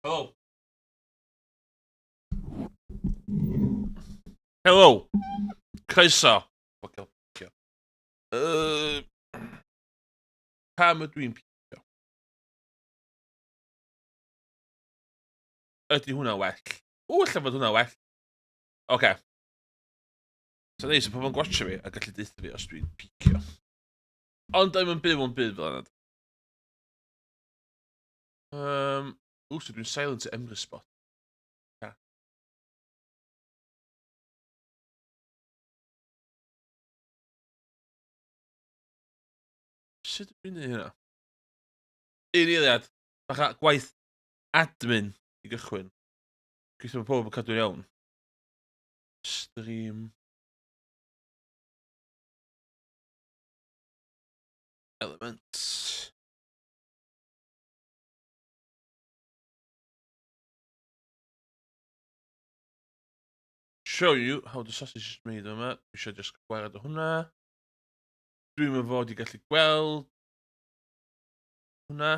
Hello. Hello. Croeso. Ocê, picio. Pam ydw i'n picio? Ydy hwnna well? Ella fod hwnna well. Oce. So neis, y pobl yn gwatcho fi a gallu deitha fi os dwi'n picio. Ond I'm yn byw yn byd fel yna. So dwi'n silent at Emrys spot. Ja. Sut dwi'n neud hynna? Un eiliad. Facha gwaith admin i gychwyn. Gweithio mae pob yn cadw'n iawn. Stream. Elements. Show you how the sausage is made yma. Dwi eisiau just gwared o hwnna. Dwi'n mynd fod i gallu gweld hwnna.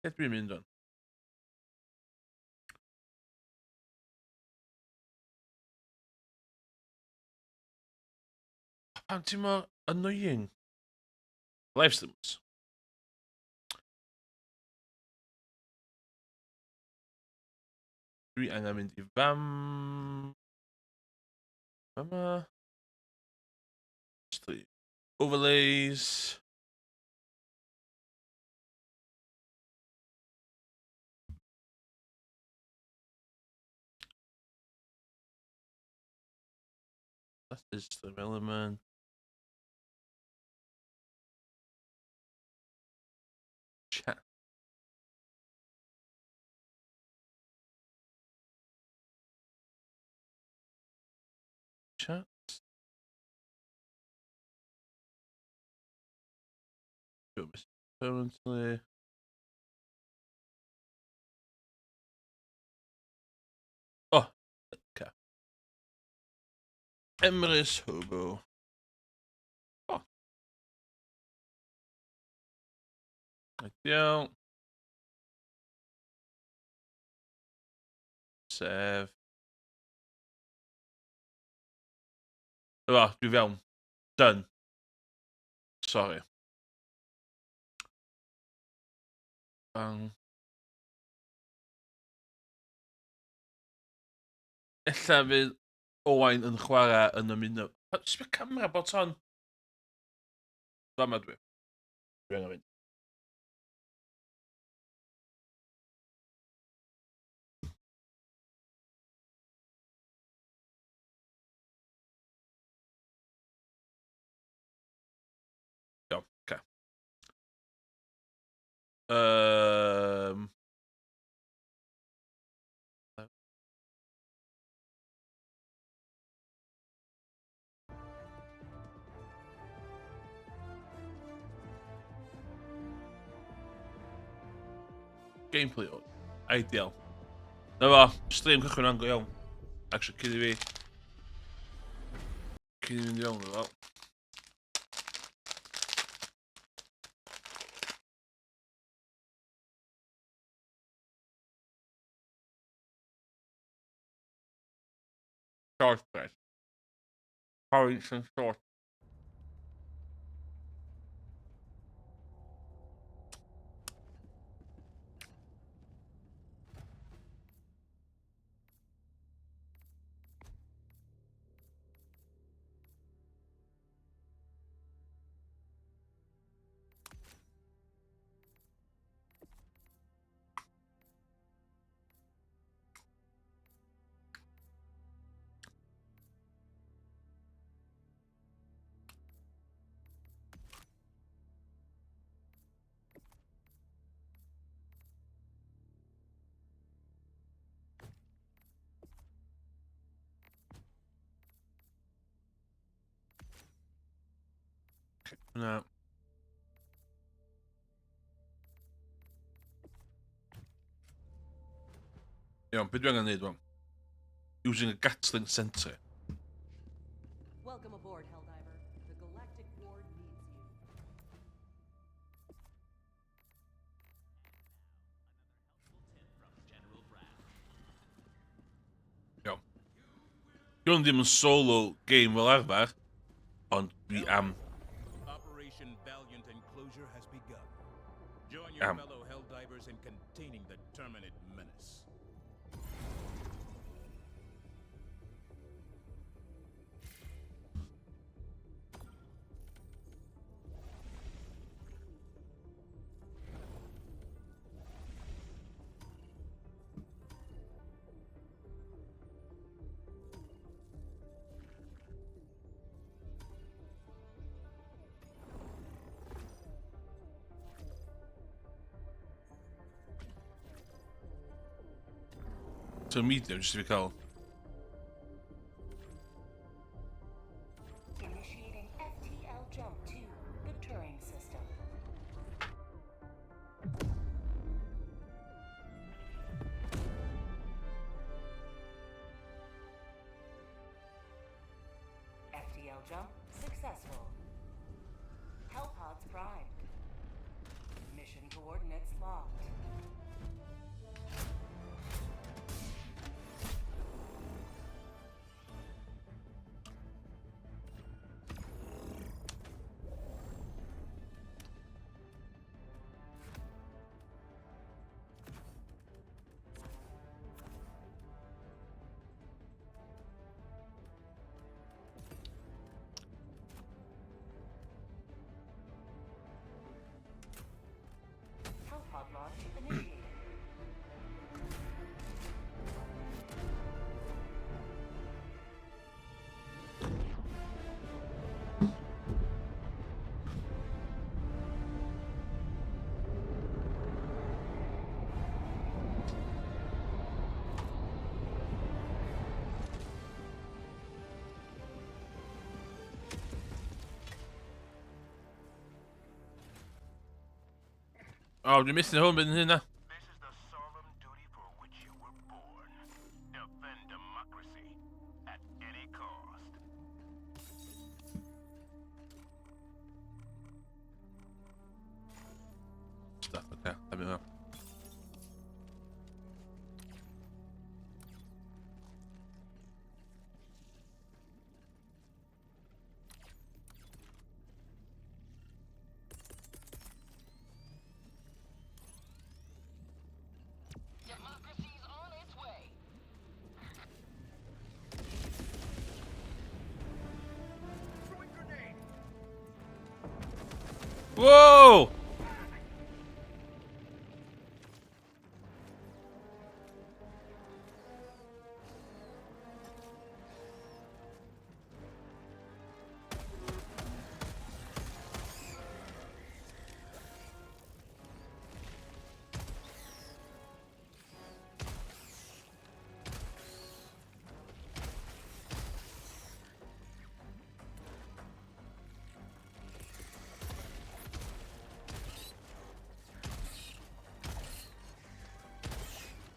Lle dwi'n mynd o'n? Pam ti mor annoying? Live streams. Dwi angen mynd i fam... Fama... Stream. Overlays. That is the element. Chat. Chat. Permanently. Oh, okay. Emrys Hobo. Oh. Ideal. Save. Oh, dwi fewn. Done. Sorry. Bang. Ella fydd Owain yn chwarae yn ymuno. Sut mae camera bod on? Fama dwi. Dwi angen mynd. Iawn, oce. Gameplay o. Ideal. Na fo, stream cychwyn ango iawn. Actually, cyn i fi... Cyn i fynd iawn o fel. Short press. Porridge and short. Na. Iawn, beth dwi angen neud wan? Using a Gatling sentry. Welcome aboard, Helldiver. galactic ward needs you. Iawn. Dwi'n ddim yn solo game fel arfer, ond dwi am. Operation Valiant Enclosure has begun. Join your fellow Helldivers in containing the Terminate menace. So medium, jyst i fi cael. Initiating FTL jump to the Turing system. FTL jump successful. Hellpods primed. Mission coordinates locked. Hellpod launch initiated. Oh, dwi'n missing hwn byd yn hynna. This is the solemn duty for which you were born. Defend democracy at any cost. Stuff, okay. Let me know. Democracy's on its way. Throwing grenade! Whoa!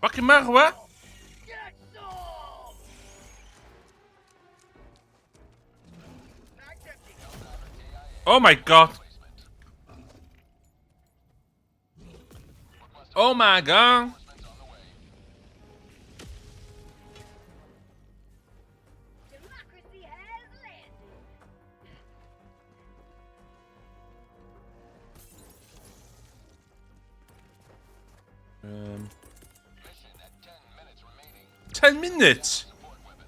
Fucking marwa? Oh my god. Oh my god. Democracy has landed. Mission at 10 minutes remaining. 10 minutes? Support weapon.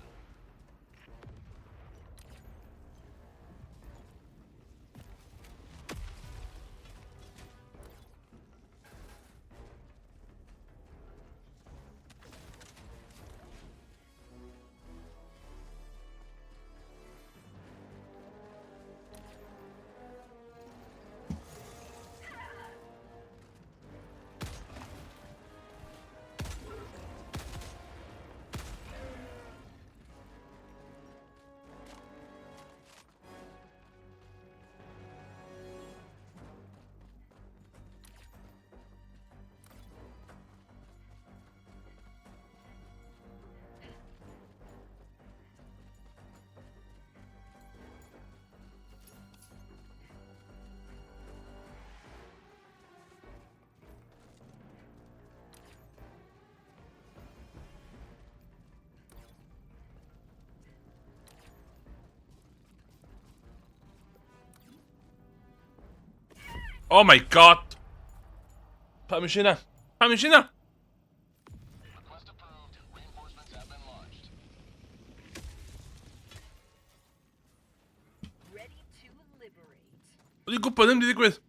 Oh my god! Pam eisiau na? Pam eisiau na? Request approved. Reinforcements have been launched. Ready to liberate. Wedi gwybod ddim di ddigwydd.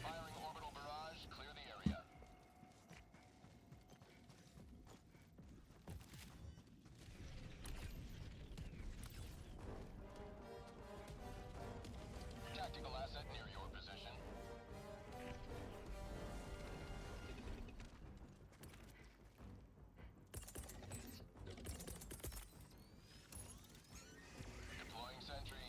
Firing orbital barrage. Clear the area. Tactical asset near your position. Deploying sentry.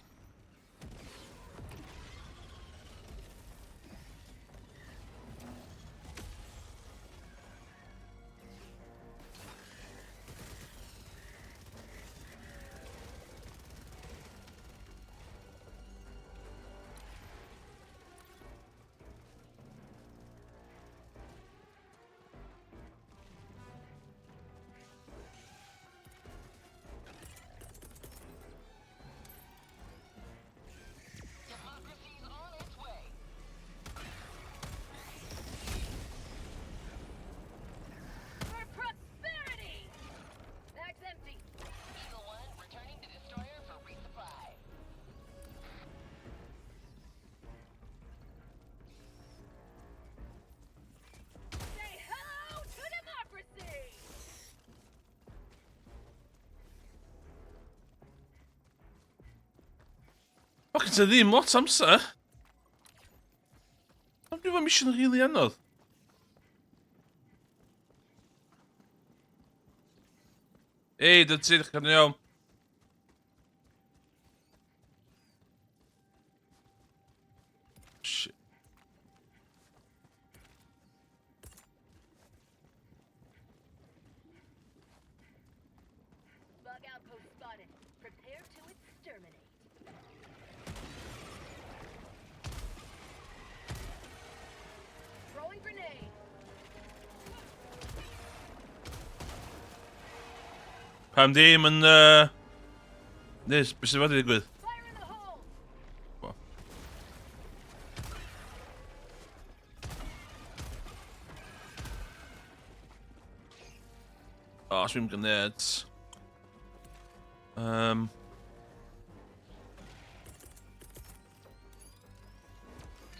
Democracy's on its way. For prosperity! Bag's empty. Eagle 1 returning to destroyer for resupply. Say hello to democracy! Fucking ta ddim lot amser. Pam dwi'n fawr mission rili anodd? Ei, dy ti ddechrau'n iawn. Shit. Bug outpost spotted. Prepare to exterminate. Throwing grenade. Pam ddim yn, Nes, beth sy'n fod i ddigwydd? Fire in the hole! Wel. O, swym gynned.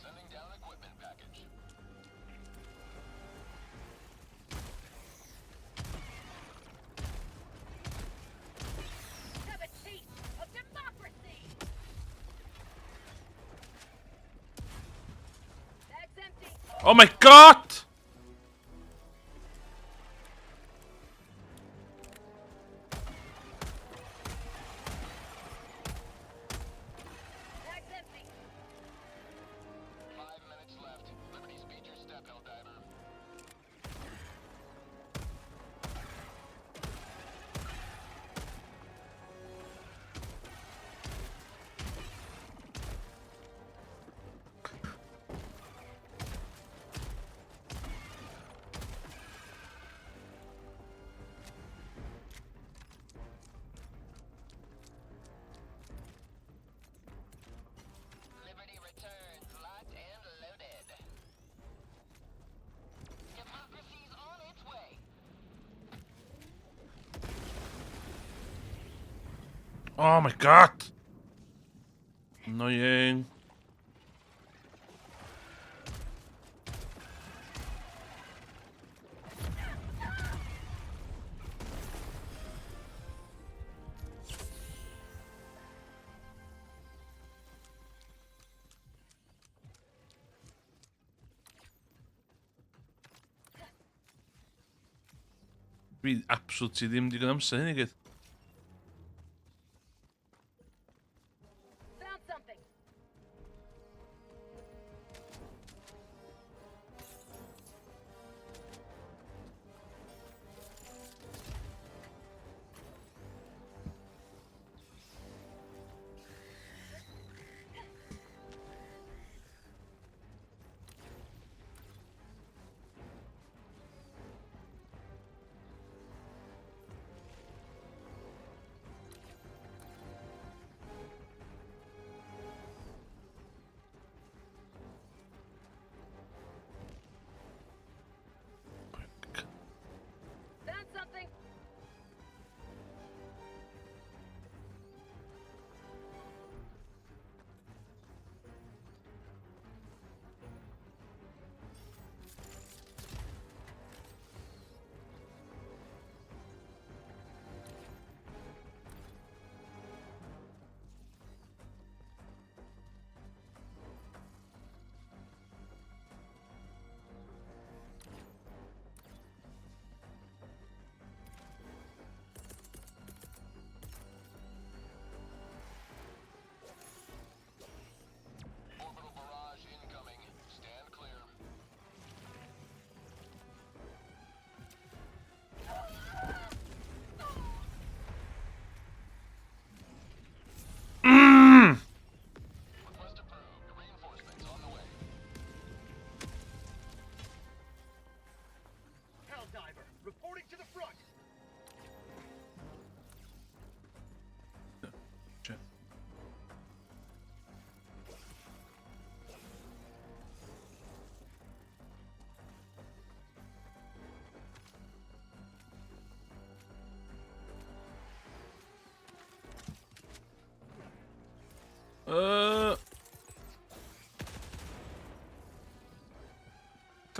Sending down equipment package. Have a taste of democracy! Bag's empty. Oh my god! Bag's empty. 5 minutes left. Liberty speed your step, Helldiver. Liberty returns, locked and loaded. Democracy's on its way. Oh my god! Annoying. Dwi absolutely ddim digon amser hyn i gyd.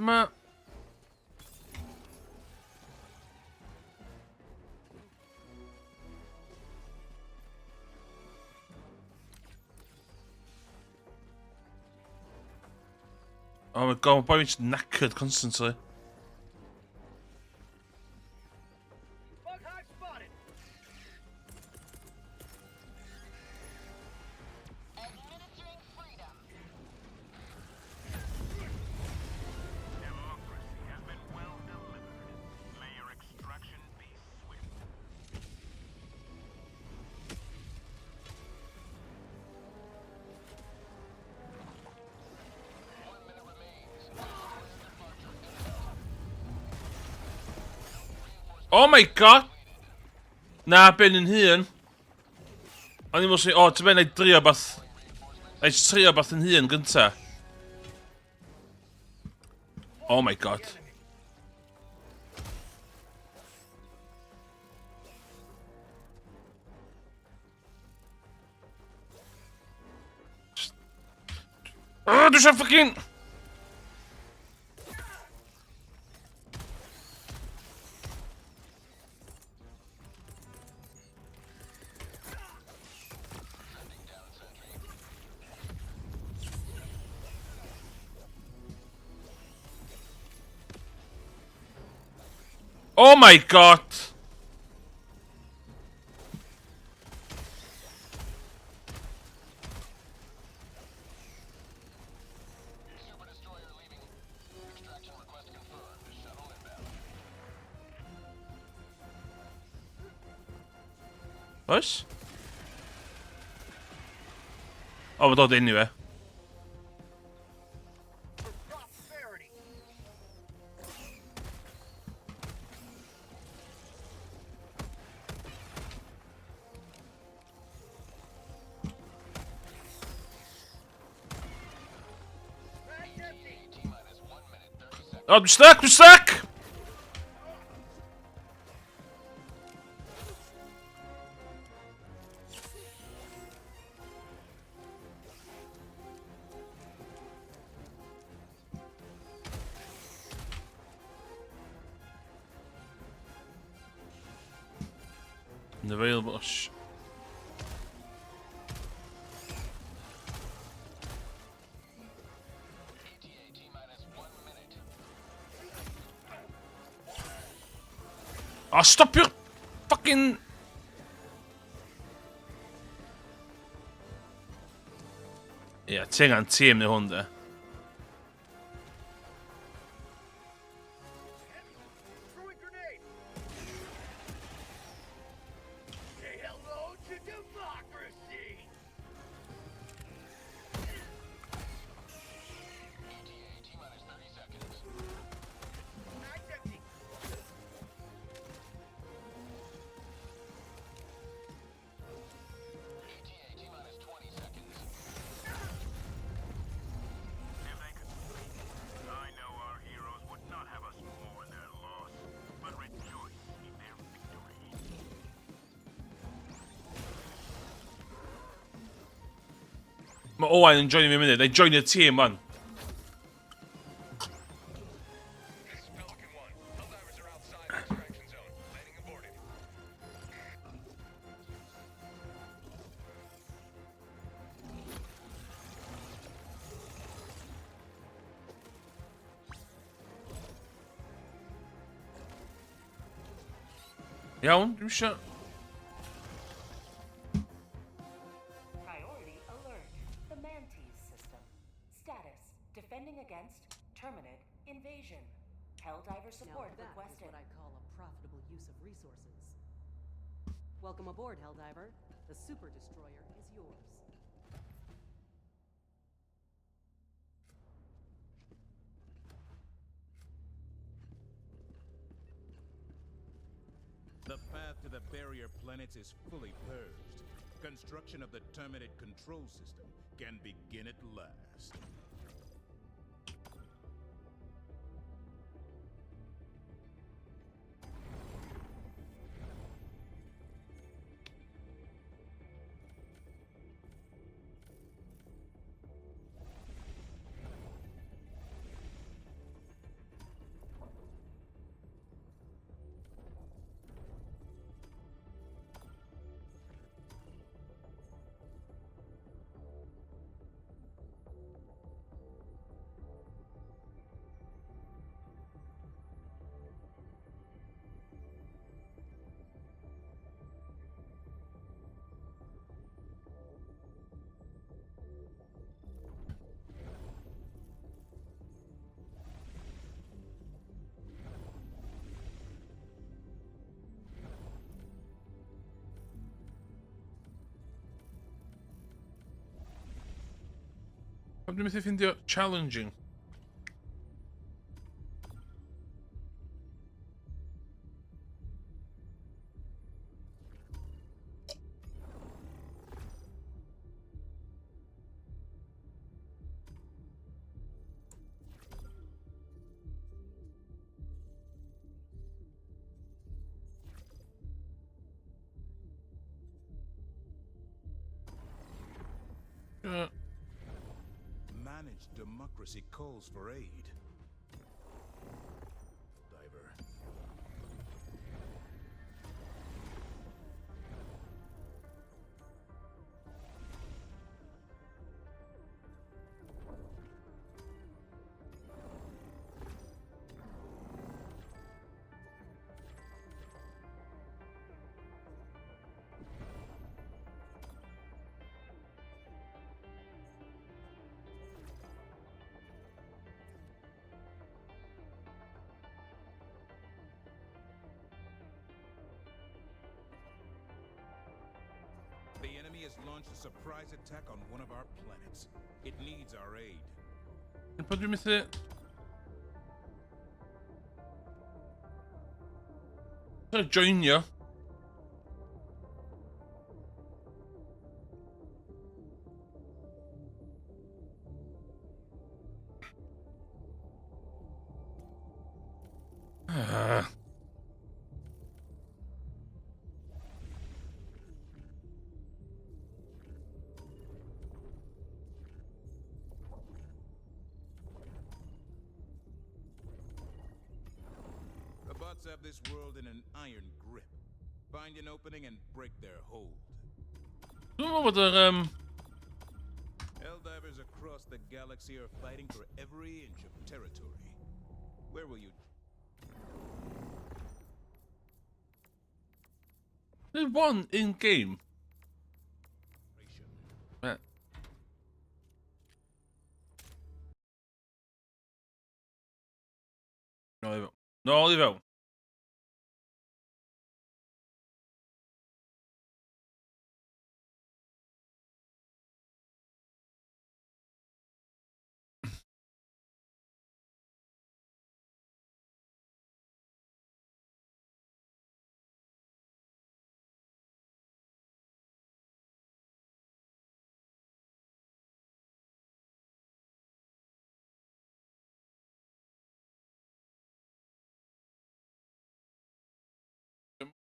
Dyma... Oh my god, my boy is knackered constantly. Bug hive spotted. Administering freedom. Democracy has been well delivered. May your extraction be swift. Oh my god! Na, ben yn hun. O'n i'n meddwl, o, ti'n mynd i drio bath... Eich trio bath yn hun gynta. Oh my god. Oh, dwi eisiau ffocin... Oh my god! Super destroyer leaving. Extraction request confirmed. Shuttle inbound. Oes? O, mae'n dod unni fe. For prosperity. Bag's empty. T-minus 1 minute, 30 seconds. O, dwi'n stuck, dwi'n stuck! Unavailable. ETA T-minus 1 minute. Oh, stop your fucking... Ie, ti angen tîm neu hwn, de. Throwing grenade. Say hello to democracy. ETA T-minus 30 seconds. Bag's empty. ETA T-minus 20 seconds. If they could speak, I know our heroes would not have us mourn their loss, but rejoice in their victory. Mae Owain yn joinio fi munud. They join your team, man. Pelican 1. Helldivers are outside the extraction zone. Landing aborted. Iawn, dwi'n eisiau... Priority alert. The Mantis system. Status. Defending against Terminid invasion. Helldiver support Now that requested. is what I call a profitable use of resources. Welcome aboard, Helldiver. The Super Destroyer is yours. The path to the barrier planets is fully purged. Construction of the Terminate control system can begin at last. Pam dwi'n methu ffindio challenging? Managed democracy calls for aid. Diver. The enemy has launched a surprise attack on one of our planets. It needs our aid. Pam dwi'n methu... joinio. The bots have this world in an iron grip. Find an opening and break their hold. Dwi'n meddwl bod yr... Helldivers across the galaxy are fighting for every inch of territory. Where will you... There's one in-game. Right. No, leave it. No, leave it.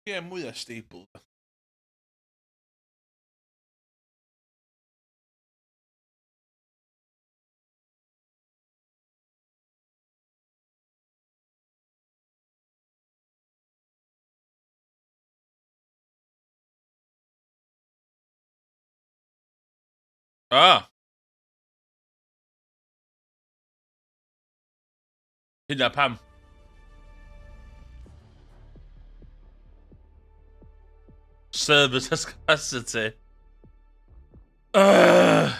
Ie, mwyaf stable. Ah! Hynna pam. Service capacity. I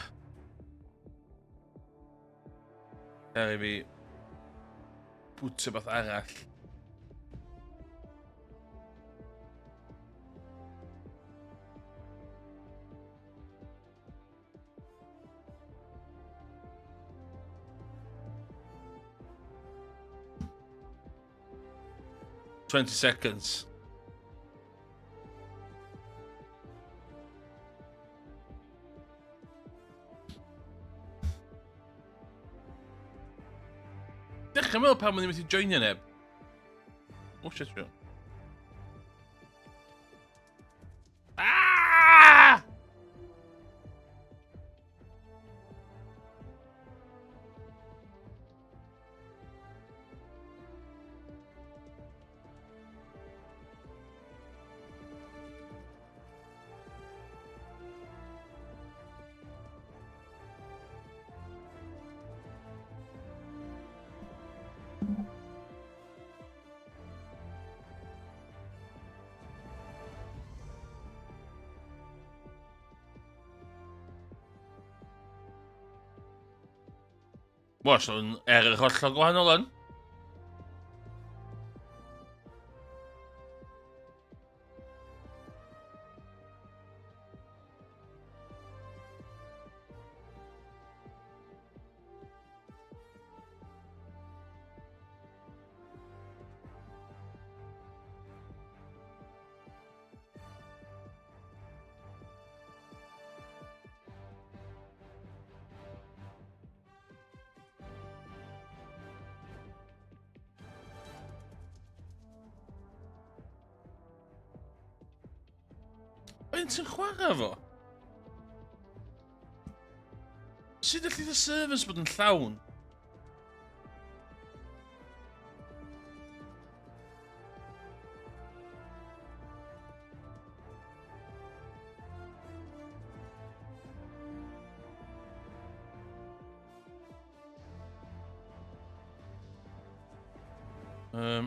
fi bwtio beth arall. Twenty seconds. Dechrau meddwl pam o'n i'n methu joinio neb. O, shit, shit. Ah! Wel, so'n eraill hollol gwahanol yn. Faint yn chwarae fo? Sut ydych y servers bod yn llawn?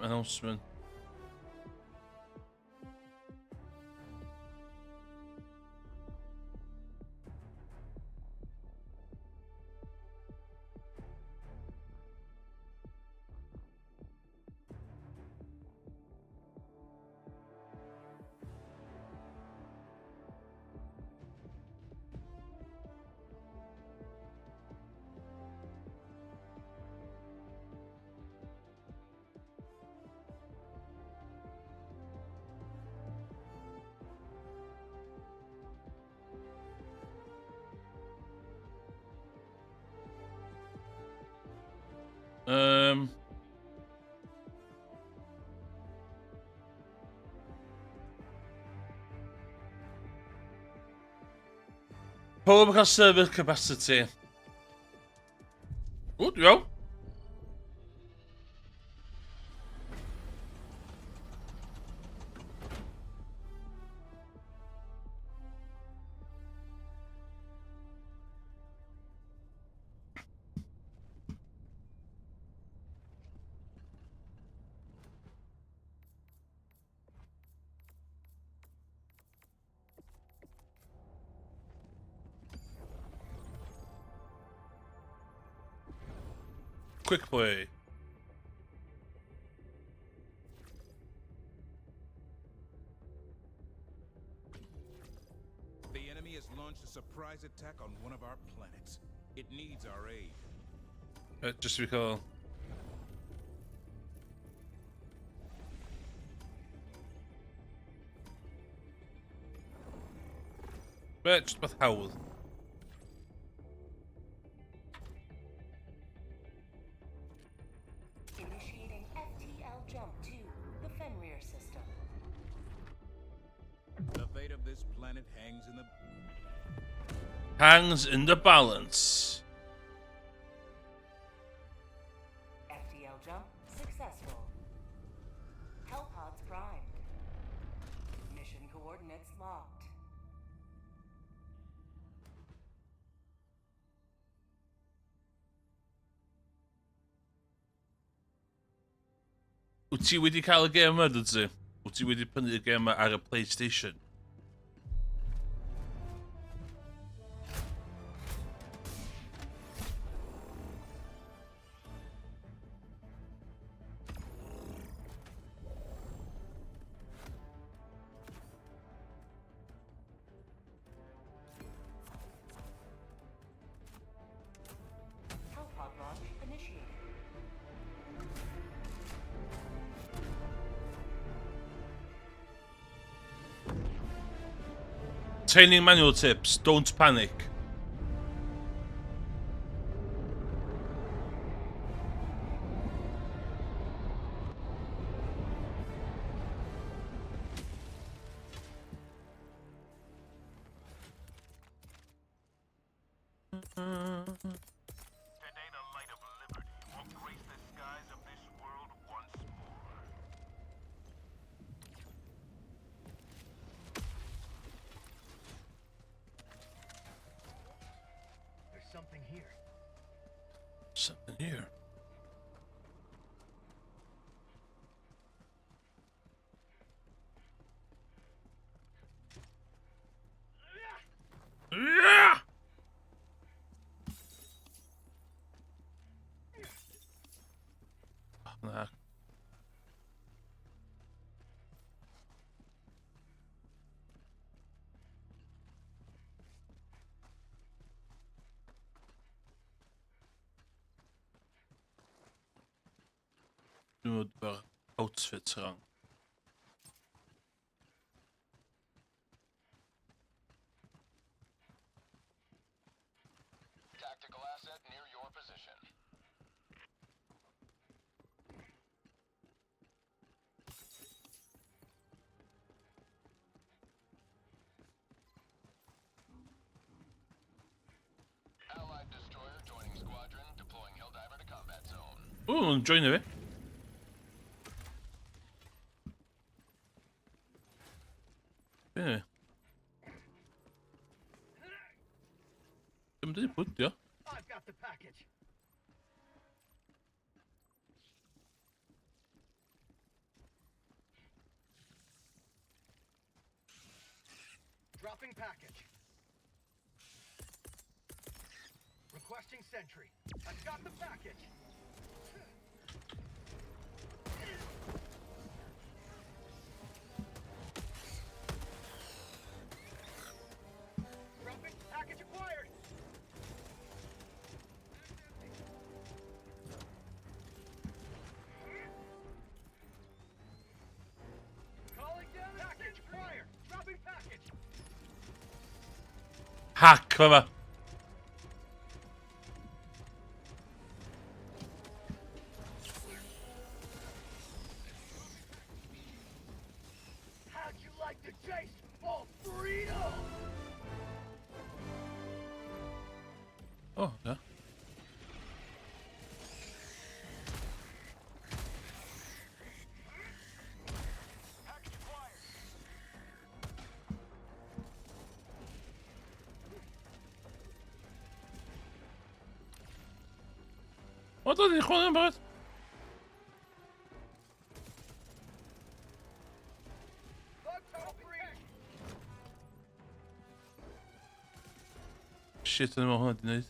Announcement. Pob yn cael server capacity. O, dwi'n iawn. Quick play. The enemy has launched a surprise attack on one of our planets. It needs our aid. Just to recall. Just beth hawdd. Initiating FTL jump to the Fenrir system. The fate of this planet Hangs in the balance. FTL jump successful. Hellpods primed. Mission coordinates locked. Wyt ti wedi cael y gêm yma, dyd ti? Wyt ti wedi prynu y gêm yma ar y PlayStation? Hellpod launch initiated. Training manual tips, don't panic. Today the light of liberty will grace the skies of this world once more. There's something here. Something here. Yeah! Na. Doen we het outfits rang. Tactical asset near your position. Ooh, join fi. Be? Dim di pwtio. I've got the package. Dropping package. Requesting sentry. I've got the package. Dropping package acquired. Calling down package acquired. Dropping package. Hack fama. How'd you like the taste of freedom? Oh, ja. Package acquired. Wat had hij gewoon in bed? Bug tunnel breach. Shit, helemaal gewoon niet.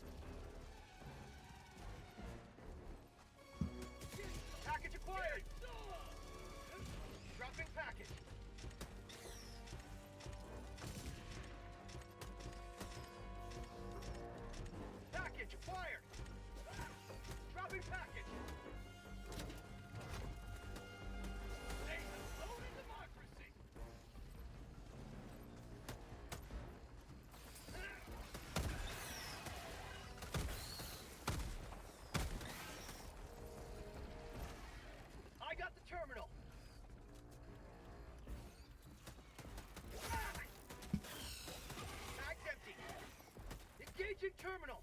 Package acquired. Dropping package. Package acquired. Dropping package. Say hello to democracy. I got the terminal. Bag's empty. Engaging terminal.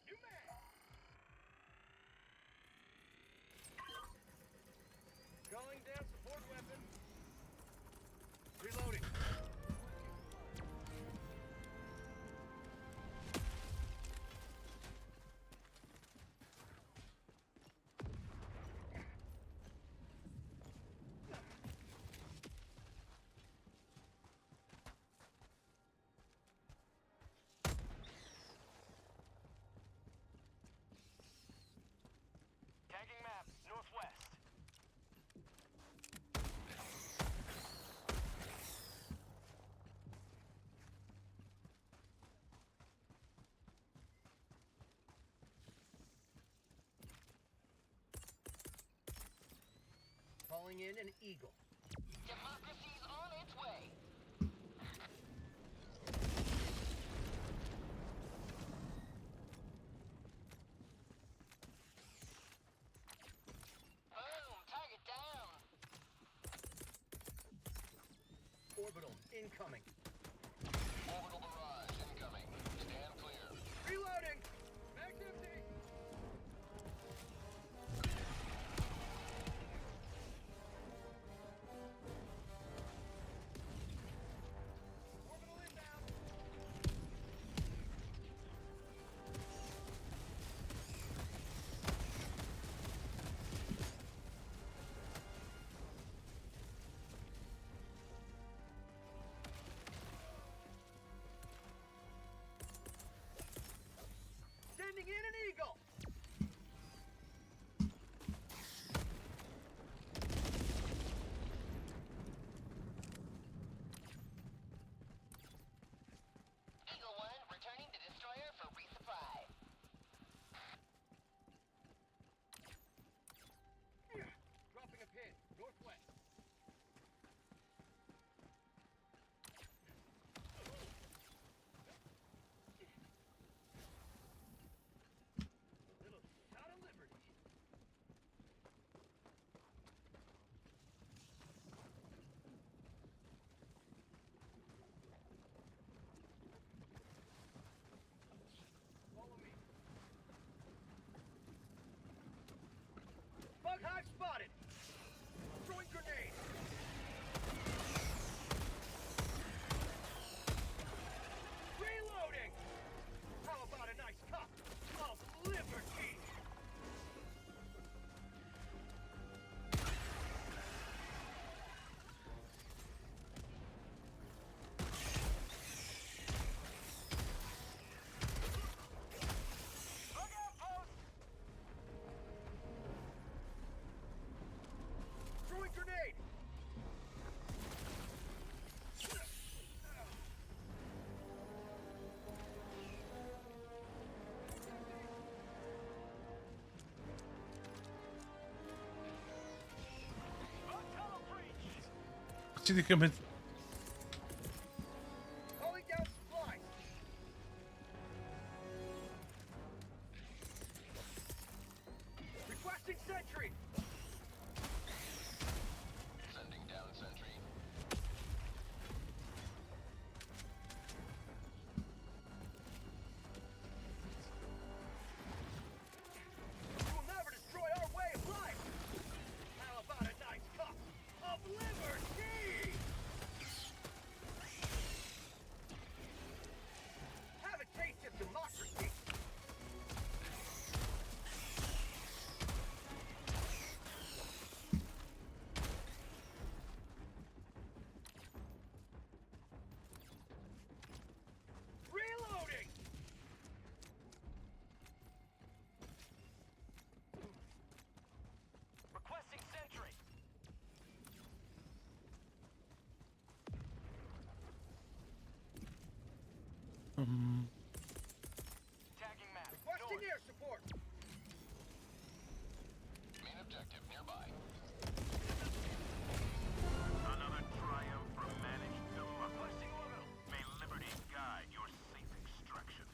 New man. Calling down support weapon. Reloading. Tagging map, northwest. Calling in an eagle. Democracy's on its way. Boom, target down. Orbital incoming. Orbital barrage incoming. Stand clear. Reloading. Bag's empty. Orbital inbound. Ti di cymryd... Calling down supplies. Requesting sentry. Sending down sentry. You will never destroy our way of life. How about a nice cup of liberty? Have a taste of democracy. Reloading. Requesting sentry. Tagging map. Requesting air support. Main objective nearby. Another triumph for managed democracy. May liberty guide your safe extraction.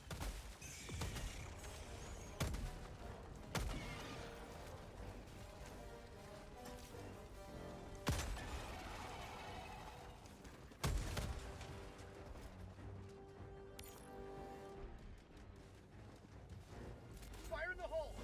Fire in the hole.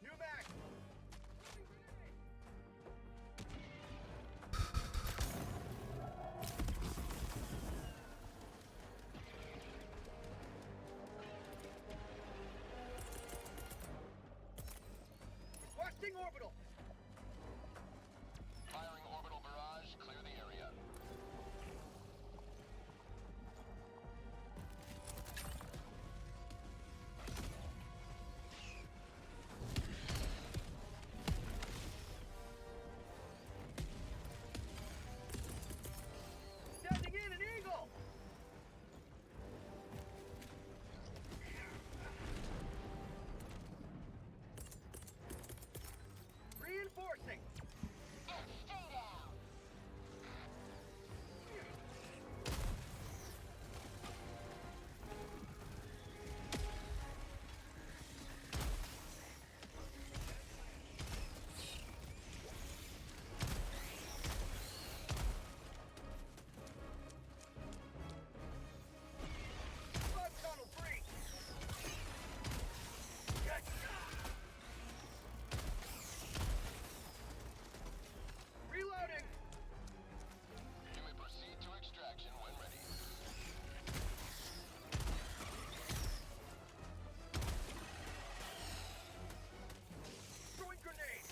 New mag. Requesting orbital. Firing orbital barrage. Clear the area. Sending in an eagle. Reinforcing. Flood tunnel breach. Reloading. You may proceed to extraction when ready. Throwing grenade.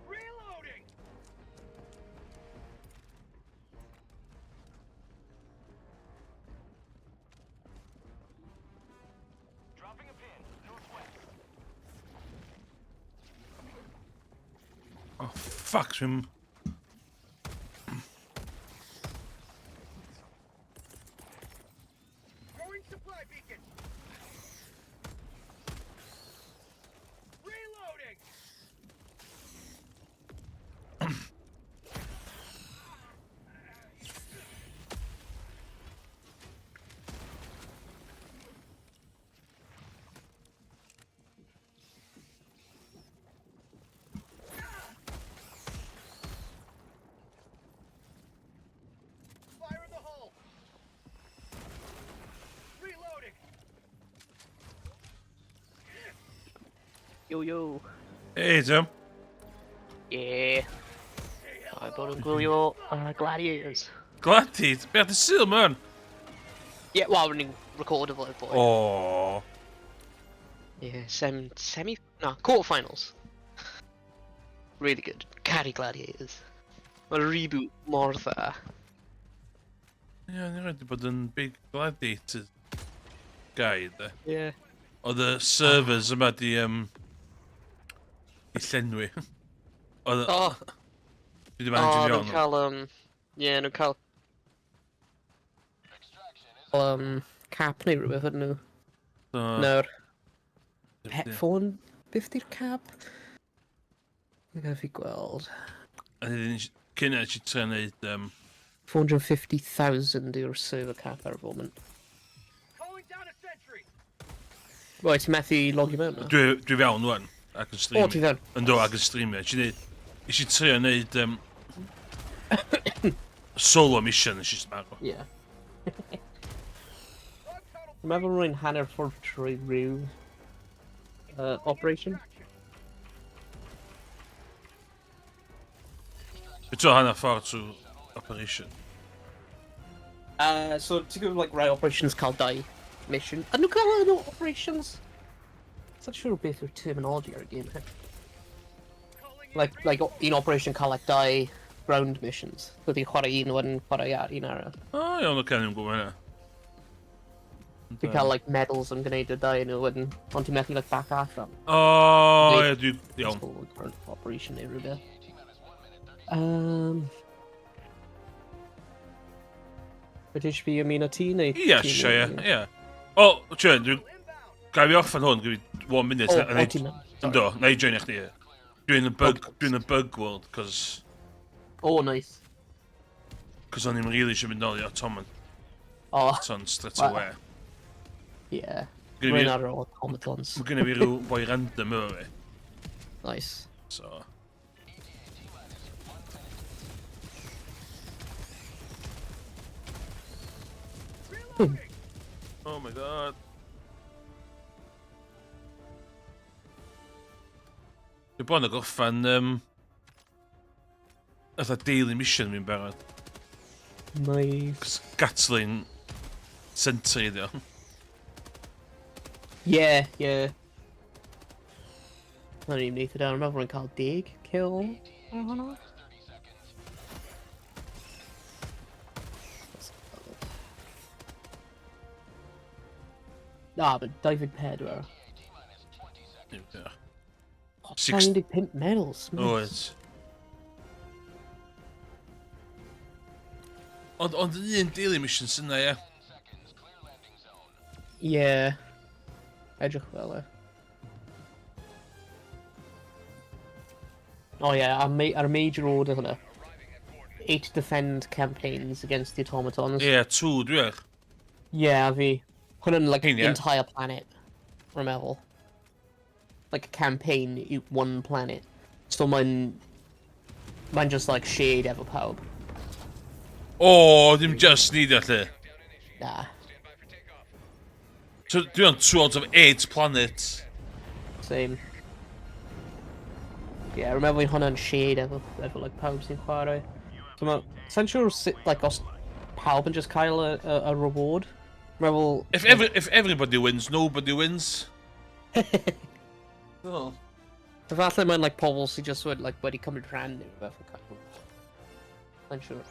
Reloading. Dropping a pin, northwest. Oh, fuck, swim. Throwing supply beacon. Reloading. Fire in the hole. Reloading. Yo yo. Hey, Tim. Yeah. I bought a glue gladiators. Glad-tid. Be ar dy syl, man. Yeah, well, running recordable boy. Oh. Yeah, quarterfinals. Really good. Carry gladiators. Mae'r reboot mor dda. Ie, ni rhaid i bod yn big gladiator guy, de. Ie. Oedd y servers yma di llenwi. Oedd... O! Dwi di O, managing nhw'n iawn. cael, ie, nhw'n cael... cap neu rhywbeth ydyn nhw. So, Nawr, pet phone, beth di'r cap? Dwi'n gael fi gweld. Cyn eich i trio neud... 450,000 yw'r server cap ar y foment. Calling down a sentry. Roi, ti'n methu logio mewn na? Dwi fewn rwan, ac yn O, streamio. ti fewn? Ynddo, ac yn streamio. Eich i trio neud... solo mission, eich i marw. Ie. Dwi'n meddwl rwy'n hanner ffordd trwy rhyw... operation? Beth o hana ffordd trwy operation? So, ti'n gwybod, like, rai operations cael dau mission. A nhw'n cael yn operations? I'm not sure beth yw'r terminology ar y game hyn. Like, un operation cael, like, dau ground missions. So, ti'n chwarae un o'n chwarae ar un arall. O, iawn, oce, ni'n gwybod hynna. Ti'n cael, like, medals yn gwneud y dau nhw wedyn, ond ti'n methu, like, back allan. O, ie, dwi... Iawn. Operation neu rhywbeth. Ydych chi ymuno ti neu... Ie, sio, ie. O, ti'n, dwi'n... Gai fi off fan hwn, gyda 1 minute. O, ti'n mynd. Ynddo, na i join i chdi. Dwi'n y bug world, cos... O, nice. Cos o'n i'n really eisiau mynd nôl i Ottoman. O, Son straight away. ie. Gynna Rwy'n fi... ar ôl automatons. Mae gen i fi rhyw boi random efo fi. Nice. So... Oh my god. Dwi'n bod yn goffan, fatha daily mission fi'n barod. Nice. Gatling Centre iddo. Ie, ie. Mae'n i'n neud down, mae'n rwy'n cael 10 kill. Na, but Deifwyr 4. 95 medals. Oed. Ond un daily mission sy'n na, ie. Ie. Edrych fel e. O ie, ar major order hwnna. 8 defend campaigns against the automatons. Ie, 2, dwi ech. Ie, a fi. Hwnna'n like Hyn, ie? entire planet. Rwy'n meddwl. Like a campaign i one planet. So mae'n just like shared efo pawb. O, dim just neidio lle. Na. So, dwi on 2 out of 8 planets. Same. Yeah, remember when hwnna'n shared efo like pawb sy'n chwarae. So ma... Sa'n siŵr like os pawb yn just cael a reward? Remember... If everybody wins, nobody wins. Oh. Falle mae'n like pobl sy'n just wedi cymryd rhan neu rhywbeth yn cael. Sa'n siŵr.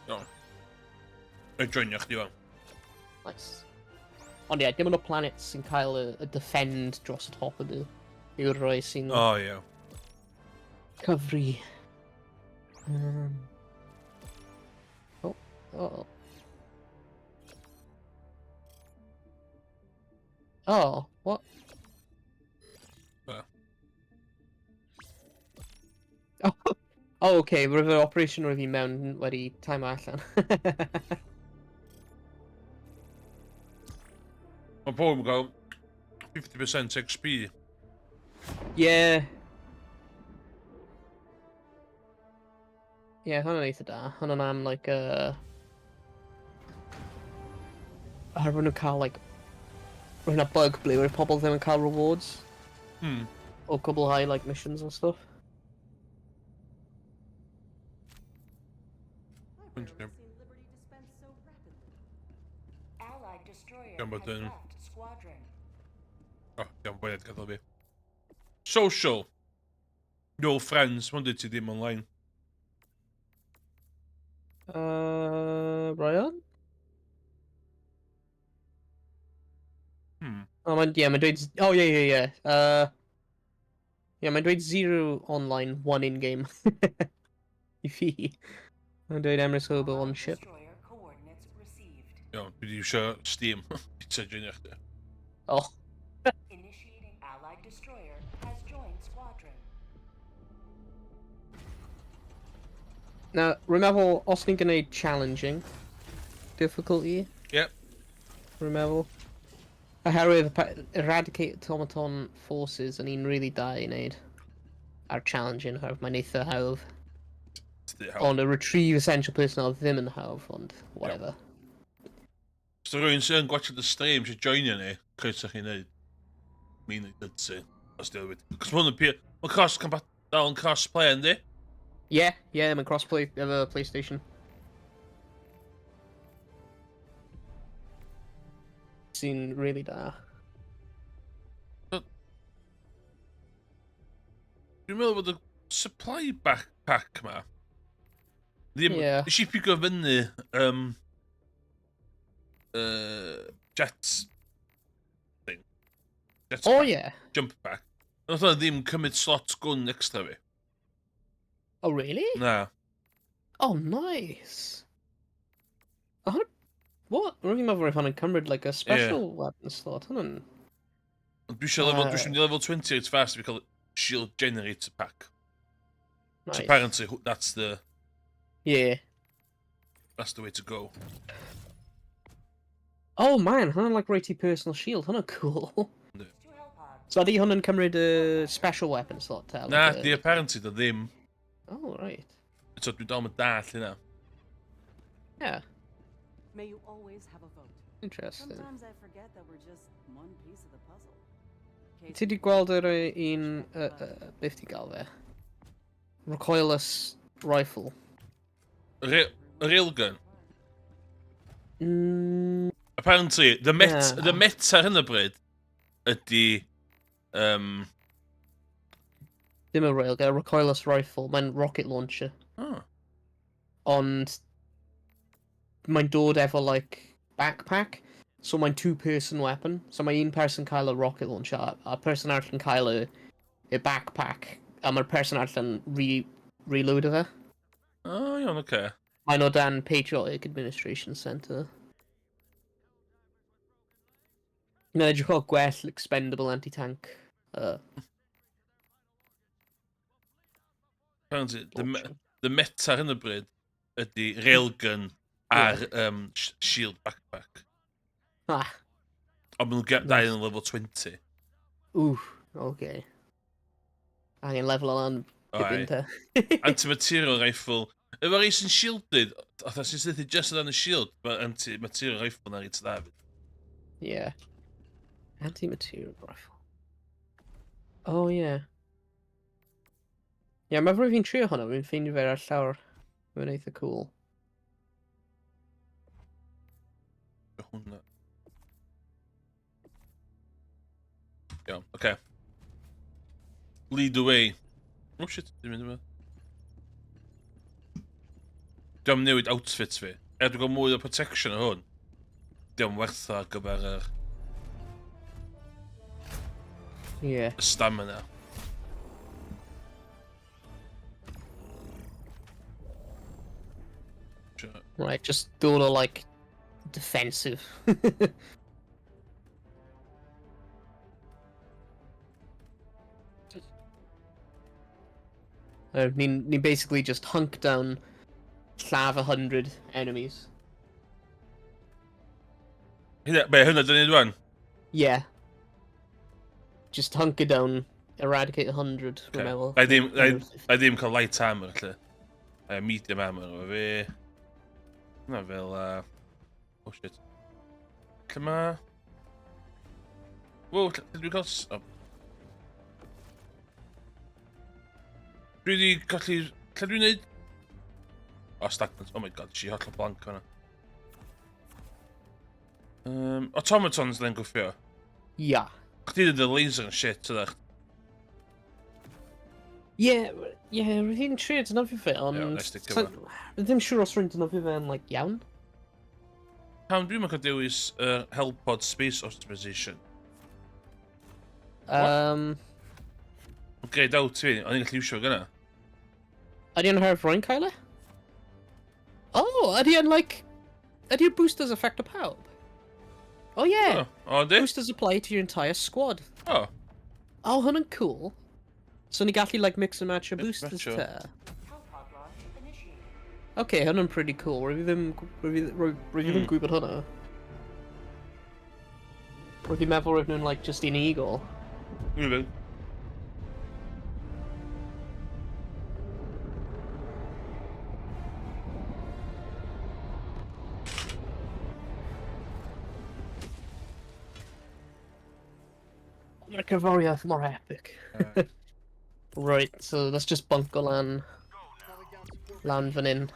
Iawn. Rwy'n joinio chdi fan. Nice. Ond ie, dim ond o planet sy'n cael y defend dros y top ydw. Yw'r rhoi sy'n O, ie. cyfri. Oh, oh. Oh, what? Oh, oh okay, roedd yr operation roedd fi mewn wedi time allan. Mae pob yn cael 50% XP. Yeah. Yeah, hwnna'n eitha da. Hwnna'n am, like, ar nhw'n cael, like... Rwy'n a bug ble, where pobl ddim yn cael rewards. O cwblhau, like, missions and stuff. Allied destroyer Gan bod has yn... left squadron. O, diolch yn bwyd gadael fi. Social. No friends, one did to them online. Ryan? Hmm. Oh, mae'n dweud... Oh, yeah. Yeah, mae'n dweud 0 online, 1 in-game. I fi. Mae'n dweud Emrys Hobo on Allied ship. destroyer coordinates received. Ja, dwi di iwsio Steam. Pizza Junior chdi. Oh. Initiating Allied destroyer has joined squadron. Now, remember, os ni'n gwneud challenging difficulty, Yep. remember? Oherwydd eradicate automaton forces yn un really da i wneud ar challenging, oherwydd mae'n eitha hawdd. Ond y retrieve essential personnel ddim yn hawdd, ond whatever. So rwy'n sy'n gwachio the stream, sy'n joinio ni, croeso chi wneud. Mi'n dyd si, os di wedi. Cos mae hwn yn pyr... Mae'n dal yn crossplay, yndi? Yeah, mae'n crossplay efo PlayStation. Sy'n really da. Dwi'n meddwl bod y supply backpack ma... Ddim... Ie. Nes i pigo fyny... Jets... thing. Jets Oh, pack, yeah. Jump pack. Nath o ddim cymryd slot gwn extra fi. Oh, really? Na. Oh, nice. What? Rwy'n meddwl roedd hwn yn cymryd, like, a special weapon slot. Hwnnw'n... Dwi eisiau level 20 it's fast to call it shield generator pack. Nice. So apparently that's the Yeah. way to go. Oh, man, hwnna'n like righty personal shield. Hwnna'n cool. To Hellpod. So ydy hwn yn cymryd a special weapon slot? Ta, Na, like di apparently da ddim. Oh, right. So dwi dal yn dall hynna. Yeah, May you always have a vote. interesting. Sometimes I forget that we're just one piece of the puzzle. Ti di gweld yr un... beth di gael fe? Recoilless rifle. Railgun. Mm, Apparently, the met ar hyn o bryd ydi... dim y railgun, a recoilless rifle. Mae'n rocket launcher. Oh. Ond... Mae'n dod efo, like, backpack. So mae'n two-person weapon. So mae un person cael y rocket launcher, a person arall yn cael y backpack. A mae'r person arall yn reload o fe. Oh, iawn, oce. Mae'n o dan Patriotic Administration Centre. Mae'n edrych o gwell expendable anti-tank. Apparently, the met ar hyn o bryd ydi railgun ar shield backpack. Ah, Ond maen nhw'n dau yn level 20. oof, okay. Angen level o'n dibyn te. Anti-material rifle. Efo'r rei sy'n shielded, oedd sy'n sydd just o dan y shield, mae anti-material rifle na reit ddafod. Yeah. Anti-material rifle. Oh, yeah. Yeah, mae rwy'n fi'n trio hwnna, fi'n ffeindio fe ar llawr. Mae'n eitha cool. Hwna. Iawn, oce. Lead away. Oh shit, dim mynd yma. Diolch newid outfits fi. Dwi'n gael mwy o protection o hwn. Diolch werth ar gyfer Yeah. y stamina. Right, just dod o, like, defensive. Ni'n basically just hunk down llaf 100 enemies. Hynna dyn ni dwi'n? Yeah. Just hunker down, eradicate 100, remember. I ddim cael light armor, lle. Medium armor, o fi. Hynna fel, oh shit. Lle ma... Wow, lle dwi'n cael... Dwi wedi gallu... Lle dwi'n neud? Oh, stagnant. Oh my god, si holl o blank hwnna. Automatons dda'n gwffio. Yeah. Chdi dyd y laser yn shit, ydych? Ie, roedd hi'n trio dynyddio fe, ond... Iawn, nes di cyfan. Roedd ddim siŵr os rwy'n dynyddio fe'n, like, iawn. Pam dwi'n mynd dewis Helpod Space Optimization? Grayed out fi, o'n i'n gallu iwsio gyna. Ydy yn herf rwy'n cael e? Ydy yn, like... Ydy'r boosters effect o pawb? Oh, yeah! O, yndi? Boosters apply to your entire squad. O, Hwnna'n cool. So ni gallu, like, mix and match your Mix boosters match o. te. Helpod launch initiated. Okay, hwnna'n pretty cool. Rwy'n ddim gwybod hwnna. Rwy'n meddwl rwy'n nhw'n, like, just un eagle. Dwi'n mynd. Mae'r cyforiaeth mor epic. Right, so let's just bunker lan fan hyn.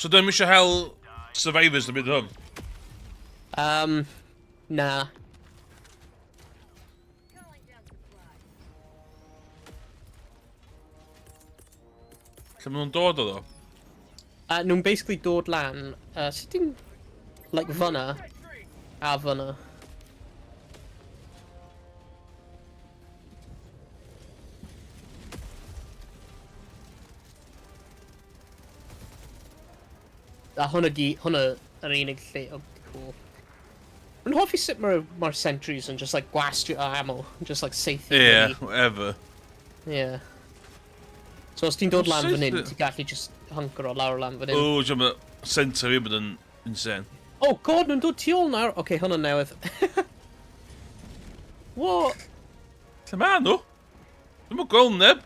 So dwi'n eisiau hel survivors yn mynd hwn? Na. Calling down supplies. Lle maen nhw'n dod o ddo? Nhw'n basically dod lan, sut ti'n... like fyna, a fyna. A hwnna yr unig lle, oh, cool. Rwy'n hoffi sut mae'r sentries yn just like gwastio ammo, just like seithi. Yeah, whatever. Yeah. So os ti'n dod lan fan hyn, Saethu? ti'n gallu just hunkero lawr lan fan hyn. O, dwi'n mynd centre fi bod yn insane. Oh god, nhw'n dod tu ôl nawr! Okay, hwnna'n newydd. What? Lle ma nhw? Dwi'n mynd gweld neb.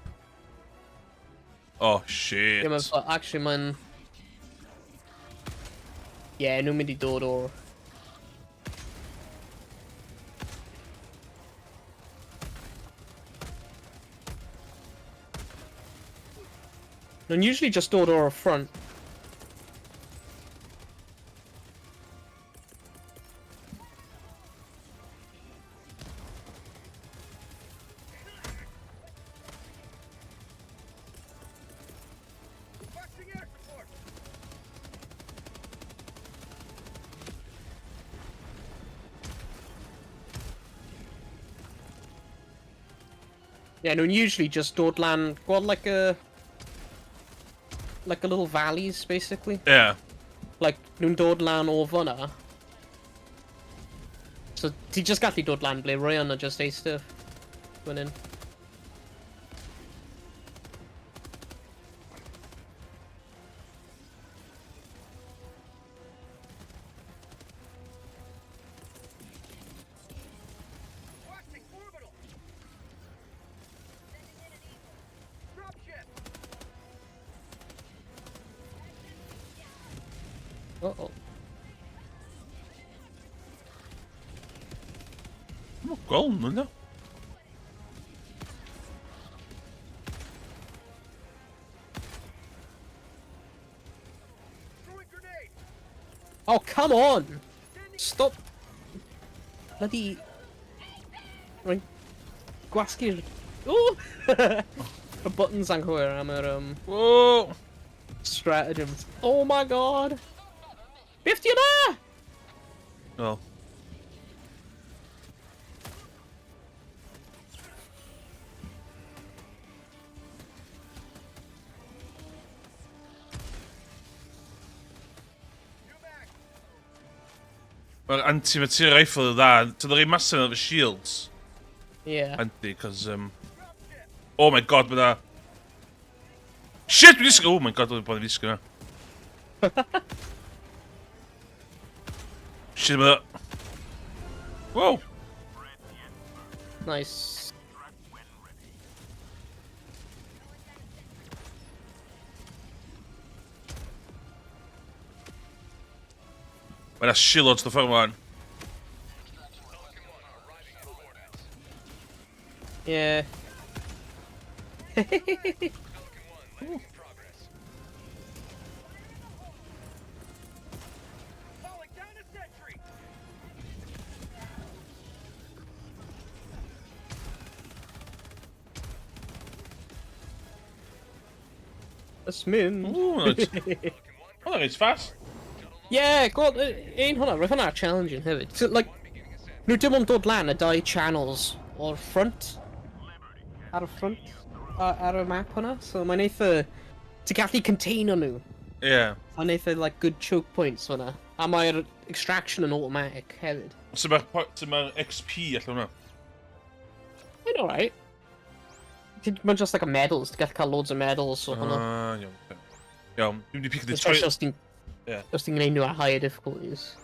Oh, shit. Actually, mae'n... Yeah, nhw'n mynd i dod o'r... Nhw'n usually just dod o'r front. Requesting air support. Yeah, nhw'n usually just dod lan... Gweld like a... like a little valleys, basically. Yeah. Like, nhw'n dod lan o fyna. So, ti just gallu dod lan ble Ryan a just eistedd. Fan hyn. Requesting orbital. Sending in an eagle. Dropship. Uh-oh. Dwi'n mynd gweld nhw, no? Throwing grenade. Oh, come on! Stop! Bloody... Right. Gwasgu'r... Ooh! Y buttons anghywir am yr, Whoa! stratagems. Oh my god! Beth di yna? Wel. New mag. Mae'r anti-material rifle yn dda. Ti'n rei masif efo shields. Yeah. Anti, cos... Oh my god, mae da... Shit, dwi'n disgwyl! Oh my god, dwi'n bod yn disgwyl na. Shit, mae da... Wow! Nice. Mae da shitloads the ffordd ymlaen. Yeah. Calling down a sentry. Ys mynd. Ooh, nice. Oh, that is fast. Yeah, god, un hwnna, roedd hwnna challenging hefyd. So, like, nhw dim ond dod lan y 2 channels o'r front. Ar y front. Ar y map hwnna. So mae'n eitha... Ti'n gallu container nhw. Yeah. Mae'n eitha, like, good choke points hwnna. A mae'r extraction yn automatic hefyd. So mae XP allan hwnna. Mae'n alright. Mae'n just like a medals. Ti'n gallu cael loads of medals o hwnna. Iawn. Iawn, dwi'n wedi pick the Especially toilet. os ti'n gwneud nhw ar higher difficulties.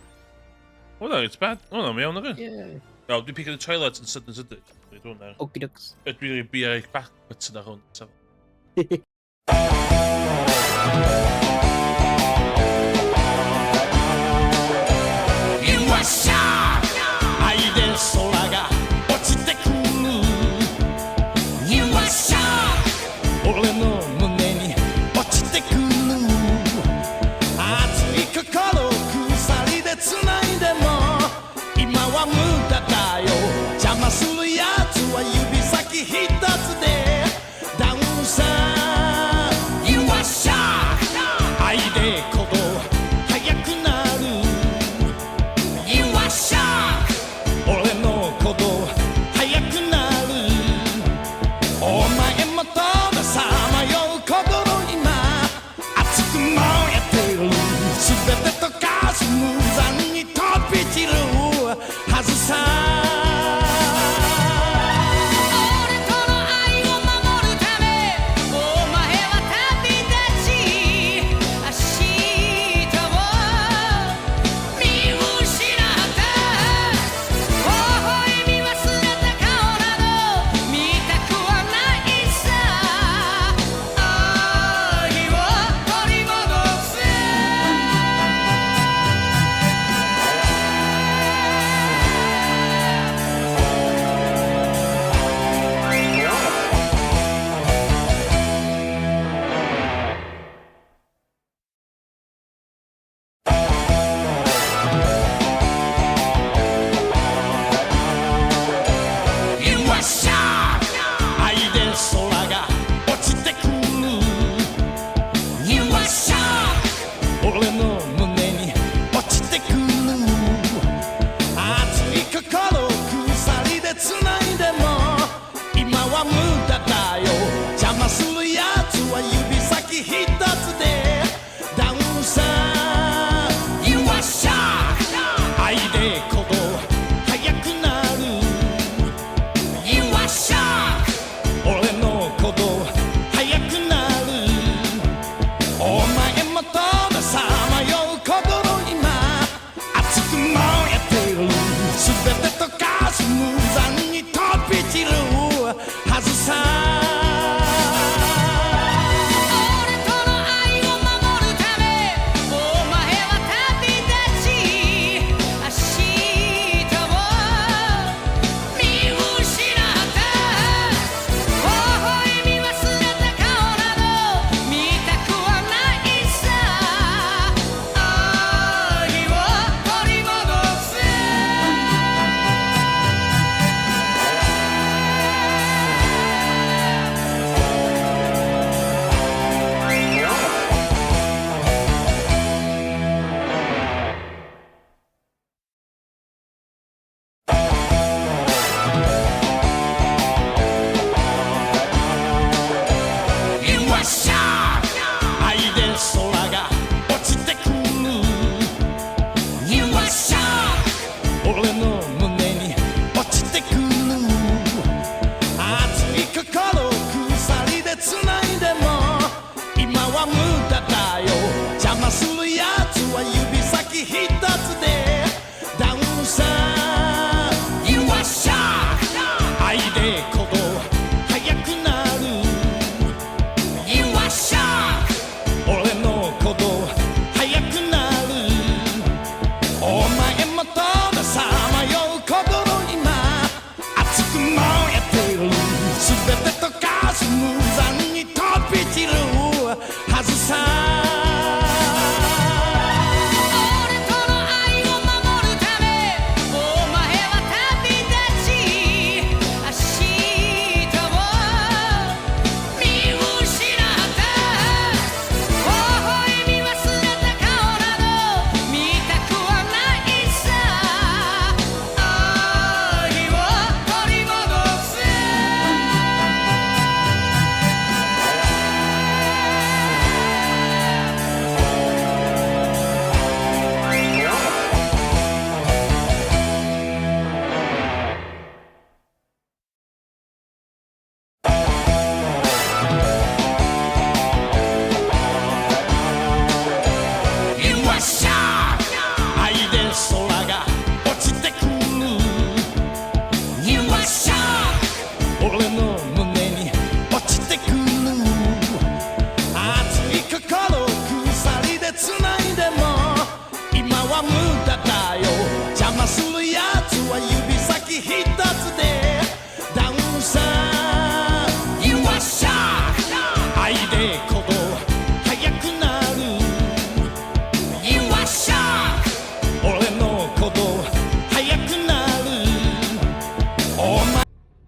Oh no, it's bad. Oh no, mewn ag. Yeah. Iawn, dwi'n pick the toilet yn sydyn. Dwi'n dwi'n there. Okie dokes. Dwi'n really be a backwards yna hwn. So.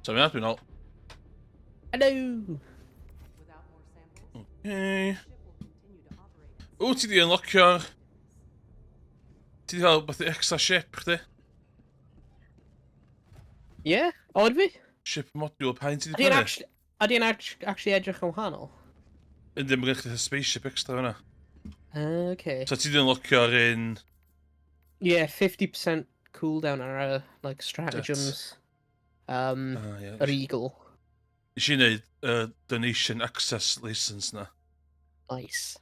So mi adw i'n ôl. Hello! Without more samples, Okay. the ship will continue to operate at O, ti di unlockio'r... Ti di cael beth extra ship, chdi? Yeah? O, ydw fi? Ship module, pa'n ti di Ydy'n prynu? actually edrych yn wahanol? Ynddi, mae gen chdi spaceship extra fyna. Okay. So ti di unlockio'r un... Yeah, 50% cooldown ar like stratagems. Ie. Yr Eagle. Nes i wneud donation access license na. Nice.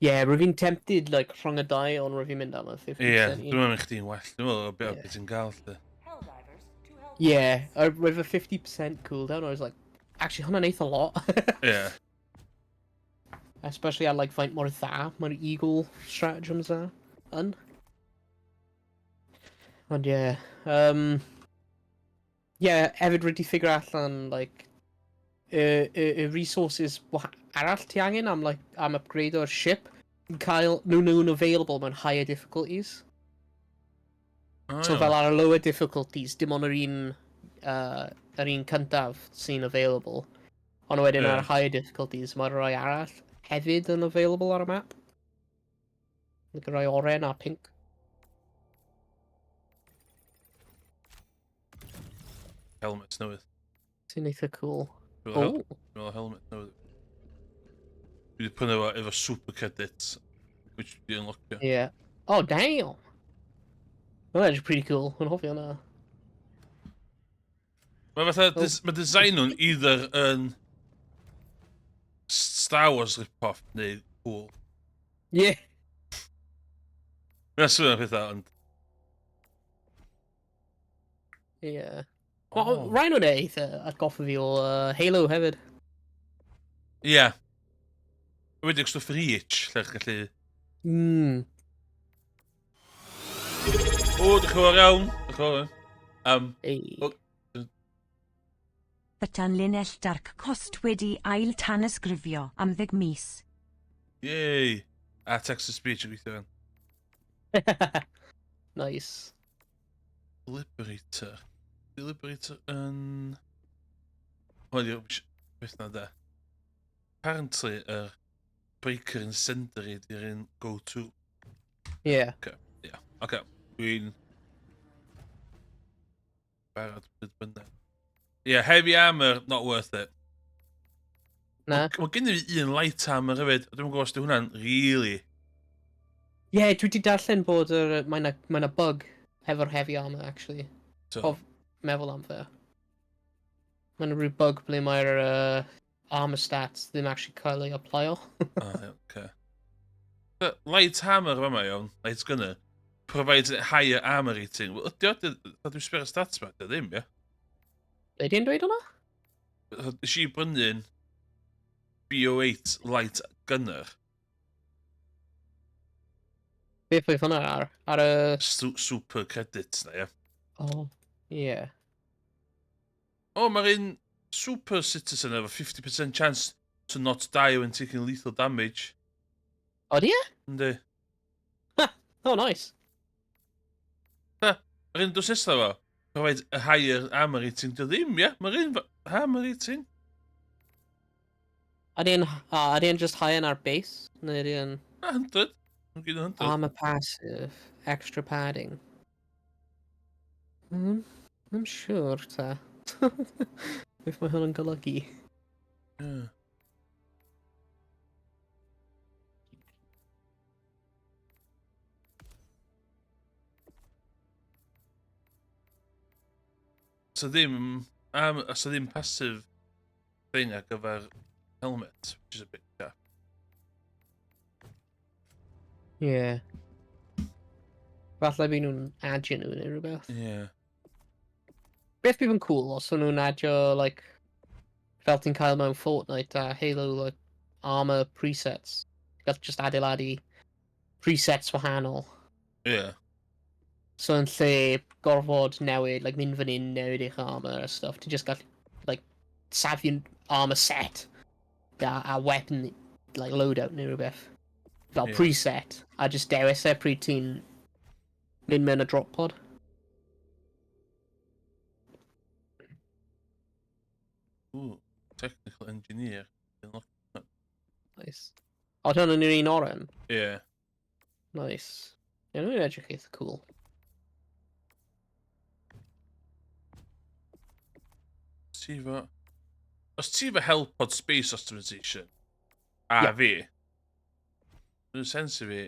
Yeah, rwy'n fi'n tempted like rhwng y dau ond rwy'n fi'n mynd am y 50% Ie, un. dwi'n meddwl chdi'n well. Dwi'n meddwl beth Ie. ti'n gael, lle. Helldivers to help. Yeah, with a 50% cooldown, I was like, actually, hwnna'n eitha lot. Ie. Especially ar like faint mor dda mae'r Eagle stratagems dda yn. Ond yeah, yeah, hefyd wedi ffigur allan like y resources arall ti angen am like am upgrade o'r ship yn cael nhw'n available mewn higher difficulties. So fel ar y lower difficulties, dim ond yr un cyntaf sy'n available. Ond wedyn ar Ie. higher difficulties, mae'r rai arall hefyd yn available ar y map. Like y rai oren a pink. Helmet newydd. Sy'n eitha cool. Dwi'n Oh, meddwl helmet newydd. Dwi wedi prynu efo super credits. Which dwi wedi unlockio. yeah. Oh, damn! Well, that's pretty cool. Yn hoffi hwnna. Mae fatha, mae design nhw'n either yn Star Wars rip-off neu cool. Yeah. Mae'n swnio'n pethau, ond... Yeah. Oh. Well, rai nhw'n eitha atgoffa fi o Halo hefyd. Ie. Wedi stwff reach, lle chi'n gallu... O, dych chi'n fawr iawn. Dych chi'n fawr iawn. Ei. o- Byta'n linell darc cost wedi ail tanysgrifio am 10 mis. Yay! A text-to-speech yn gweithio fan. Nice. Liberator. Di Liberator yn... Wel, beth na da. Apparently, yr Breaker Incendiary di'r un go-to. Yeah. Oce, dwi'n... Barod byd bynnag. Yeah, heavy armour, not worth it. Na. Mae gen i fi un light armour hefyd, a dwi'n gwybod os di hwnna'n really... Yeah, dwi wedi darllen bod mae'n a bug efo'r heavy armor, actually. So, Of meddwl am fe. Mae'n rhyw bug ble mae'r armor stats ddim actually cael ei applio. oce. The light armour yma iawn, light gunner, provides a higher armour rating. Wel, ydy o, dwi'n sbio'r stats ma, dy ddim, ie? Be di'n dweud hwnna? Is i brynu'n BO8 light gunner, Beth oedd hwnna ar? Ar y... super credits na, ie? Oh, yeah. O, mae'r un super citizen efo 50% chance to not die when taking lethal damage. O, di e? Yndi. Oh, nice. Mae'r un dos nesaf fo, provides a higher armor rating. Dio ddim, ie? Mae'r un armor rating. Ydy e'n just high yn ar base? Neu ydy e'n 100. Mae'n gyd 100. armor passive, extra padding? I'm sure, ta. Beth mae hwn yn golygu? Ie. So ddim, so ddim passive thing ar gyfer helmet, which is a bit gap. Yeah. Falle by nhw'n adio nhw neu rhywbeth. Yeah. Beth bydd yn cool os o'n nhw'n adio, like, fel ti'n cael mewn Fortnite a Halo, like, armor presets. Gael just adeiladu presets wahanol. Yeah. So yn lle gorfod newid, like, mynd fan hyn, newid eich armor a stuff, ti'n just gallu, like, safio'n armor set a weapon, like, loadout neu rhywbeth. Fel Ie. preset, a just dewis e pryd ti'n mynd mewn y drop pod. Ooh, technical engineer. Nice. O, dyna ni'r un oren. Yeah. Nice. Ie, nhw'n edrych eitha cool. Ti fo... Os ti fo help od space optimization a Ie. fi, dwi'n sens i fi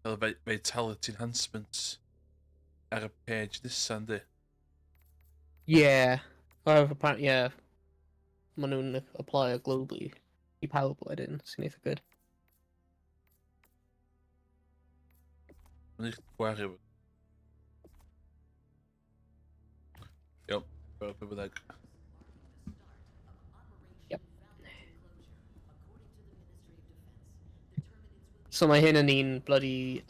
fel vitality enhancements ar y page nesa, yndi? Yeah. Apparently, yeah. Maen nhw'n apply globally I pawb wedyn, sy'n eitha good. Mae'n eich gwario. Yep, fel be byddag. Yep. So mae hyn yn un bloody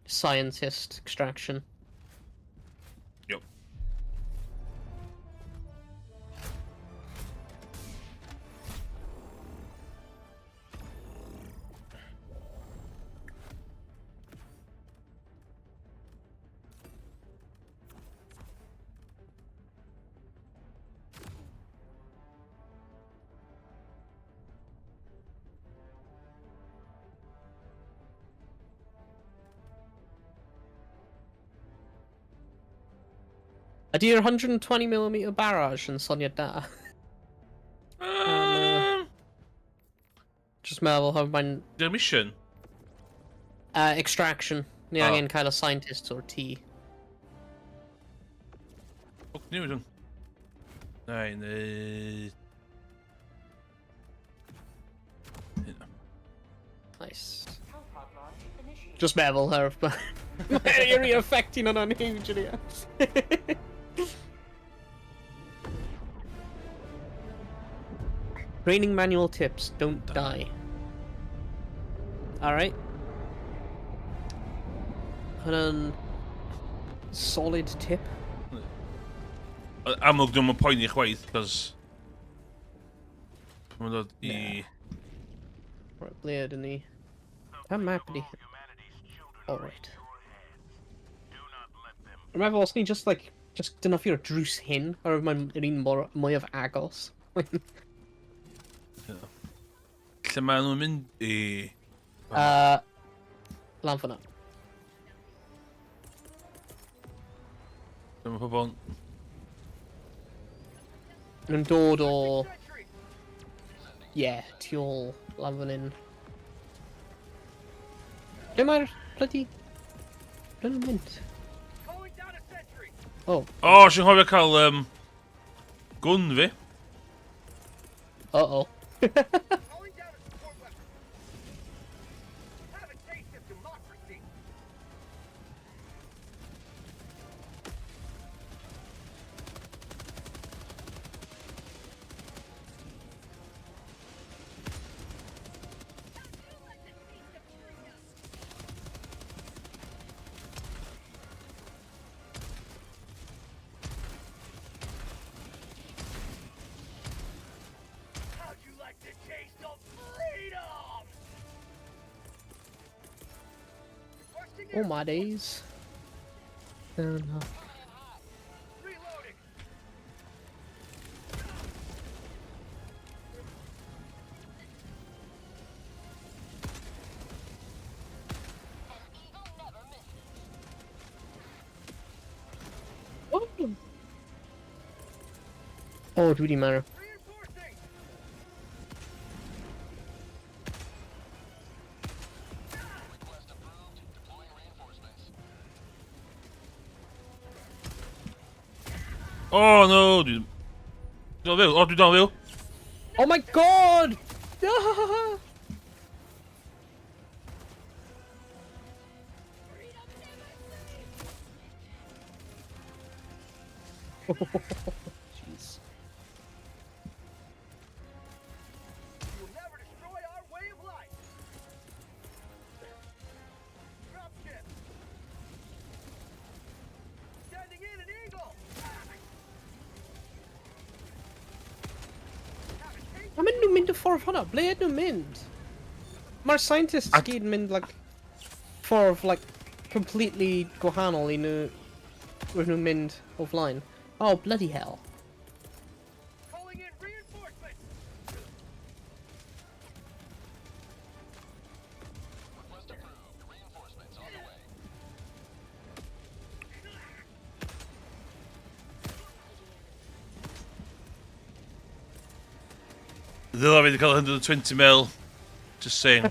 scientist extraction. Yep. Ydy'r 120mm barrage yn soniad da? Just meddwl how mae'n... Di'r mission? Extraction. Ni angen cael y scientists o'r tŷ. Fuck niw ydyn. Nein, Nice. Helipod launch initiated. Just meddwl her. Mae'r area affecting hwnna'n huge yn ia. Training manual tips, don't die. Alright. Hwnna'n solid tip. amlwg dwi'n mynd poeni chwaith, cos... Mae'n dod I... Right, ble ydyn ni? Pa map ydi? Alright. Dwi'n meddwl os ni just dynofio'r drws hyn, o'r mae'n un mwyaf agos. Lle maen nhw'n mynd I... Lan fyna. Dyma pobl... Nhw'n dod o... Ie, tu ôl lan fan hyn. Ble mae'r bloody... Ble nhw'n mynd? Calling down a sentry. Oh, O, sy'n hofio cael, gwn fi. uh-oh. Calling down a support weapon. Have a taste of democracy. How'd you like the taste of freedom? Requesting All my days. Fair enough. reloading. Oh, oh dwi 'di marw. Reinforcing. O, no, dwi... Dwi'n dal fyw, o, dwi'n dal fyw. Oh my god! Jeez. You'll never destroy our way of life. Drop ship. Sending in an eagle. Have a taste. Am nhw'n mynd y ffordd hwnna? Ble ydyn nhw'n mynd? Mae'r scientists gyd yn mynd, ffordd, completely gwahanol I nhw... Rydyn nhw'n mynd o flaen. Oh, bloody hell. Ddylai fi wedi cael 120 mil. Just saying.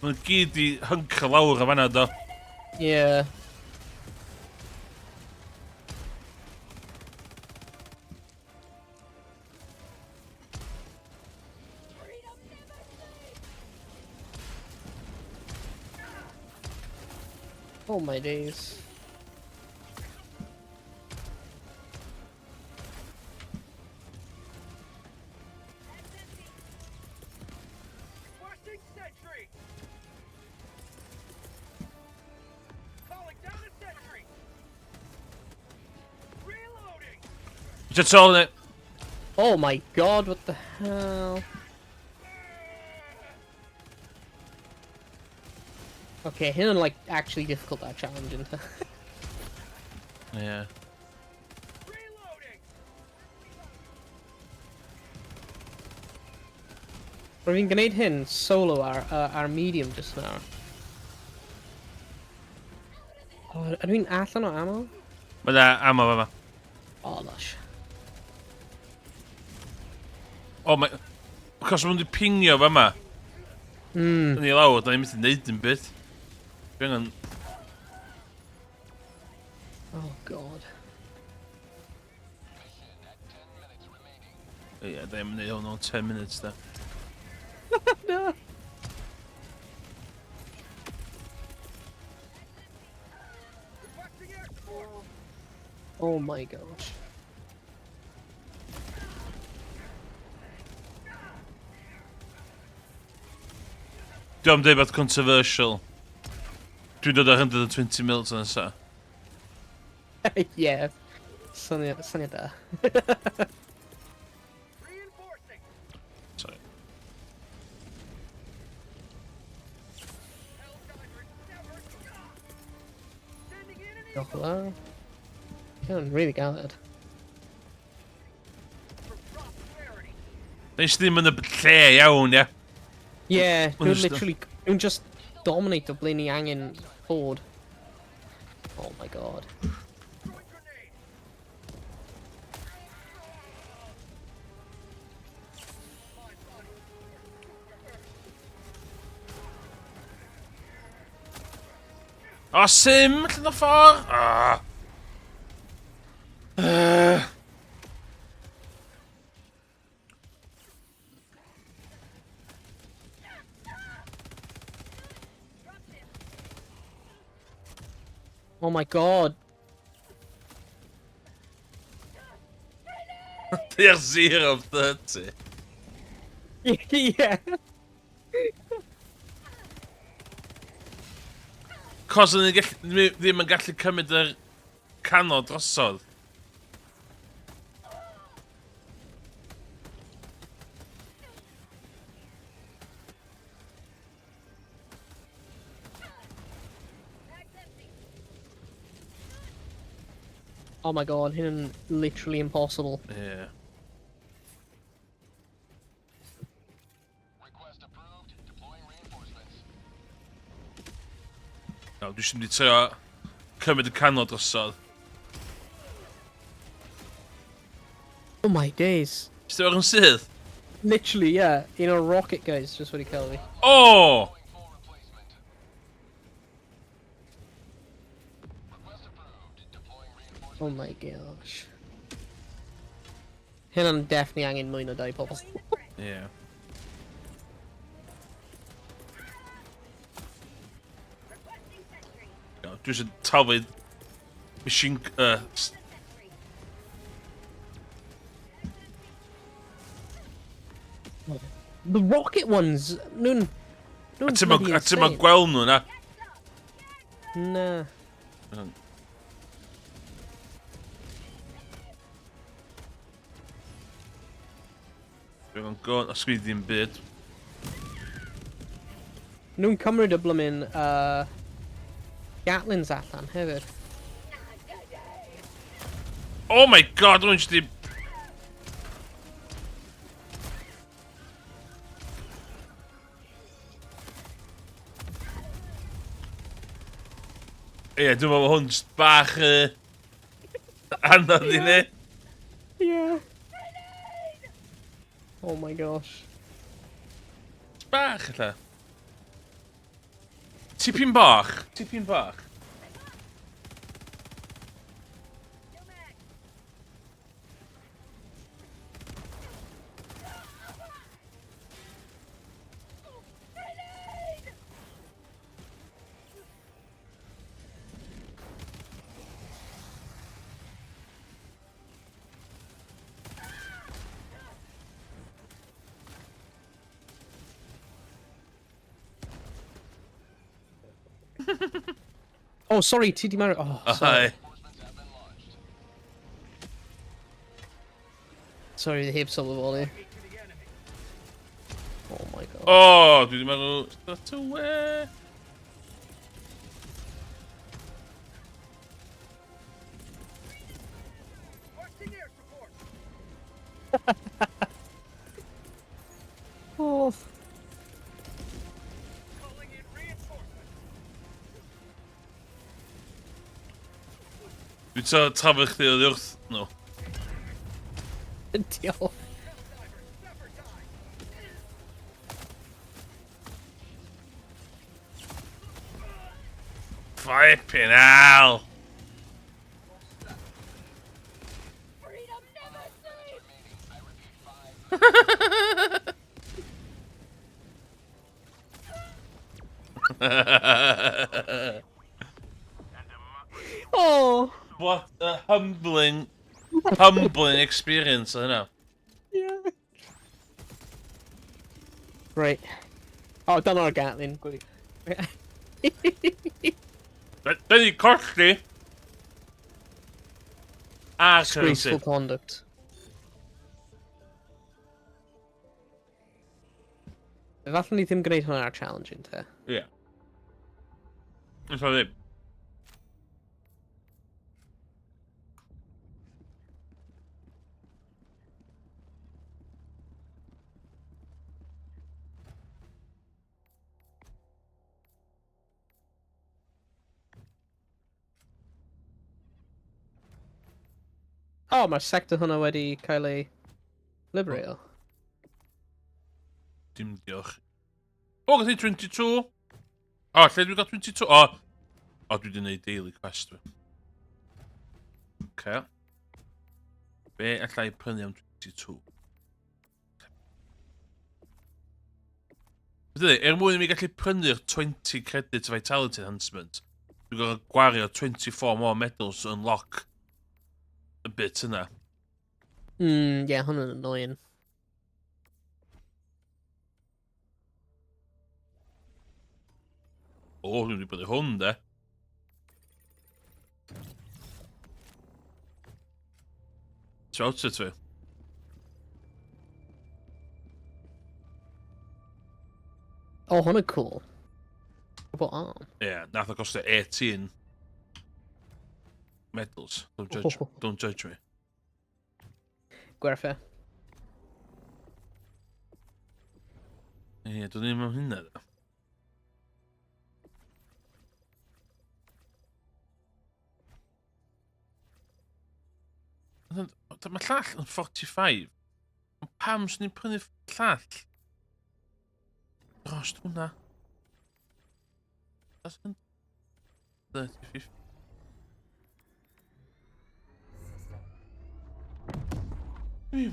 Mae'n gyd i hynca lawr o fanna, do. Yeah. Oh my days. Requesting sentry. Calling down a sentry. Reloading. Just holding it. Oh my god, what the hell? Okay, him like actually difficult that challenge into. Yeah. Reloading. We're being grenade hin solo our medium just now. Oh, I mean allan o ammo? Mae da ammo yma. Oh lush. O, mae... Cos ma'n di pingio fa yma. Hmm. Yn ei lawr, da ni'n mynd i neud yn bit. Dwi angen... Oh god. Ie, da ni'n mynd i hwn o'n 10 minutes da. No. Requesting air support. Oh my gosh. Dwi'n dweud beth controversial. Dwi'n dod o 120 mils yn ysa. Yeah. Syniad da. Reinforcing. Sorry. Helldivers never stop. Sending in an Diolch eagle. yn fawr. Dwi'n really galed. For prosperity. Nes ddim yn y lle iawn, ie. Yeah, Well, dwi'n there's literally... Dwi'n just dominate o blaen i angen fod. Oh my god. Throwing grenade. Fine, fine. O, sim, allan o ffordd. Ah. Oh my god. They're 0 of 30. Yeah. Cos o'n i ddim yn gallu cymryd yr canol drosodd. Oh my god, hyn literally impossible. Ie. No, dwi eisiau mynd i trio cymryd y canol drosodd. Oh my days. Ysdi o'r yn sydd? Literally, yeah. You know, rocket guys, just what he called me. O! Oh my gosh. Hyn definitely angen mwy na dau pobl. Ie. Requesting sentry. No, dwi eisiau tafod machine... Sentry. The rocket ones, nhw'n... A ti'n ma gweld nhw na? Nah. Dwi'n gwybod, os gwydd ddim byd. Nhw'n cymryd y blymyn, Gatlins allan hefyd. Oh my god, dwi'n just ddim... Ie, dwi'n meddwl hwn just bach... anodd i ni. Yeah. Oh my gosh. Bach, illa. Tipyn bach. Tipyn bach. Oh, sorry, ti di marw... Oh, sorry. Ai. Sorry, heb sylweddoli. Oh my god. O, dwi wedi meddwl... Start away. Requesting air support. Oh. Calling in reinforcements. Dwi'n to trafod chdi oddi wrth... No. Diolch. Helldivers, never die. Flipping hell. Freedom never sleeps! Oh. What a humbling experience, I know. Yeah. Right. Oh, dyna'r Gatlin. Good. Da ni colli. A Disgraceful currency. conduct. Efallai ni ddim gwneud hwnna ar challenge te. Ie. Ys o ddim. Oh, mae'r sector hwnna wedi cael ei libereio. Dim diolch. O, gath i 22. O, lle dwi gael 22? O, dwi wedi gwneud daily quest fi. Oce. Be allai prynu am 22? Fyddi, mwyn i mi gallu prynu'r 20 credit vitality enhancement, dwi'n gorfod gwario 24 more medals to unlock y bit yna. Yeah, hwnna'n annoying. O, dwi'n wedi brynu hwn, de. Ti'n outfit fi? Oh, hwnna'n cool. Robot arm. Ie, nath o costio 18 medals. Don't judge me. Gwerthu. Ie, dwi'n ddim am hynna, da. Mae llall yn 45. Ond pam sy'n ni'n prynu llall? Gosh, hwnna. That's 30, 50. Ew.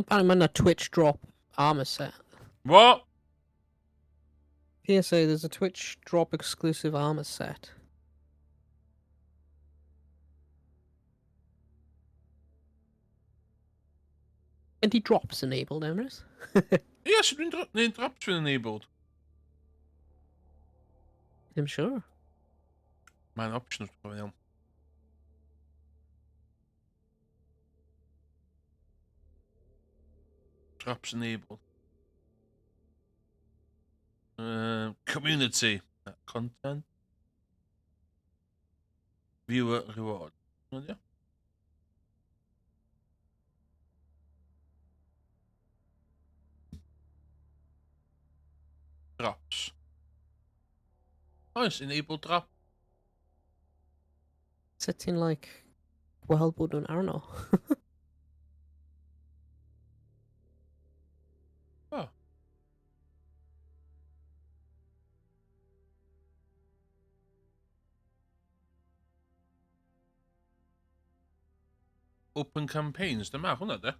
Apparently, man, a Twitch drop armor set. What? PSA, there's a Twitch drop exclusive armor set. And he drops enabled, Emrys. Ja, ze doen nee, traps weer enabled. I'm sure. Mijn options probleem. Traps enabled. Community. Content. Viewer reward. Ja. Traps. Oh, it's enabled trap. Setting like well, but I don't know. Oh. Open campaigns, de maar hwnna de.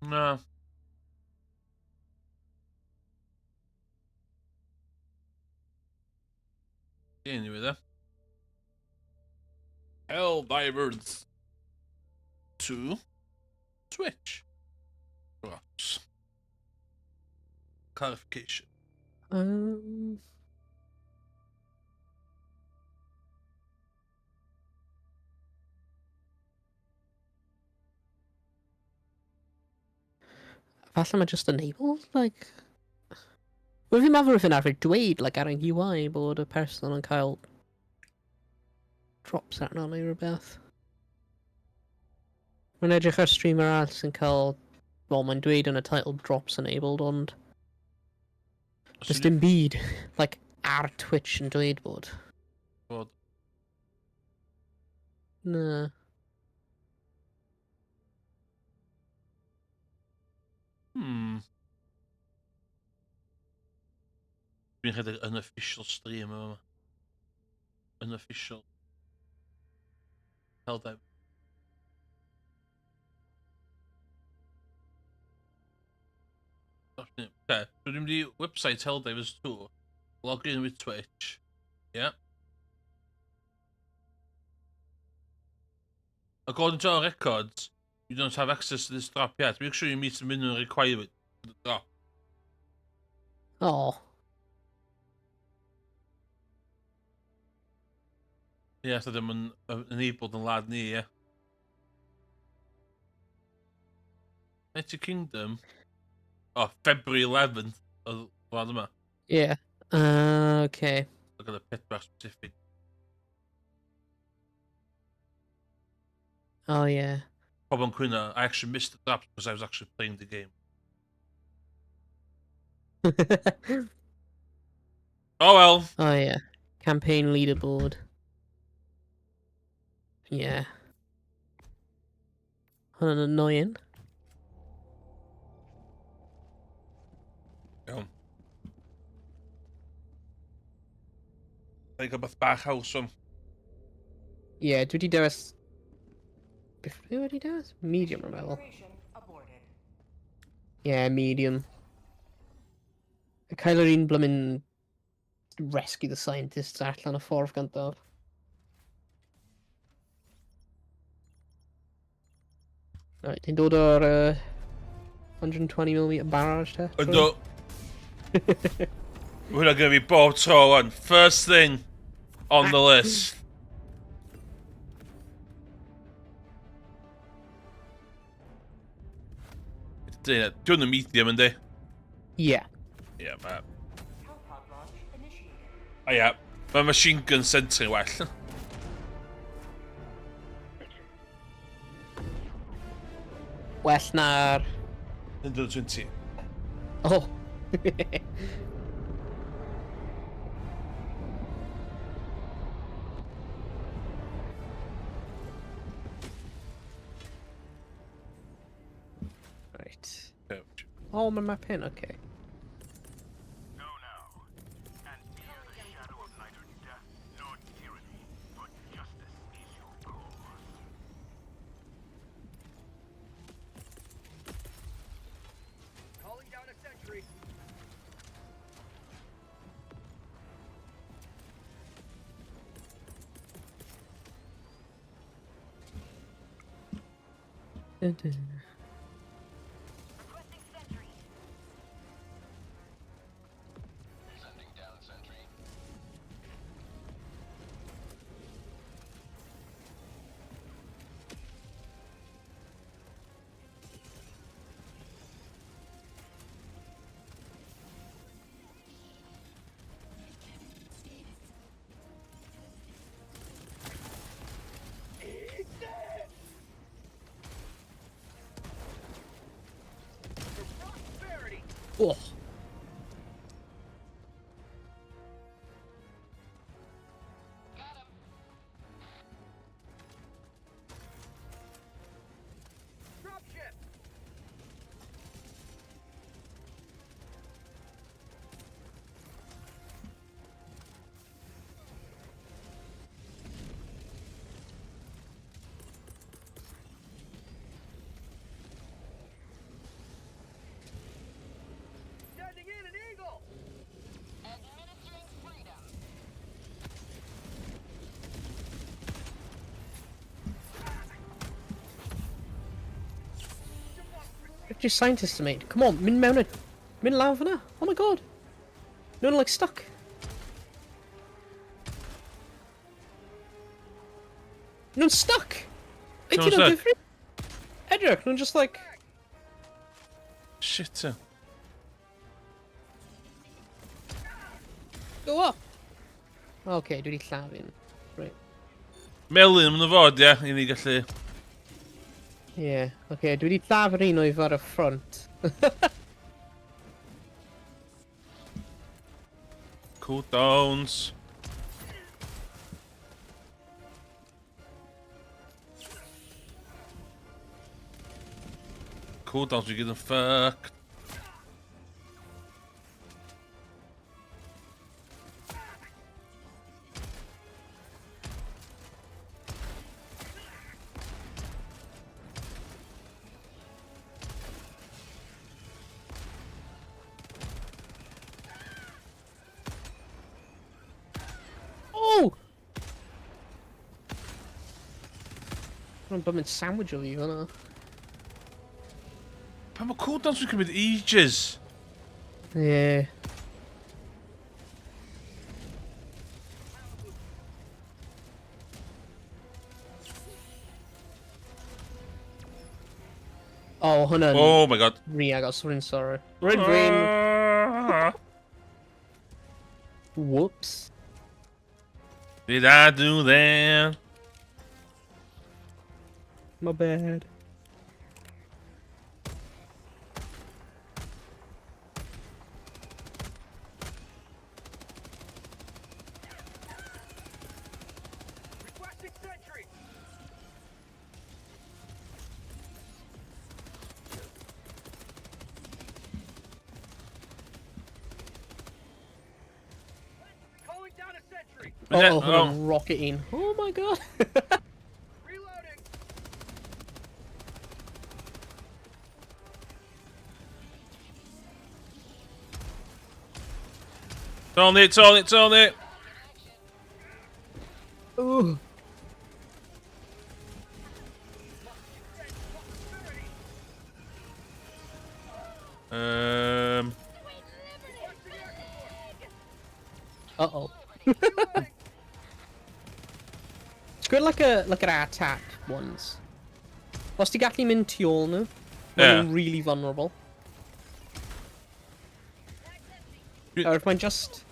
Na. Anyway, de. Helldivers 2 Twitch. Traps. Clarification. Falle mae just enabled, like... Wel, fi'n meddwl wrth yn arfer dweud, like, ar ein UI, bod y person yn cael drops arno neu rhywbeth. Mae'n edrych ar streamer arall sy'n cael... Wel, mae'n dweud yn y title drops enabled, ond... Does dim byd, like, ar Twitch yn dweud bod. Bod. Na. Dwi'n rhedeg unofficial stream yma. Unofficial. Helldive. Okay, so dwi'n mynd I website Helldivers 2. Log in with Twitch. Yeah. According to our records, you don't have access to this drop yet. Make sure you meet the minimum requirement for the drop. Oh. Yeah, so ddim yn enabled yn lad ni, yeah. United Kingdom. Oh, February 11th. Oedd lad yma. Yeah. Okay. Look at the Pittsburgh specific. Oh, yeah. Problem Quina, I actually missed the drops because I was actually playing the game. Oh well. Oh, yeah. Campaign leaderboard. Yeah. Hwnna'n annoying. Iawn. Like rhywbeth bach haws o'n. Yeah, dwi wedi dewis... Beth wedi dewis? Medium, rwy'n meddwl. Operation aborted. Yeah, medium. Cael yr un blymyn rescue the scientists allan y ffordd gyntaf. Right, ti'n dod o'r 120mm barrage te? Ynddo. Hwna gyda fi bob tro wan. First thing on the list. Dwi'n y medium yndi? Yeah. Yeah, ma. Hellpod launch initiated. O ia. Mae machine gun sentry well. Well na'r... 120. Oh. Right. Oh, I'm in my pin. Okay. Go now, and fear the shadow of neither death nor tyranny, for justice is your cause. Calling down a sentry. Requesting sentry. Sending down sentry. For prosperity. Oh. Dropship. Sending in an eagle. Administering freedom. What your scientists mate? Come on, min mewn min lawr fyna. Oh my god. No, like stuck. No, stuck. It's Someone's not stuck. different. Edric, no, just like. Shit. Go up. Okay, dwi 'di llafin. Right. Melyn yn y fod, ia, i ni gallu... Yeah, okay, dwi 'di llafur un oedd ar y ffront. Cooldowns. Cooldowns, we get them fucked. Oh! I'm bumming sandwich o fi fyna. Pan mae cooldowns yn cymryd ages. Yeah. Oh, hwnna'n Oh my god. ri agos, rwy'n sorry. Rwy'n. Whoops. Did I do that? My bad. Requesting sentry. Calling down a sentry. Oh, that- hwnna'n rocketing. Oh my god. Reloading. It's on it. Ooh. Uh-oh. It's good like yr attack ones. Os ti gallu mynd tu ôl nhw, Yeah. maen nhw'n really vulnerable. Or if mae'n just...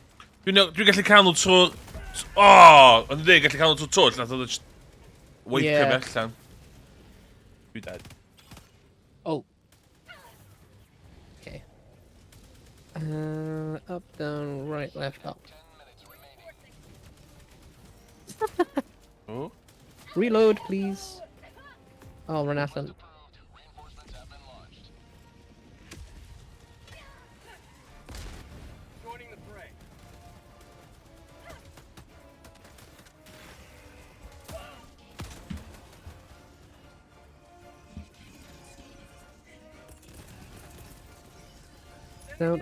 Dwi'n gallu canol trwy... Oh! Ond dwi'n gallu canol trwy twll, nath oedd just... Weithio Yeah. yeah. allan. Dwi dead. Oh. Okay. Up, down, right, left, up. Oh? Reload, please. Oh, run allan. Down.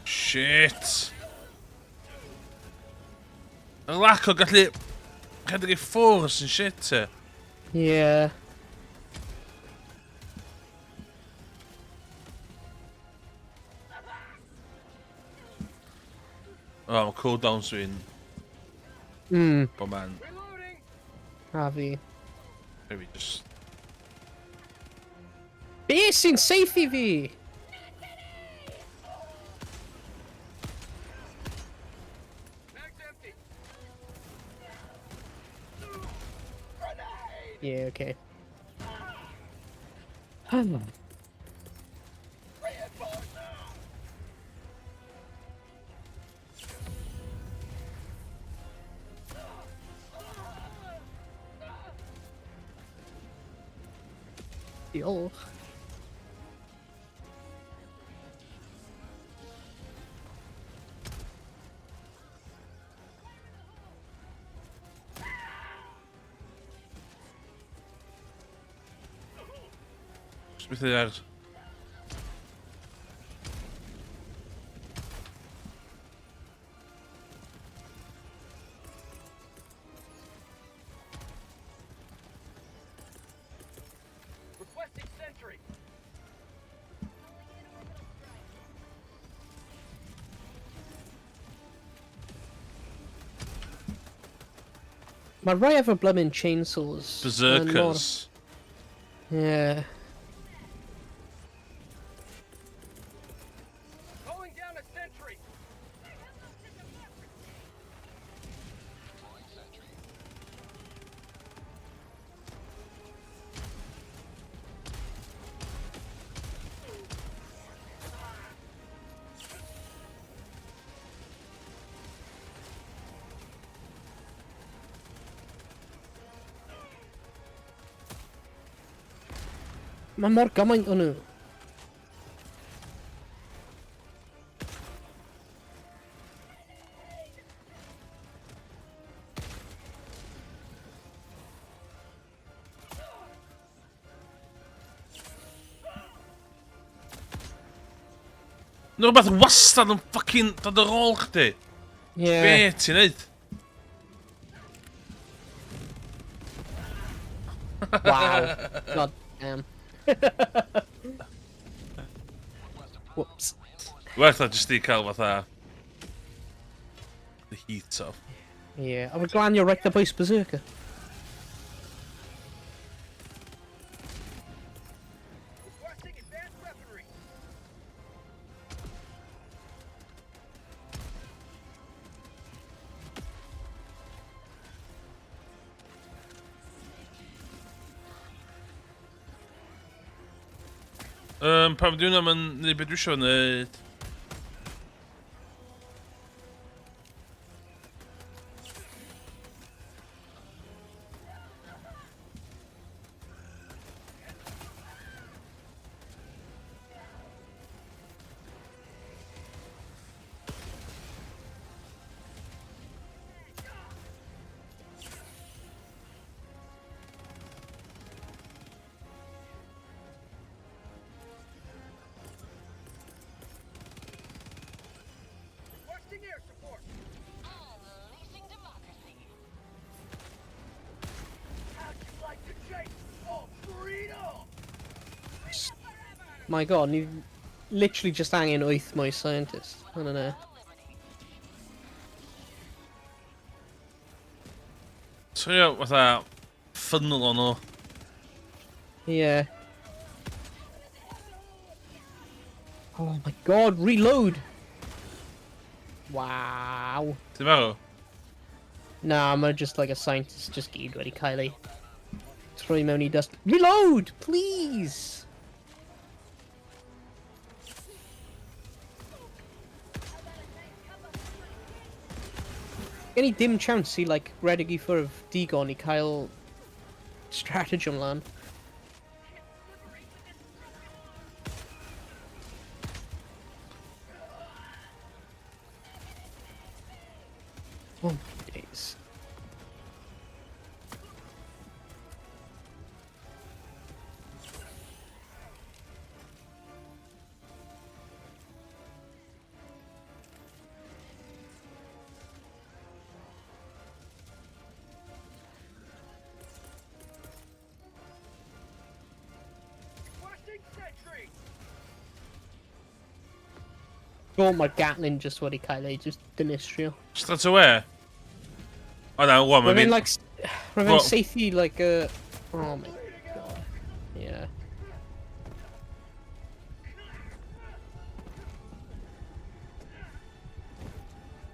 Shit. Y lack o gallu rhedeg ei ffwrs yn shit e. Yeah. O, mae cooldowns fi'n bob man. Reloading! A fi. Maybe just... Be sy'n safe I fi? Mag's empty. Yeah, okay. Diolch. Beth ydy ar... Requesting sentry. Mae rai efo blymyn chainsaws. Berserkers. Yeah. Calling down a sentry. Mae mor gymaint o nhw. Nhw'n rhywbeth wastad yn ffocin dod ar ôl chdi. Yeah. Be ti'n neud? Wow. God damn. Whoops. Werth o jyst i cael fatha... the heat off. Yeah. A mae glanio right the boys berserker. Requesting advanced weaponry. Pam dwi'n am yn neud beth dwi isio neud. Requesting air support. How'd you like to chase all freedom? My god, ni literally just angen 8 mwy scientist. I don't know. So ie, fatha... ffynol o nhw. Yeah. Oh my god, reload! Wow. Ti'n meddwl? Nah, I'm just like a scientist, just gyd wedi cael ei troi mewn I dust. Reload! Please! Gen I dim chance I, like, redig I ffwrdd digon I cael stratagem lan. Oh my days. Requesting sentry. Oh, my Gatling just wedi cael ei just dinistrio. Straight away. O na, wan, Rwy'n mae'n like, rwy'n Well- seithi like a... Oh my god. Yeah.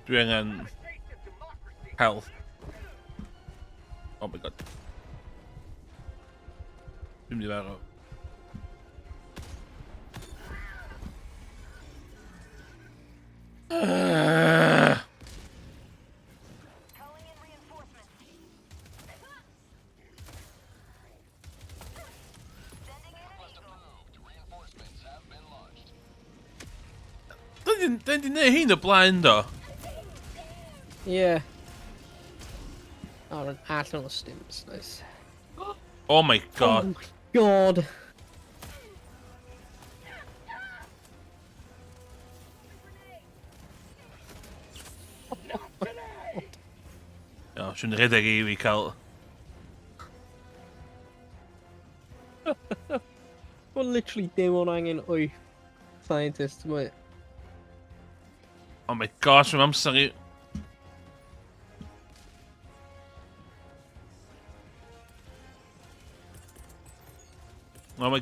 Dwi angen Taste of democracy. health. Oh my god. Dwi'n mynd i ferro. Calling in reinforcements. Sending in an eagle. Da di neud hyn o blaen do. Yeah. Oh, rwy'n allan o stims, nice. Oh my god. Oh my god. O, siw'n rhedeg i fi cael... Wel, literally dim o'n angen wyth scientist, mae... Oh my gosh, mae'n amser i... Oh my...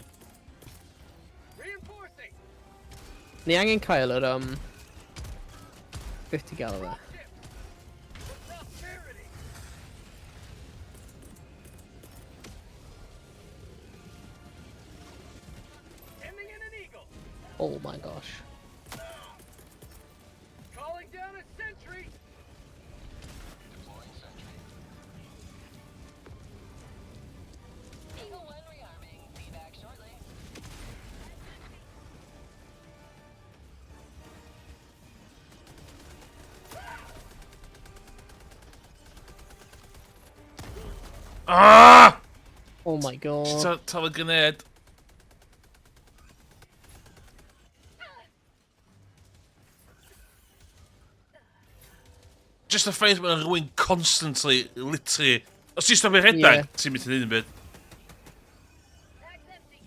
Reinforcing. Ni angen cael yr, 50 gal o fe. Prosperity. Sending in an eagle. Oh my gosh. Calling down a sentry. Eagle 1 rearming. Be back shortly. Ah! Oh my god. Tal y gyned. Just y ffaith mae'n rhywun constantly, literally... Os ti'n stopio rhedeg, Yeah. ti'n mynd i ddyn byd. Bag's empty.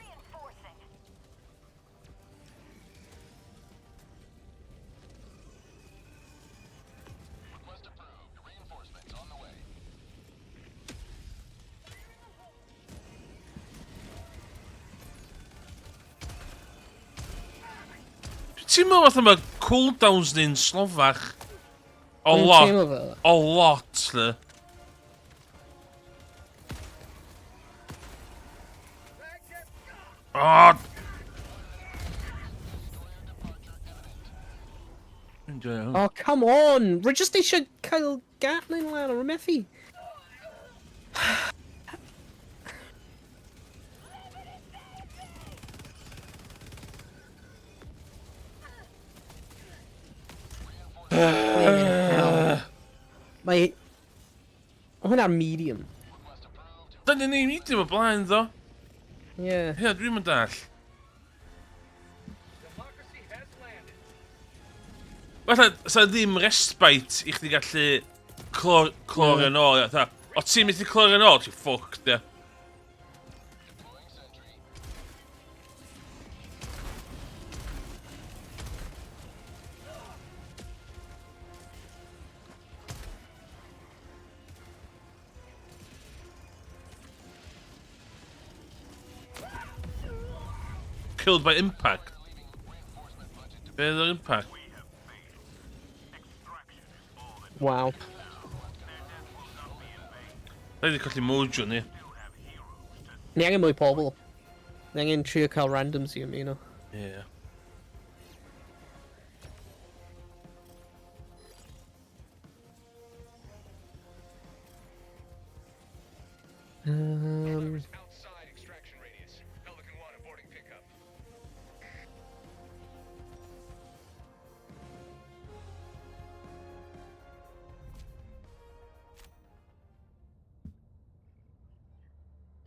Reinforcing. Ti'n meddwl fatha mae cooldowns ni'n slofach? O Dwi'n lot. teimlo fel. O lot, lle. O! Oh, come on! Rwy just eisiau cael Gatling lan o'r methu. Mae... Hwna'r medium. Dyna ni'n medium o blaen, ddo. Yeah. Hynna, dwi'n mynd all. Democracy has landed. Fatha, sa ddim respite i chdi gallu clor yn ôl, ia. O ti'n mynd i clor yn ôl, ti'n ffucked, ia. Killed by impact. Be oedd yr impact? Wow. Da wedi colli mojo ni. Ni angen mwy pobl. Ni angen trio cael randoms i ymuno. Ie. Um, Outside extraction radius. Pelican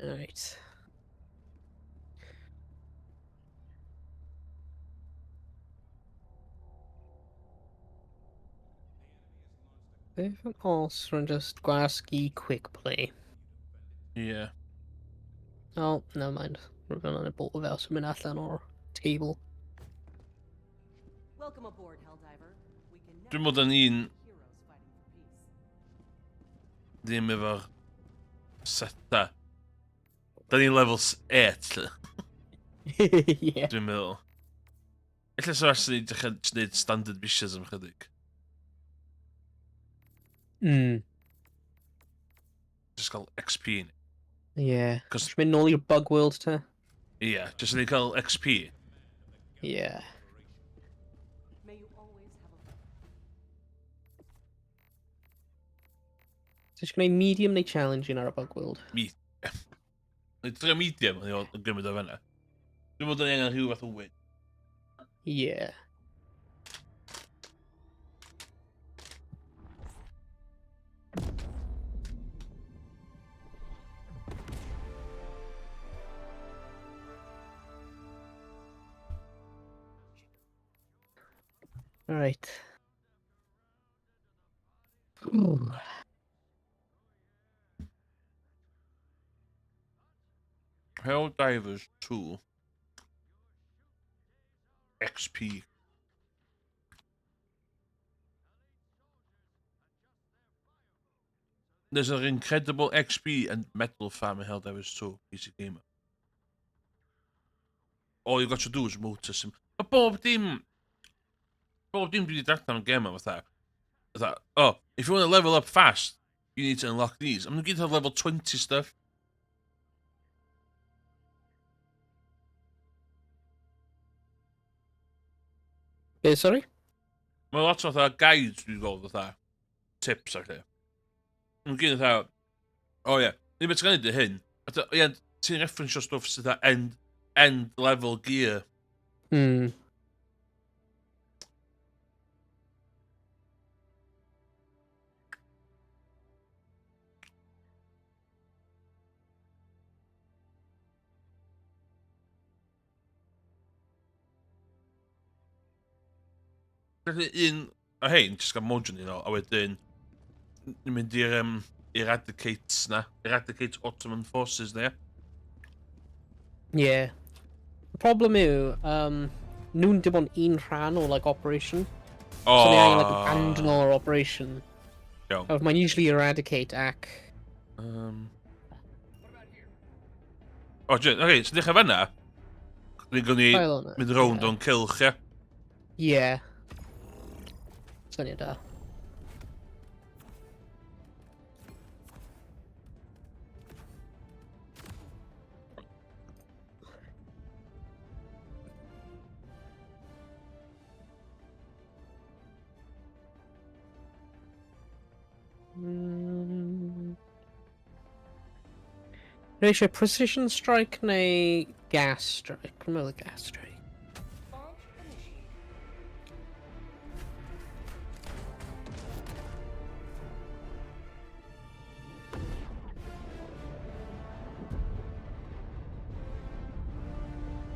Alright. Different horse from just Gwaski quick play. Yeah. Oh, never mind. We're going on a boat without swimming allan or table. Welcome aboard, Helldiver. We can Dwi'n never meddwl yn un heroes fighting for peace. ddim efo'r seta. Da ni'n level 8, lle. Yeah. Dwi'n meddwl. Ella so ers ni dechrau gwneud standard missions am chydig. Just cael XP. Yeah. Cos- Just mynd nôl i'r bug world te. Ie, just ni cael XP. Yeah. May you always have a So, gwneud medium neu challenging ar y bug world? Dwi'n medium yn gymryd o fyna. Dwi'n meddwl ni angen rhyw fath o win. Yeah. Alright. Ooh. Helldivers 2. XP. There's an incredible XP and metal farm in Helldivers 2, PC Gamer. All you got to do is motor sim. A bob dim dwi wedi darllen am game fatha, oh, if you want to level up fast, you need to unlock these. I'm going to get to level 20 stuff. Sorry? Mae lot o fatha guides dwi'n gweld fatha tips ar lle. Mae'n gyn fatha, oh yeah, ni beth gan i hyn. Ie, ti'n referensio stwff sydd end level gear. Felly un o hein, jyst gan module ni nôl, a wedyn ni'n mynd i'r Eradicate Ottoman Forces na, ie? Yeah. Y problem yw, nhw'n dim ond un rhan o, like, operation. So ni angen, like, an andan o'r operation. Iawn. Mae'n usually eradicate ac... O, oce, so dechrau fanna, ni'n gwneud ni Pile on it, mynd rownd yeah. o'n cylch, ie? Yeah. Syniad da. Rwy eisiau precision strike neu gas strike? Dwi'n meddwl gas strike. Launch initiated.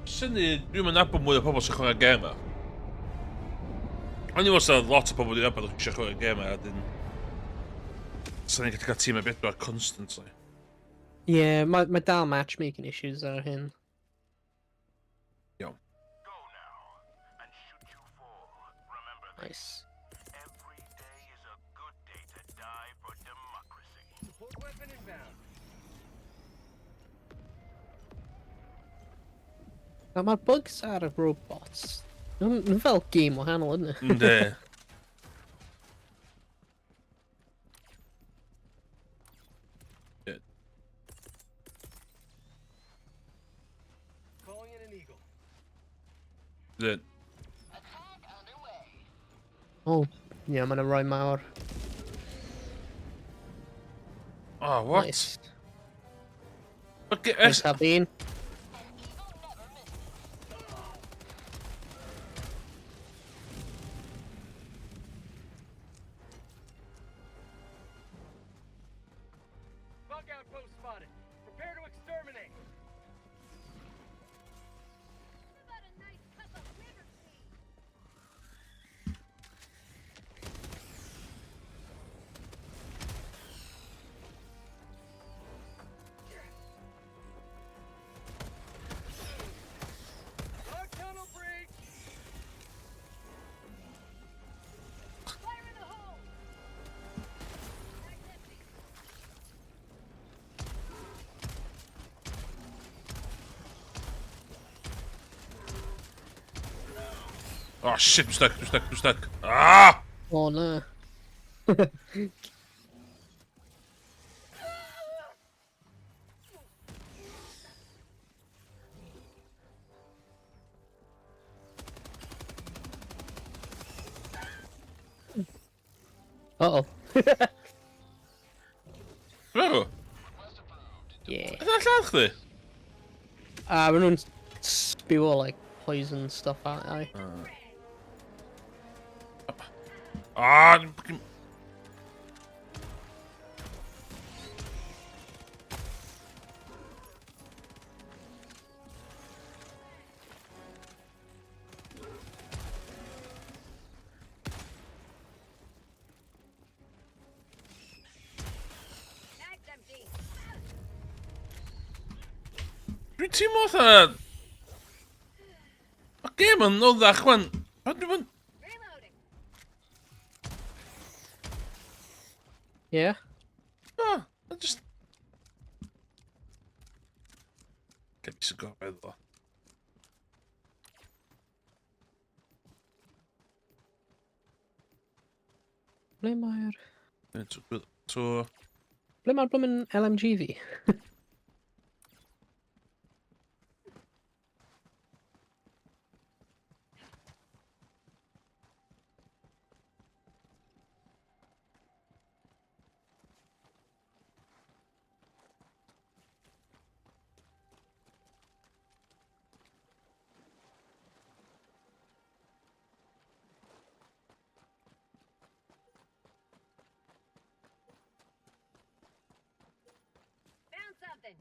Syni, dwi'n mynd nabod mwy o pobl sy'n chwarae gema. Ond i'n meddwl lot o pobl dwi'n nabod sy'n eisiau chwarae gema, a dyn... Sy'n ni'n gallu cael tîm e bedwar constantly. Yeah, mae dal matchmaking issues ar hyn. Iawn. Go now and shoot you fall. Remember this. Nice. Every day is a good day to die for democracy. Support weapon inbound. A mae'r bugs ar y robots. Nhw'n fel game wahanol, ydyn nhw? Ynddi. Calling in an eagle. Dyn. Oh, yeah, mae'n rhoi mawr. Oh, what? Nice. Okay, Nice have been. Bug outpost spotted. Prepare to exterminate. What about a nice cup of liver tea? Dog tunnel breach. Fire in the hole! Mag's empty. Oh shit, I'm stuck. Ah! Oh no. Uh-oh. Oh, Yeah. is that chdi? Maen nhw'n spew o, like, poison stuff out, aye. Ah, Mag's empty. dwi'n teimlo fatha... Mae gêm yn noddach, wan. Dwi'n... Reloading. Yeah? Ah, I just... Get me sy'n gofedd o. Ble mae'r... So... Ble mae'r blwmyn LMG fi? Found something.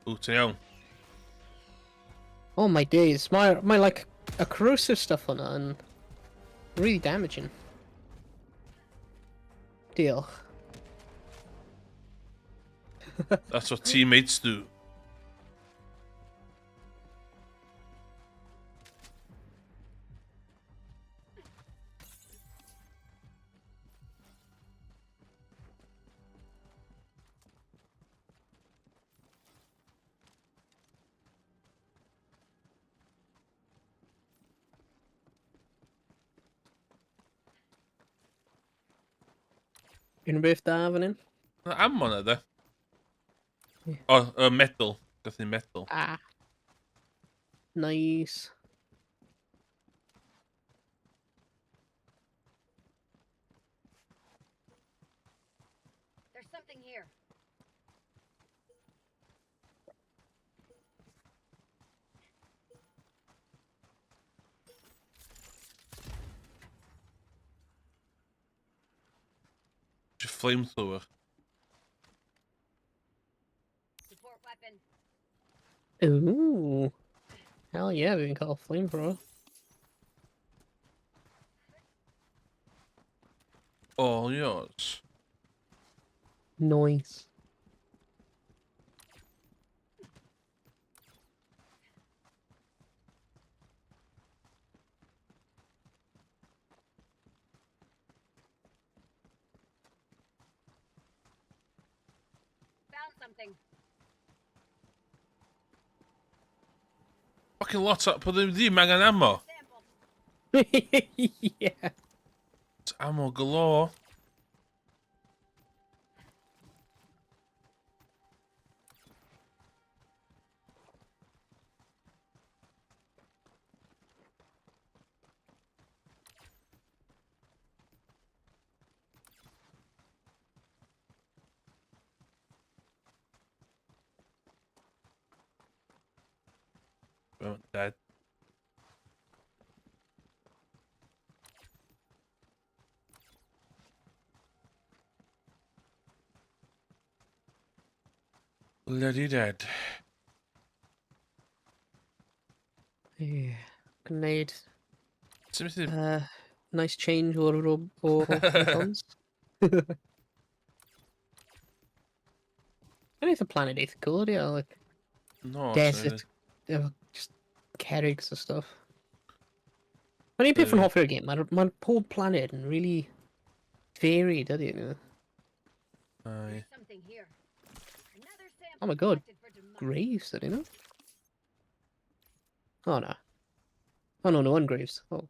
Ww, ti'n iawn. Oh my days, my like, a corrosive stuff on it and really damaging. Diolch. That's what teammates do. Unrhyw beth da fan hyn? Mae ammo na, de. Ie. O, metal. Gath ni metal. Ah. Nice. There's something here. Just flamethrower. Support weapon. Ooh. Hell yeah, we can call a flamethrower. All yours. Nice. Found something. Fucking lot o... Pwy ddim angen ammo. Sample. Yeah. It's ammo galore. Well, dead. Bloody dead. Yeah. Grenade. Sy'n Nice change o icons. And it's a planet eitha cool, yeah, like No, desert, just cerrigs a stuff. Mae'n un peth yn hoffi'r game, mae'n pob planet yn really varied, ydy, you know? Aye. Something here. Another sample Oh my god, collected for democracy. graves, ydyn nhw? Oh no. Oh no, no one graves. Oh.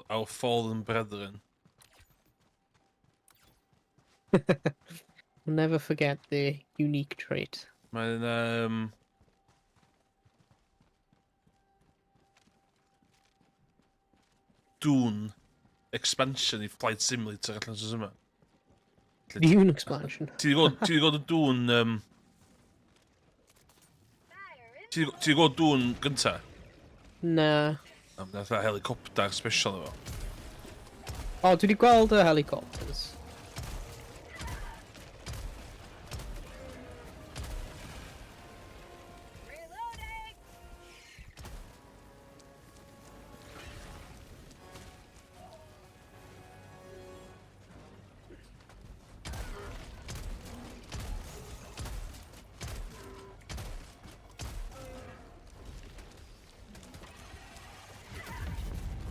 Our fallen brethren. We'll never forget the unique trait. Mae'n Dune expansion I Flight Simulator allan sy'n yma. Dune expansion. Ti 'di gweld y Dune ti 'di gweld Dune gynta? Na. Mae'n fatha helicopter special efo. Oh, dwi wedi gweld y helicopters. Reloading!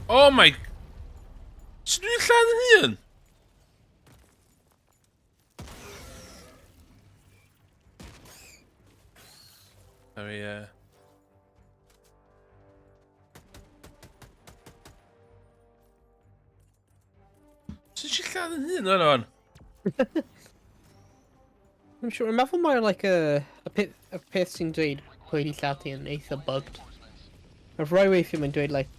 Oh my... Sut dwi'n lladd yn hun? Very, Sut ti'n lladd yn hun o'n o'n? I'm sure, I'm meddwl mae'r like a peth sy'n dweud pwy di lladd yn eitha bugged. A rhoi weithio mae'n dweud like,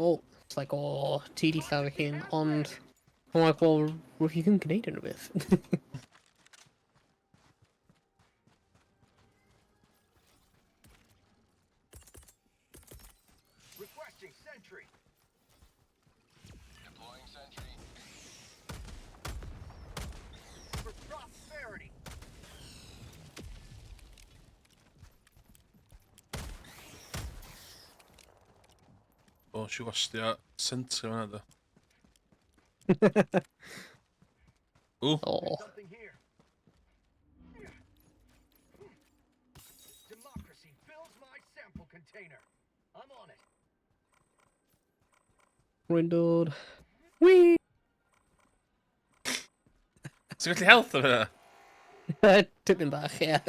oh, it's like, oh, ti di lladd yn ond I'm like, well, rwyf i ddim gwneud yn rhywbeth. Requesting sentry. Deploying sentry. For prosperity. O, si wastio sentry fan'na do. Ooh. Oh. Something here. Democracy fills my sample container. I'm on it. Windowed. Whee! Ti'n gallu health o fan'na? Tipyn bach, yeah.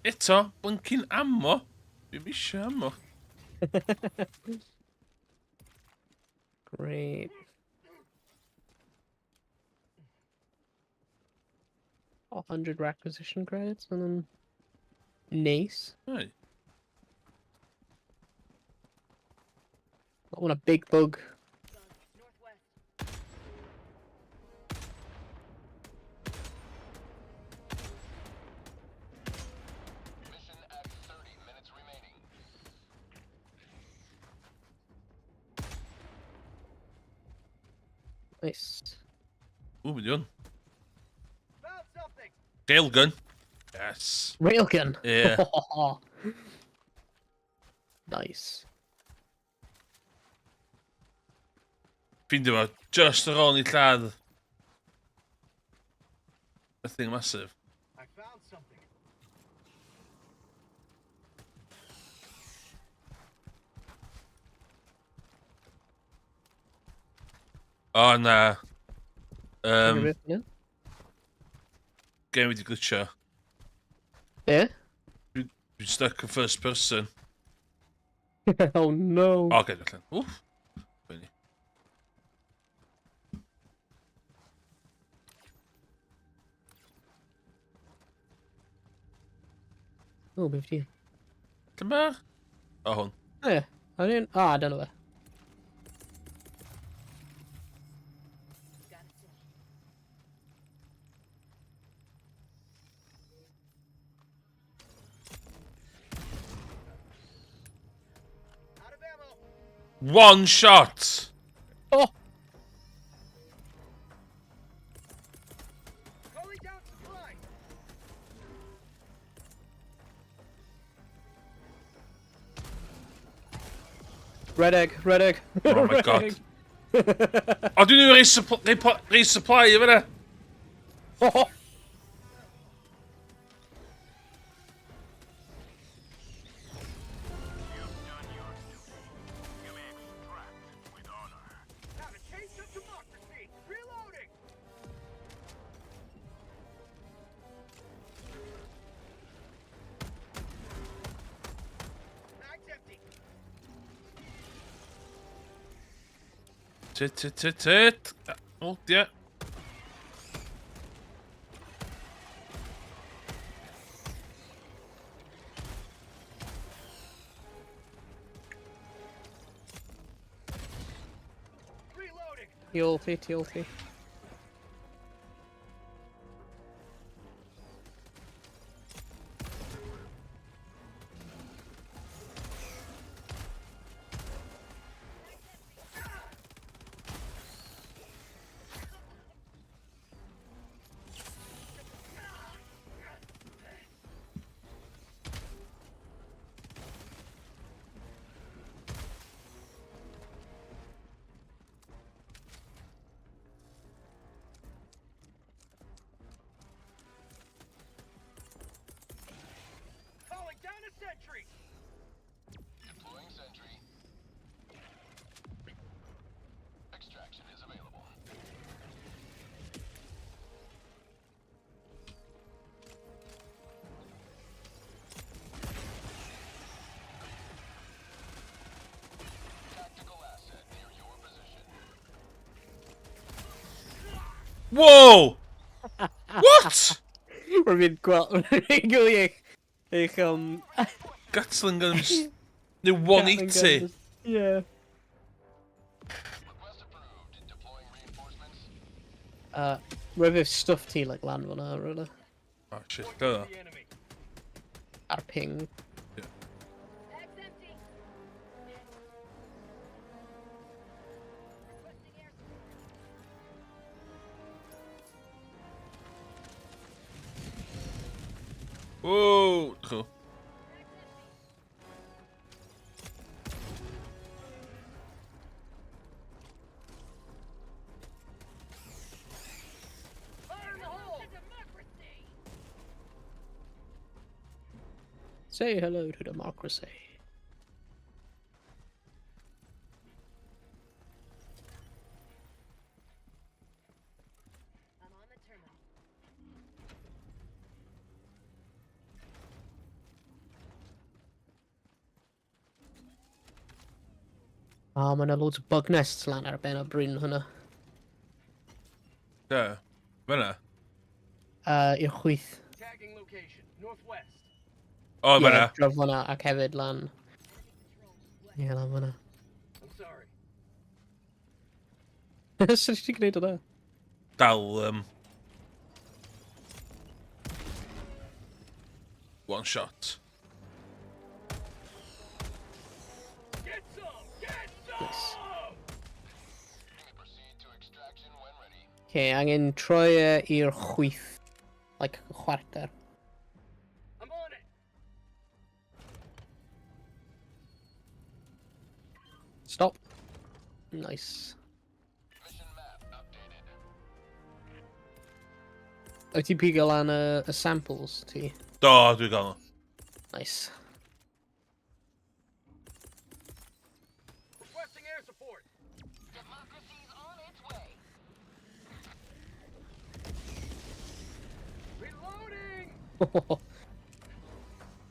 Eto, blinking ammo. Dwi'n isio ammo. Great. 100 requisition credits and then nice. Aye. Got one a big bug. Northwest. Mission at 30 minutes remaining. Nice. Ooh, be done. Found something. Railgun. Yes. Railgun. Yeah. Nice. Ffeindio fo just ar ôl ni lladd. Y thing massive. I found something. O, na. Yeah. Game wedi glitcho. Yeah? Dwi'n stuck in first person. Oh no. O, okay, allan. Wff. Funny. Oh, 50. Dyma. O, hwn. Oh, yeah. I didn't. Ah, I don't know where. Got a sentry. Out of ammo. One shot. Oh! Calling down supply. Red egg, red egg. Oh my Red god. egg. O, dwi'n mynd i resupply i fyna. Oh! Have a taste of democracy. Reloading. Mag's empty. Tit. Oh, yeah. Reloading. Tilty. Calling down a sentry. Deploying sentry. Extraction is available. Tactical asset near your position. Whoa! What? Rwy'n gweld... eich, Gatling guns. New 180. Yeah. Request approved. Deploying reinforcements. Rwy'n stuff ti, like, land fan'na, really. Oh shit, go. The enemy. Ar ping. Bag's empty. Requesting air support. Whoa. Cool. Fire in the hole. Democracy. Say hello to democracy. I'm on the terminal. Mae yna loads o bug nests lan ar ben o bryn hwnna. Yeah. Fyna. I'r chwyth. Tagging location. Northwest. Oh, fyna. Drof hwnna ac hefyd lan. Ie, lan hwnna. I'm sorry. Sut ti'n gwneud hwnna? Dal, one shot. Get some. Get some. Nice. Proceed to extraction when ready. Angen troi i'r chwyth. Like, chwarter. I'm on it. Stop. Nice. Mission map updated. Wyt ti'n pigo lan y samples ti? Do, dwi'n gael nhw. Nice. Requesting air support. Democracy's on its way. Reloading.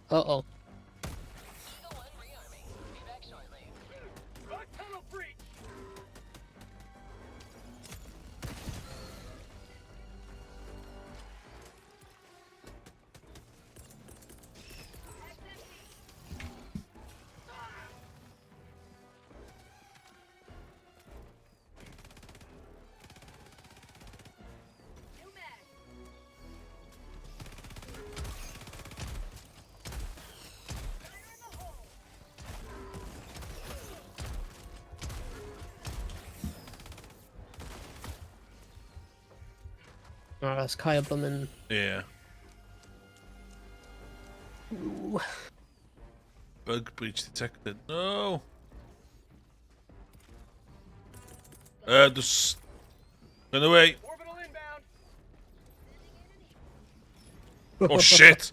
Uh-oh. Eagle 1 rearming. Be back shortly. Rock tunnel breach. Bag's empty. New mag. Oh, that's Kaya Blummin. Yeah. Ooh. Bug breach detected. No. Just run away. Orbital inbound. Oh shit.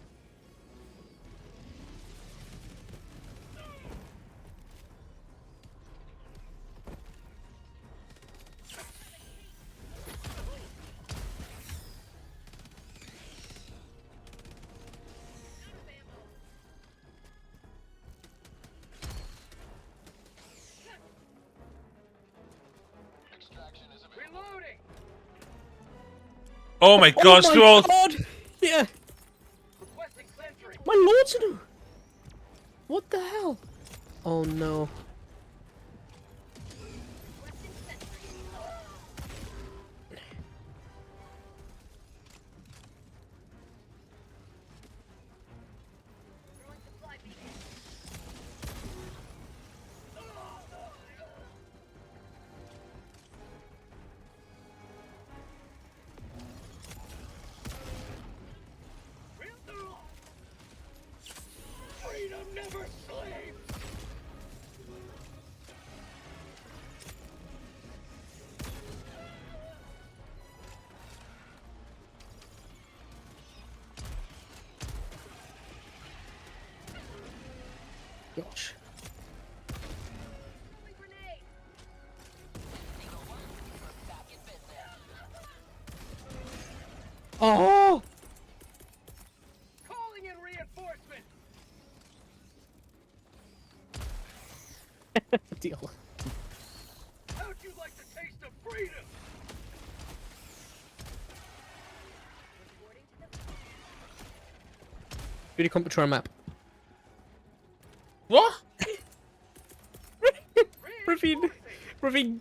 Reloading. Oh my god, it's Oh too my old. god! Yeah, Requesting sentry. my lord! What the hell? Oh no. Throwing supply beacon. Freedom never sleeps. Gosh. Throwing grenade. Oh! Calling in reinforcements. Deal. How'd you like the taste of freedom? Reporting to the Really computer map. What? Rwy'n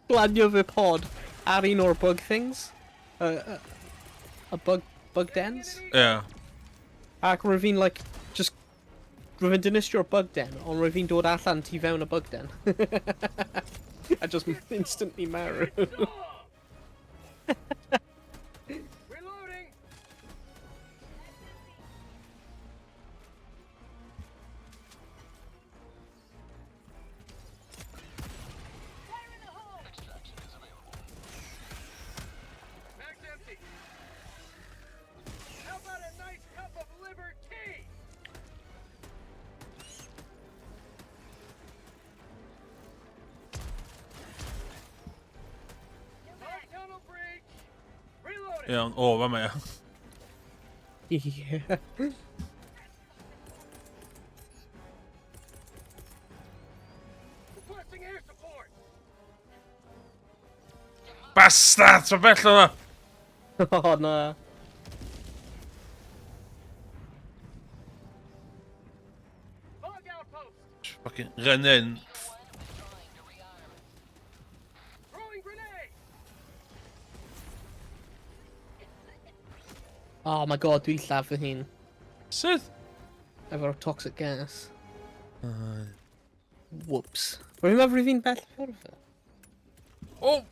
glanio fy pod ar un o'r bug things. A bug dens. Yeah. Ac rwy'n like, just... Rwy'n dinistio'r bug den, ond rwy'n dod allan tu fewn y bug den. A just instantly marrow. Reloading. fire in the hole. Mag's empty. How about a nice cup of liver tea? Dark tunnel breach. Reloading. Ja, åh, vad med. Yeah. Requesting air support. Bastard, så bell yna. Oh no. Fog outpost. Fucking ren in. Throwing grenade. Oh my god, dwi'n lladd fy hun. Sydd? Efo'r toxic gas. Whoops. Rwy'n meddwl fi'n bell ffordd fe. Oh!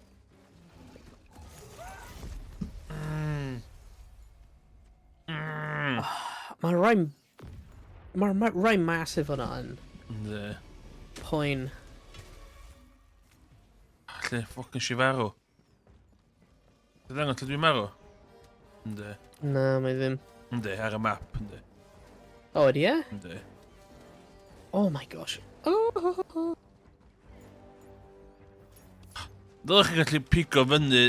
Mae rai massive hwnna yn Ynddi. poen. Lle, ffocin si farw. Dwi'n angen lle dwi'n marw? Ynddi. Na, mae ddim. Ynddi, ar y map, ynddi. O, ydi e? Ynddi. Oh my gosh. Oh. Dylech chi gallu pigo fyny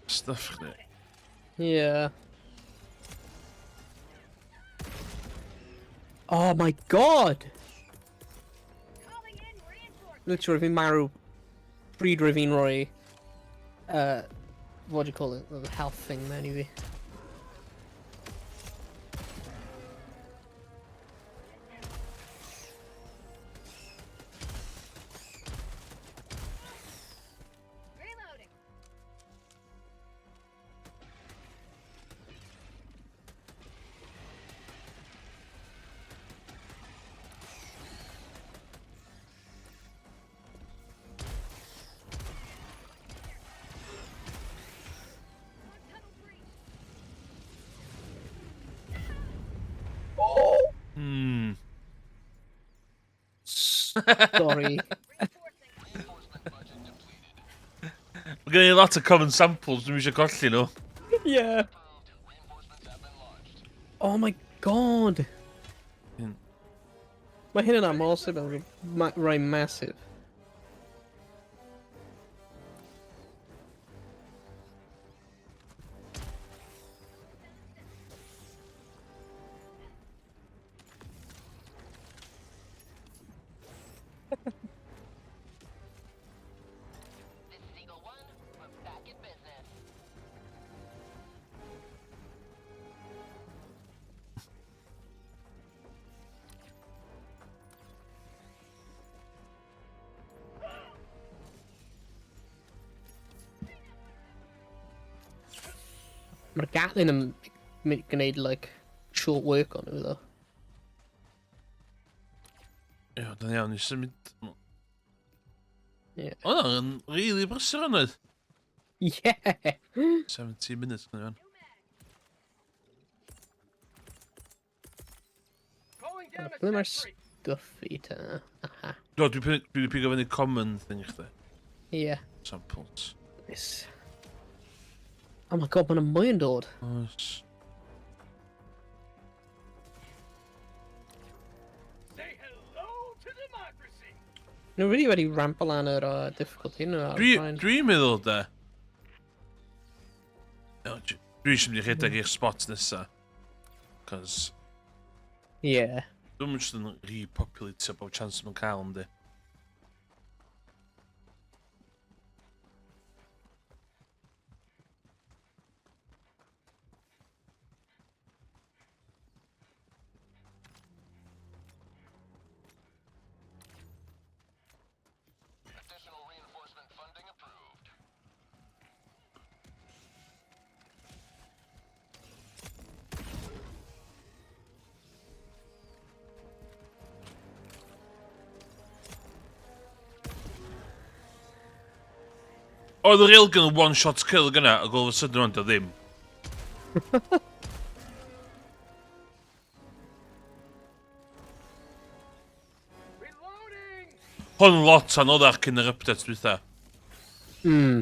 stuff chdi. Yeah. Oh my god! Calling in reinforcements. Literally, fi'n marw bryd fi'n rhoi what do you call it? The health thing mewn I fi. Reloading. Sorry. We're getting lots of common samples, we should colli nhw. Yeah. Oh my god. Hmm. Mae hyn yn amosib yn rai massive. This is Eagle 1. We're back in business. Mae'r Gatlin yn gwneud, like, short work on nhw, though. Ie, dyna iawn i symud. Ie. O, yn rili brysur hynny. Yeah! 17 minutes gyda fan. Calling down a Ble mae'r sentry. stuff i ta? Aha. Do, dwi'n pigo fyny common thing i chdi. Yeah. Samples. Nice. Oh my god, mae'n mwy yn dod. Oes. Say hello to democracy. Nhw really wedi ramp lan yr difficulty nhw ar y blaen. Dwi'n meddwl de. Dwi eisiau mynd i rhedeg i'r spot nesa. Cos Yeah. dwi'n mynd yn repopulate bob chance mae'n cael yndi. Additional reinforcement funding approved. Oedd yr ilgun yn one-shot kill gyna, ac all of a sudden ond o ddim. Reloading. Hwn lot anoddach cyn yr update dwytha. Hmm.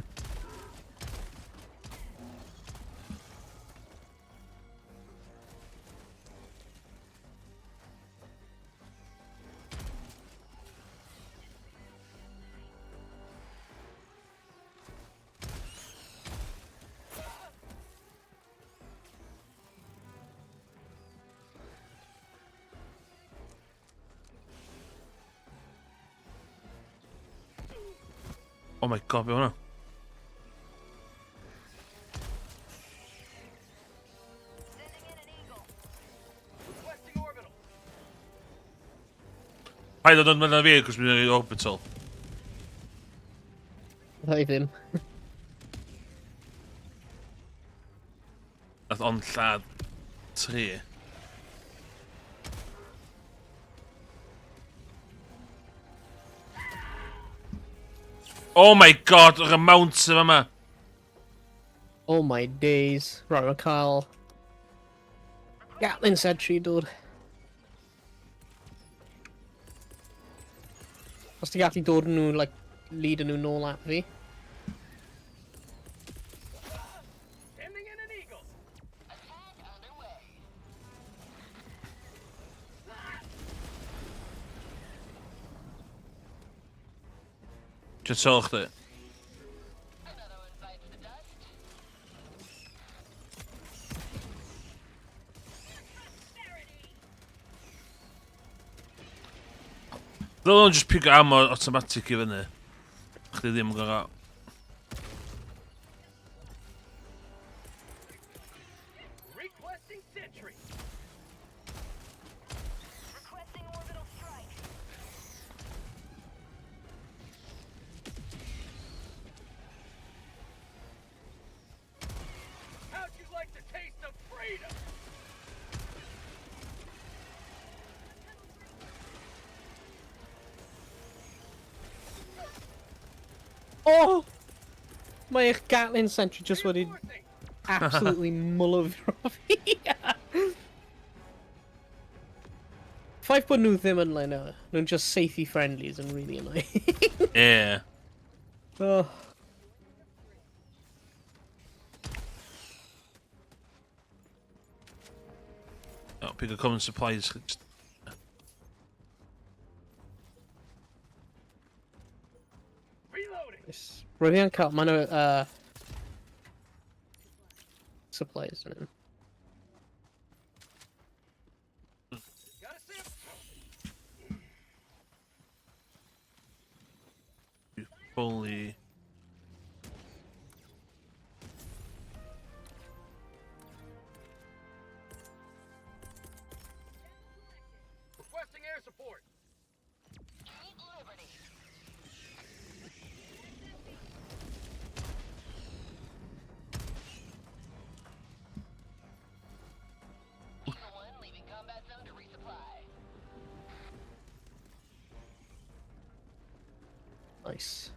Oh my god, be hwnna? Sending in an Eagle. Requesting orbital. Paid o dod mewn â fi, cos mi'n ei orbital. Dda i ddim. Nath ond llad 3. Oh my god, yr amount sy'n yma. Oh my days. Right, mae cael... Gatlin sentry dod. Os ti gallu dod nhw, like, lead nhw nôl at fi. Sending in an Eagle. Attack underway. Just sol chdi. Another one bites the dust. Ddod o'n just pigo ammo automatic i fyny. Chdi ddim yn gorau. Requesting sentry. Requesting orbital strike. How'd you like the taste of freedom? Oh! Mae'ch Gatlin sentry just wedi Reinforcing. absolutely mull of fi. Ffaith bod nhw ddim yn like, nhw'n just safety friendlies yn really annoying. Yeah. Oh. Oh, pick a common supplies. Reloading. Rwy'n fi'n cael, maen nhw, supplies yn hyn. Gotta see him. Fully. Requesting air support. Nice.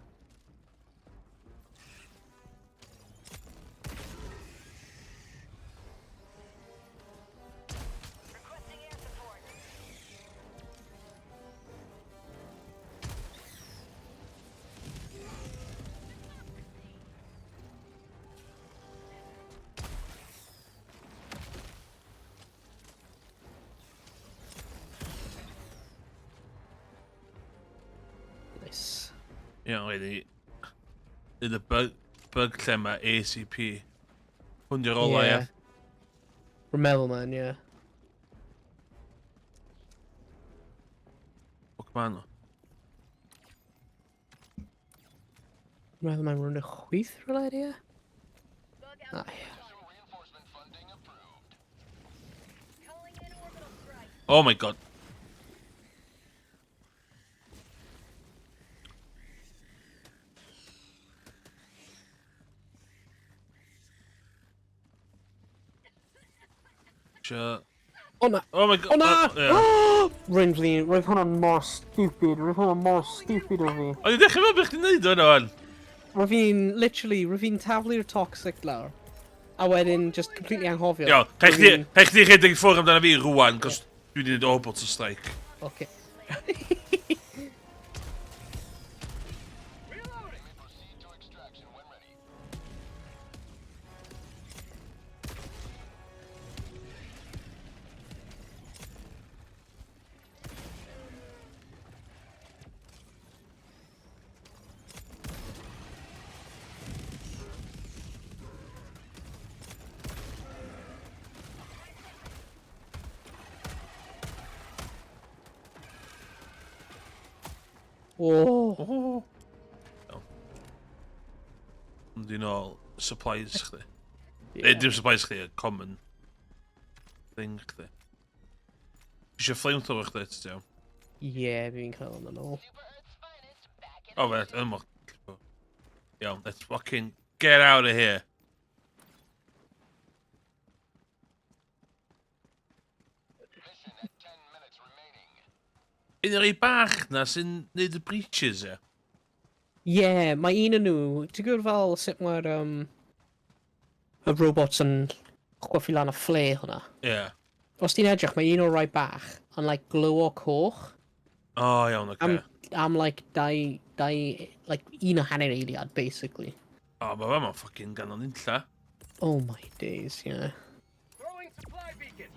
Nice. Yeah, really. In the bug lle mae ACP. Hwnnw'r ola, ie. Rwy'n meddwl man, ie. Fuck man. Rwy'n meddwl man rwy'n y chwyth rhywle, ie? Bug out. Ai. Calling in orbital strike. Oh my god. Sure. O na! Oh my god. O na! Yeah. Rwy'n flin, roedd hwnna'n mor stupid, roedd hwnna'n mor stupid o fi. O'n i'n dechrau fel bych chi'n neud o'n o'n? Roedd fi'n, literally, roedd fi'n taflu'r toxic lawr. A wedyn, just completely anghofio. Yo, rhaid chdi rhedeg ffwrdd amdano fi rwan, cos dwi wedi neud orbital strike. Okay. Oh. Oh. Ond un o supplies chdi. Yeah. Dim supplies chdi, a common thing chdi. Isio flamethrower chdi, ti iawn? Yeah, fi'n cael hwnna nôl. Oh, wait, ymwch. Iawn, let's fucking get out of here. Un o'r ei bach na sy'n neud y breaches, e? Yeah, mae un yn nhw, ti'n gwybod fel sut mae'r y robots yn chwiffu lan y ffle hwnna? Yeah. Os ti'n edrych, mae un o'r rai bach yn like glow o coch. Oh, iawn, oce. Am like like un o hanner eiliad, basically. Oh, mae fe ma'n fucking ganon unlla. Oh my days, yeah. Throwing supply beacon.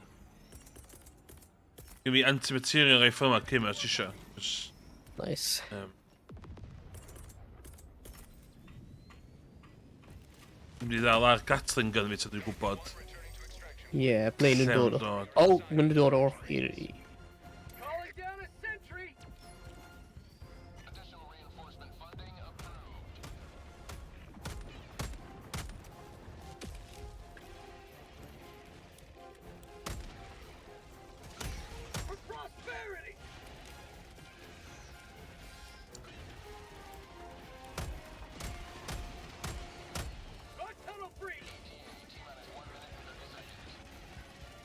Gyn fi antimaterial rei ffilm cym os isio. Nice. Dwi'n mynd i ddal ar Gatling gun fi ta dwi'n gwybod. Yeah, ble nhw'n Lle dod ma'n o. dod. Oh, maen nhw'n dod o'r hir i. Calling down a sentry. For prosperity. Guard tunnel free.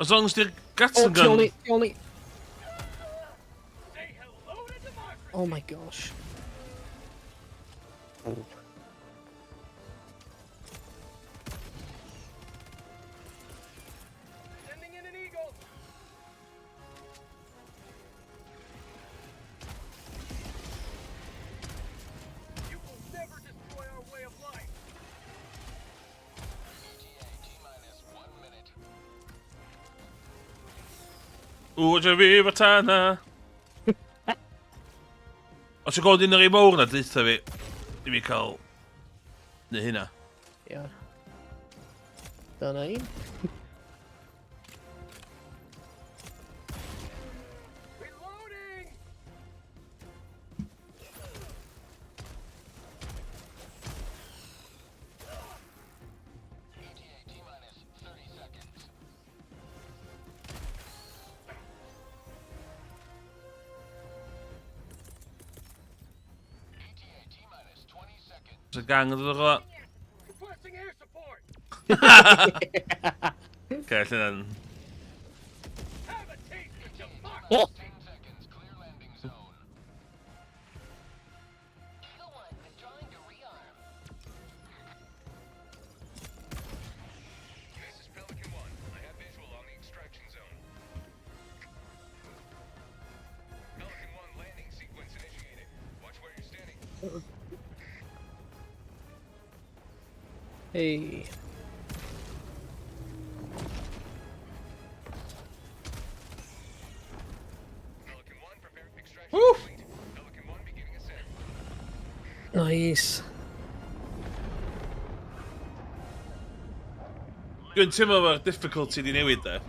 As long as the Oh, Gatling gun... Say hello to democracy. Oh my gosh. Sending in an eagle. Wja fi fo tana. Os yw'n gofyn yn rei mawr na, dweitha fi. I fi cael... Neu hynna. Ie. Dyna un. Reloading! Os y gang yn dod o... Requesting air support! Okay, lle Have a taste of democracy! Oh! Eagle 1 withdrawing to rearm. This is Pelican 1. I have visual on the extraction zone. Pelican 1 landing sequence initiated. Watch where you're standing. Hey. Pelican 1 preparing extraction complete. Pelican 1 beginning ascent. Nice. Dwi'n teimlo mae'r difficulty di newid there.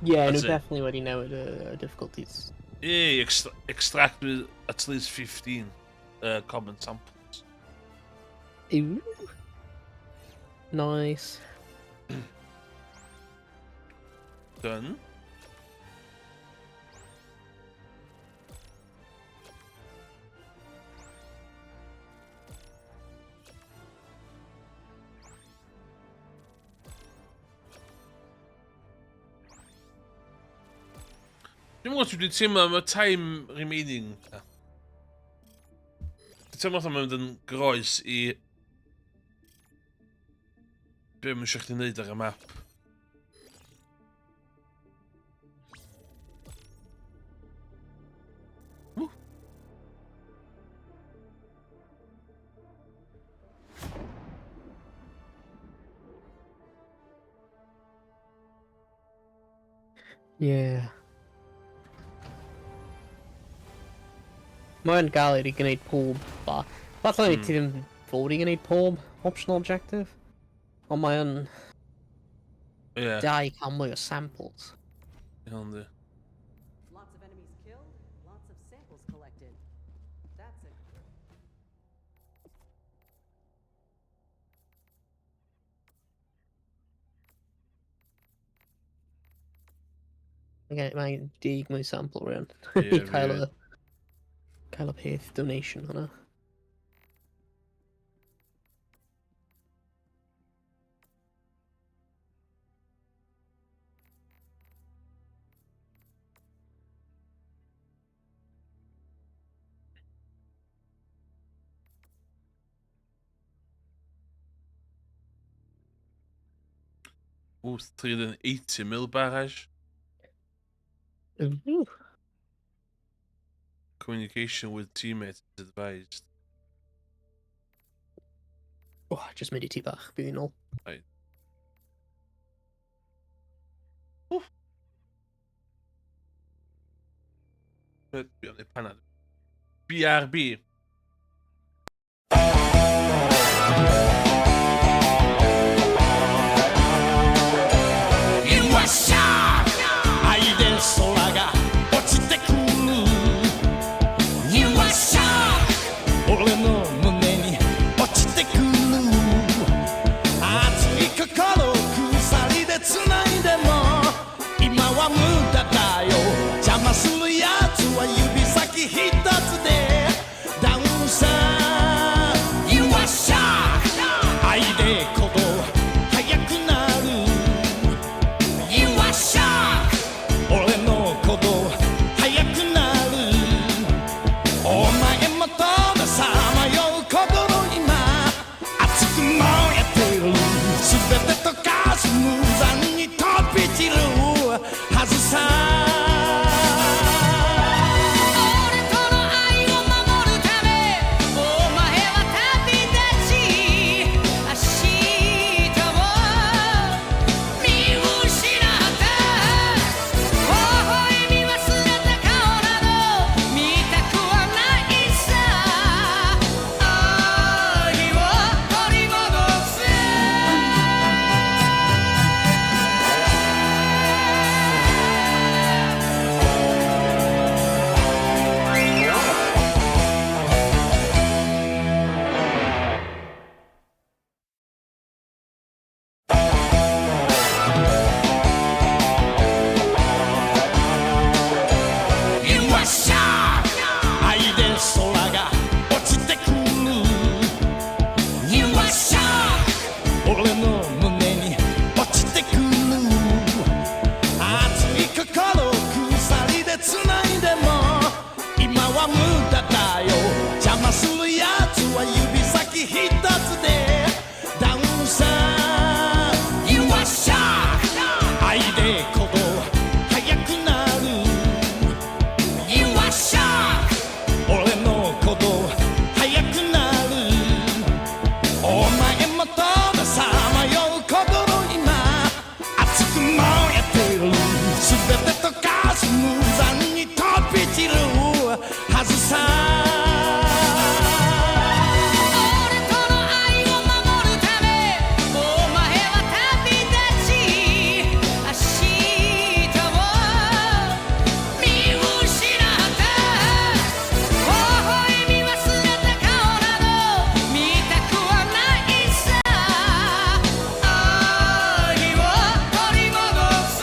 Yeah, That's no, it. definitely wedi newid y difficulties. Yeah, extract with at least 15 common samples. Ooh. Nice. Done. Dwi'n mwyn dwi wedi teimlo am y time remaining. Dwi'n teimlo fatha mae'n mynd yn groes i... Be mae'n eisiau chdi wneud ar y map. Ww. Yeah. Mae'n gael i gwneud pob ba. Falle ti ddim fod i gwneud pob optional objective. Ond mae'n Ie. dau cael mwy o samples. Iawn di. Lots of enemies killed, lots of samples collected. That's it. Mae'n 10 mwy sample rhan. Ie, I cael fi- y peth donation hwnna. Ooh, 380 mil barrage. Ooh. Communication with teammates is advised. Oh, just made i ti bach, bydd yn ôl. Right. BRB. You are shocked! 俺の胸に落ちてくる熱い心を鎖で繋いでも今は無駄だよ邪魔するやつは指先一つでダウンさ You are sharp 愛で鼓動速くなる You are sharp 俺の鼓動速くなるお前もとのさまよう心今熱く燃えてる全て溶かす無残に飛び散るはずさ俺との愛を守るためお前は旅立ち明日を見失った微笑み忘れた顔など見たくはないさ愛を取り戻せ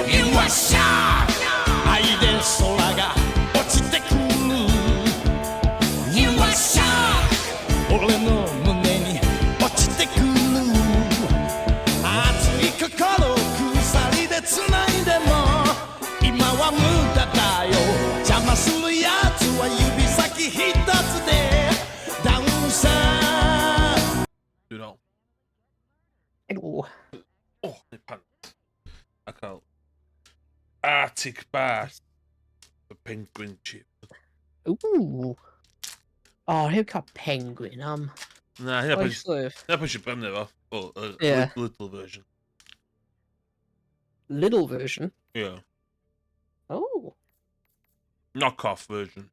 You are sharp 愛で空が落ちてくる You are sharp 俺の胸に落ちてくる熱い心を鎖で繋いでも今は無駄だよ邪魔するやつは指先一つでダウンさ Do not. Hello. Oh, my pants. I can't. Arctic bar. The penguin chip. Ooh. Oh, who got penguin? Nah, yeah, I serve. but you brand it off. Oh, Yeah. little version. Little version. Yeah. Oh. Knockoff version.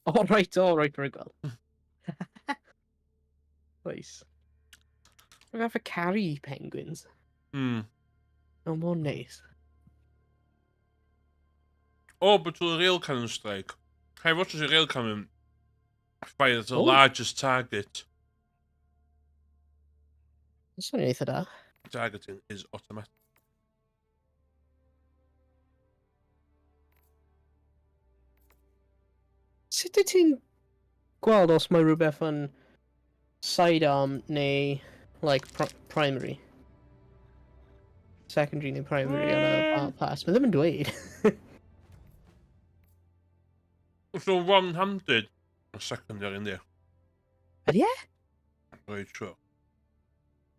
All right, very well. Nice. We have a carry penguins. Hmm. Oh, more nice. Oh, but to the rail cannon strike. Hey, what does a rail cannon fire at the Oh. largest target? That's only for that. Targeting is automatic. Sut wyt ti'n gweld os mae rhywbeth yn sidearm neu, like, primary? Secondary neu primary ar y bar pass. Mae ddim yn dweud. So one-handed. A secondary in there. Ydy e? Very true.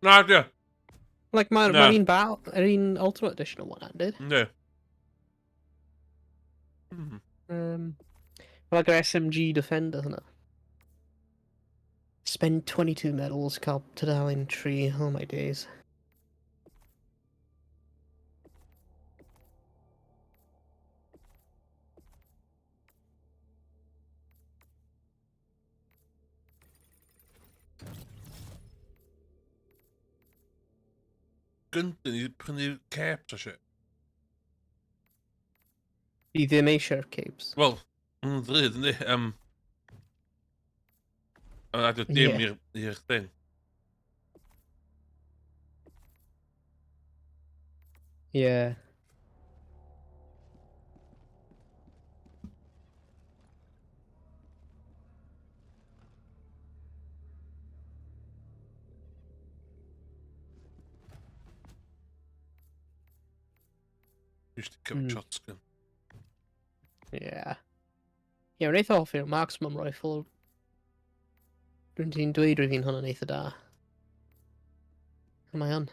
Nah, yeah. Like, mae'r Na. yr un Ultimate Edition yn one-handed. Yeah. Hmm. Like yr SMG Defender hwnna. Spend 22 medals, cael tudalen 3, oh my days. Gynta ni prynu capes a shit. I ddim eisiau'r capes. Wel, yn ddryd, yndi? A dim Ie. i'r thing. Yeah. Used to give shotgun. Yeah. Yeah, wnaeth o offi'r maximum rifle. Rwy'n ti'n dweud rwy'n hwnna'n eitha da. Mae on.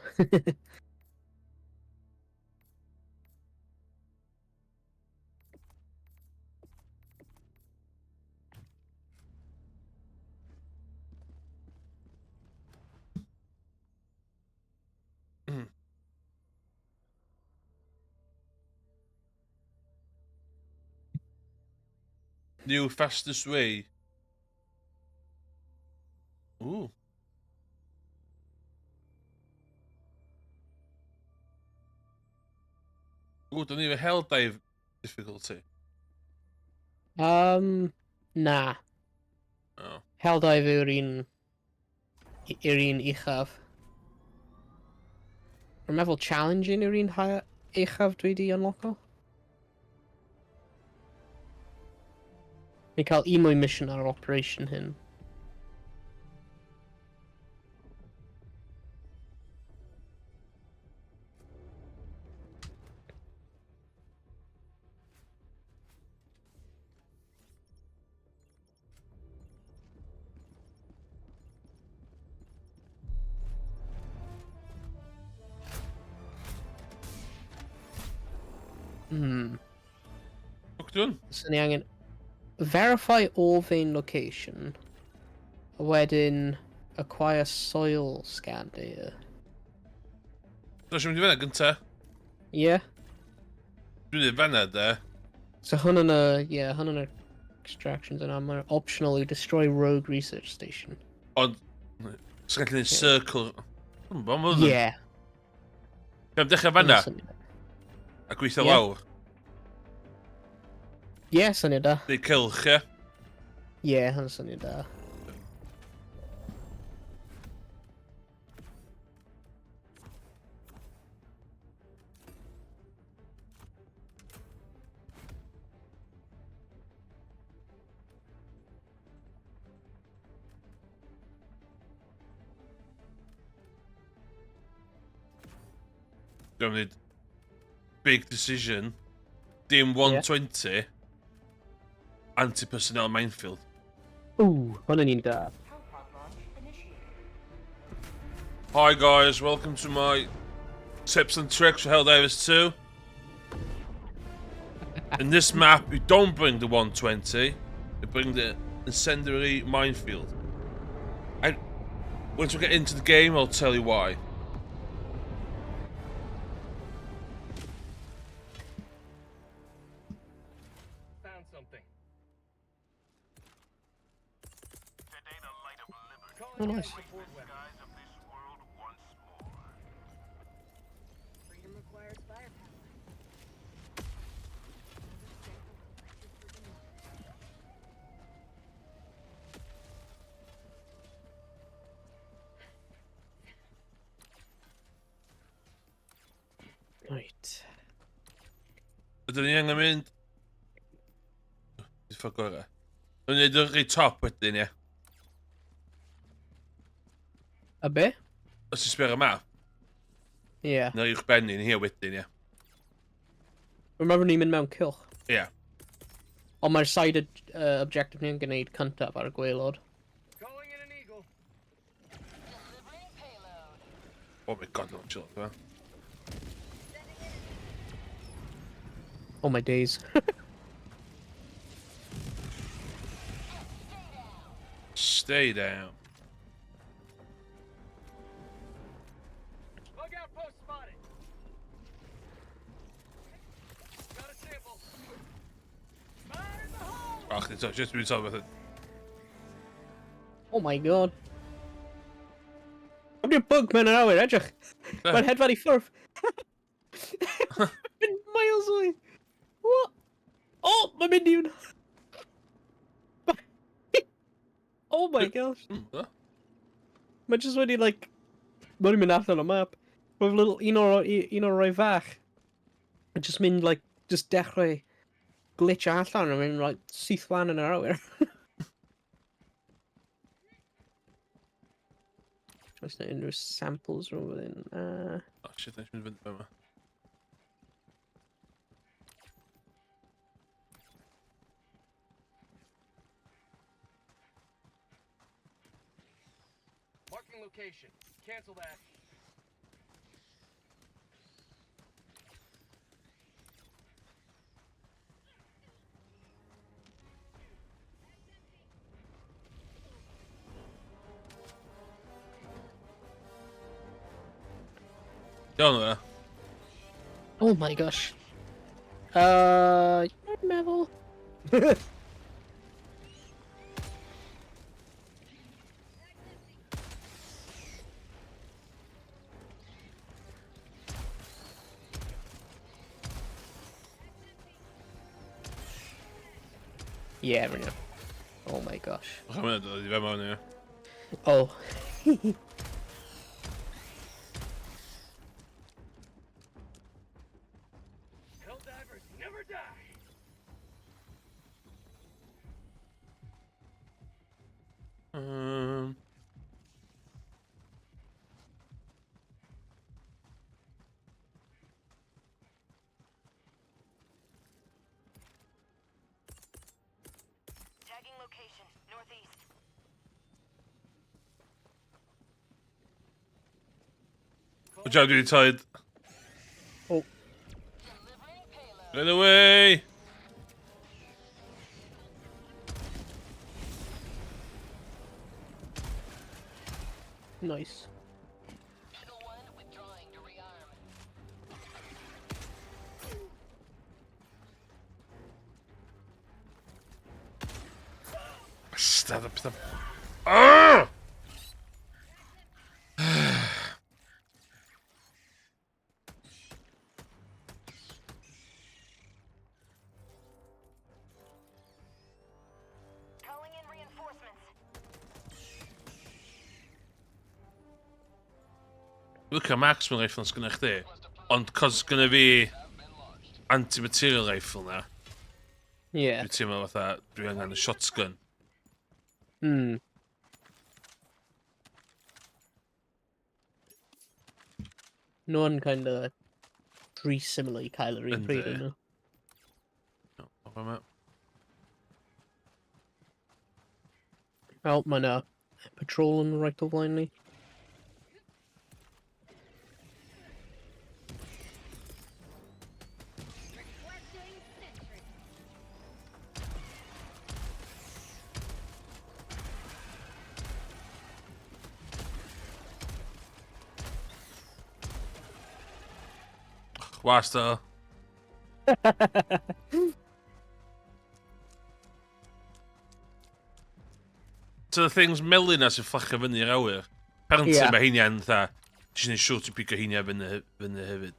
New fastest way. Ooh. Ooh, don't even hell dive difficulty. Na. Oh. Helldive yw'r un uchaf. Rwy'n meddwl challenging yw'r un uchaf dwi di unloco. Ni'n cael un mwy mission ar yr operation hyn. Fuck dwi'n? So ni angen verify all vein location. A wedyn acquire soil scan data. So eisiau mynd i fyna gynta? Yeah. Dwi'n dweud fyna de. So hwn yn y extractions yna. Mae'n optional i destroy rogue research station. Ond, sy'n gallu neud circle. Dwi'n bod mwyn. Yeah. Gael dechrau fyna a gweithio Ie. lawr. Yeah, syniad da. Neu cylch, ie? Yeah, hwn syniad da. Dwi'n mynd big decision. Dim 120. Anti-personnel minefield. Ooh, hwn yn un da. Hellpod launch initiated. Hi guys, welcome to my tips and tricks for Helldivers 2. In this map, you don't bring the 120, you bring the incendiary minefield. Once we get into the game, I'll tell you why. Found something. Oh, nice. Freedom requires firepower. Right. Ydyn ni angen mynd... Dwi'n ffog gorau. Dwi'n neud yr rei top wedyn, ie. A be? Os ti'n sbio ar y map, Yeah. neu uwch benni ni hi wedyn, ie. Remember ni'n mynd mewn cylch. Ie. Ond mae'r side objective ni'n gwneud cyntaf ar y gwaelod. Calling in an eagle. Oh my god, don't chill, man. Oh my days. Stay down. Bug outpost spotted. Got a sample. Fire in the hole. Ach, dit is just weer zo met het. Oh my god. Am di'r bug mewn yr awyr, edrych. Mae'n hedfan i ffwrf. Yn miles away. What? Oh, mae'n mynd i hwnna. Oh my gosh. Mae jyst wedi, like... Mae'n mynd allan o map. Mae'n little un o'r rhoi fach. Mae'n jyst mynd, like, just dechrau glitch allan a mynd, like, syth lan yn yr awyr. Oes na unrhyw samples rhwng wedyn? Oh shit, nes mynd fynd yma. Marking location. Cancel that. Iawn yna. Oh my gosh. Dwi'n meddwl. Yeah, right now. Oh my gosh. Gaan we die we maar nu. Oh. Helldivers never die. Tagging location, northeast. Good job, dude. Tired. Oh. Get away. Nice. Eagle 1 withdrawing to rearm. Stand up. Ah! Calling in reinforcements. Look at Maxwell rifle is gonna chdi. Ond cos gonna fi anti-material rifle na. Yeah. Dwi'n teimlo fatha dwi angen y shotgun. Hmm. No one kind of pre-similar i cael yr un Yndi. pryd yna. No, o'r yma. Wel, mae yna patrol yn right o flaen ni. Requesting sentry. Wasta. So the things melyn as sy'n fflachio fyny i'r awyr. Apparently Ie. mae heinia'n dda. Jyst yn siŵr ti'n pigo heiniau fyny hefyd.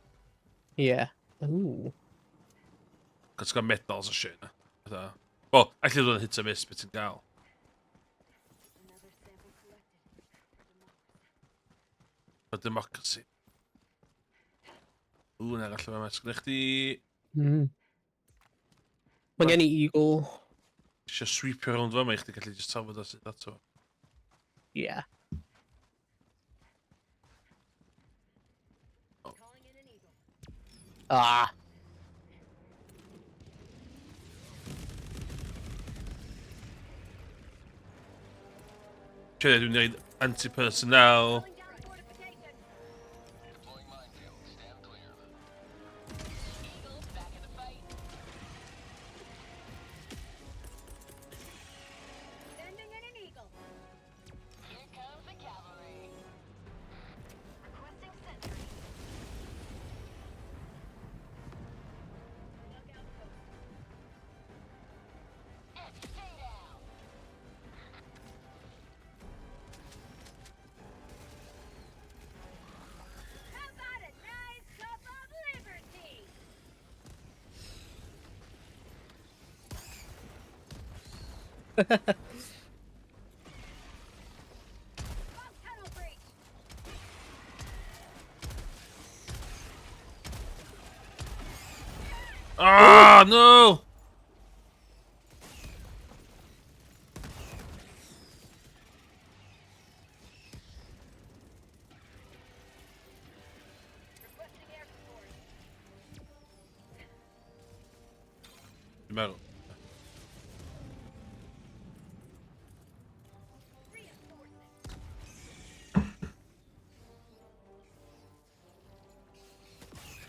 Yeah. Ooh. Cos gael medals o shit na. Fatha. Wel, allu ddod yn hit a miss beth ti'n gael. Another sample collected. O democracy. Na gallu fe mas gyda chdi. Mm. Mae gen i eagle. Isio sweepio rownd fe, mae chdi gallu just tafod o sut ato. Yeah. Calling in an eagle. Ah. Dwi'n gwneud anti-personnel. Calling down fortifications. Deploying minefield. Stand clear. Eagles back in the fight. Sending in an eagle. Here comes the cavalry. Requesting sentry. Look out post. Stay down. How about a nice cup of liberty? Long tunnel breach. Ah, no! Requesting air support. Dwi'n meddwl. Reinforcing.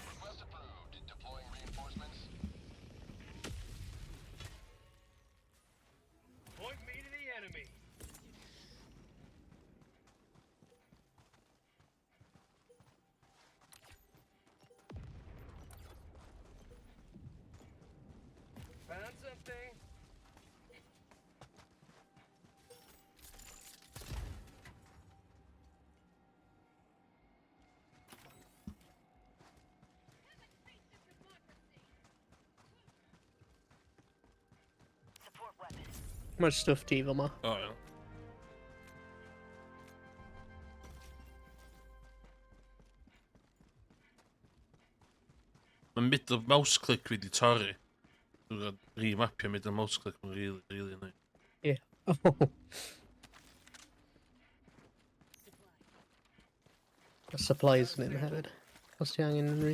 Request approved. Deploying reinforcements. Point me to the enemy. Found something. Support weapon. Mae'r stwff ti fel ma. O, iawn. Mae middle mouse click fi di torri. Dwi'n remapio middle mouse click yn really annoying. Ie. Y supplies yn hyn hefyd. Os ti angen yn rhi.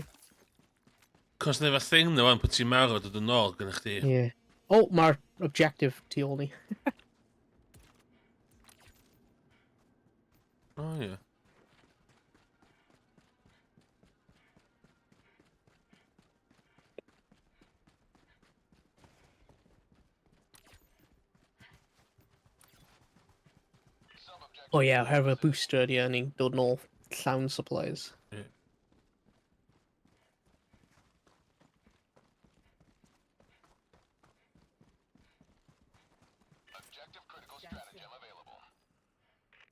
Cos na efo thing na wan, pwy ti'n marw dod yn ôl gyda chdi. Ie. O, mae'r objective tu ôl ni. O, ie. O ie, oherwydd y booster ydi ni'n dod yn ôl llawn supplies. Ie.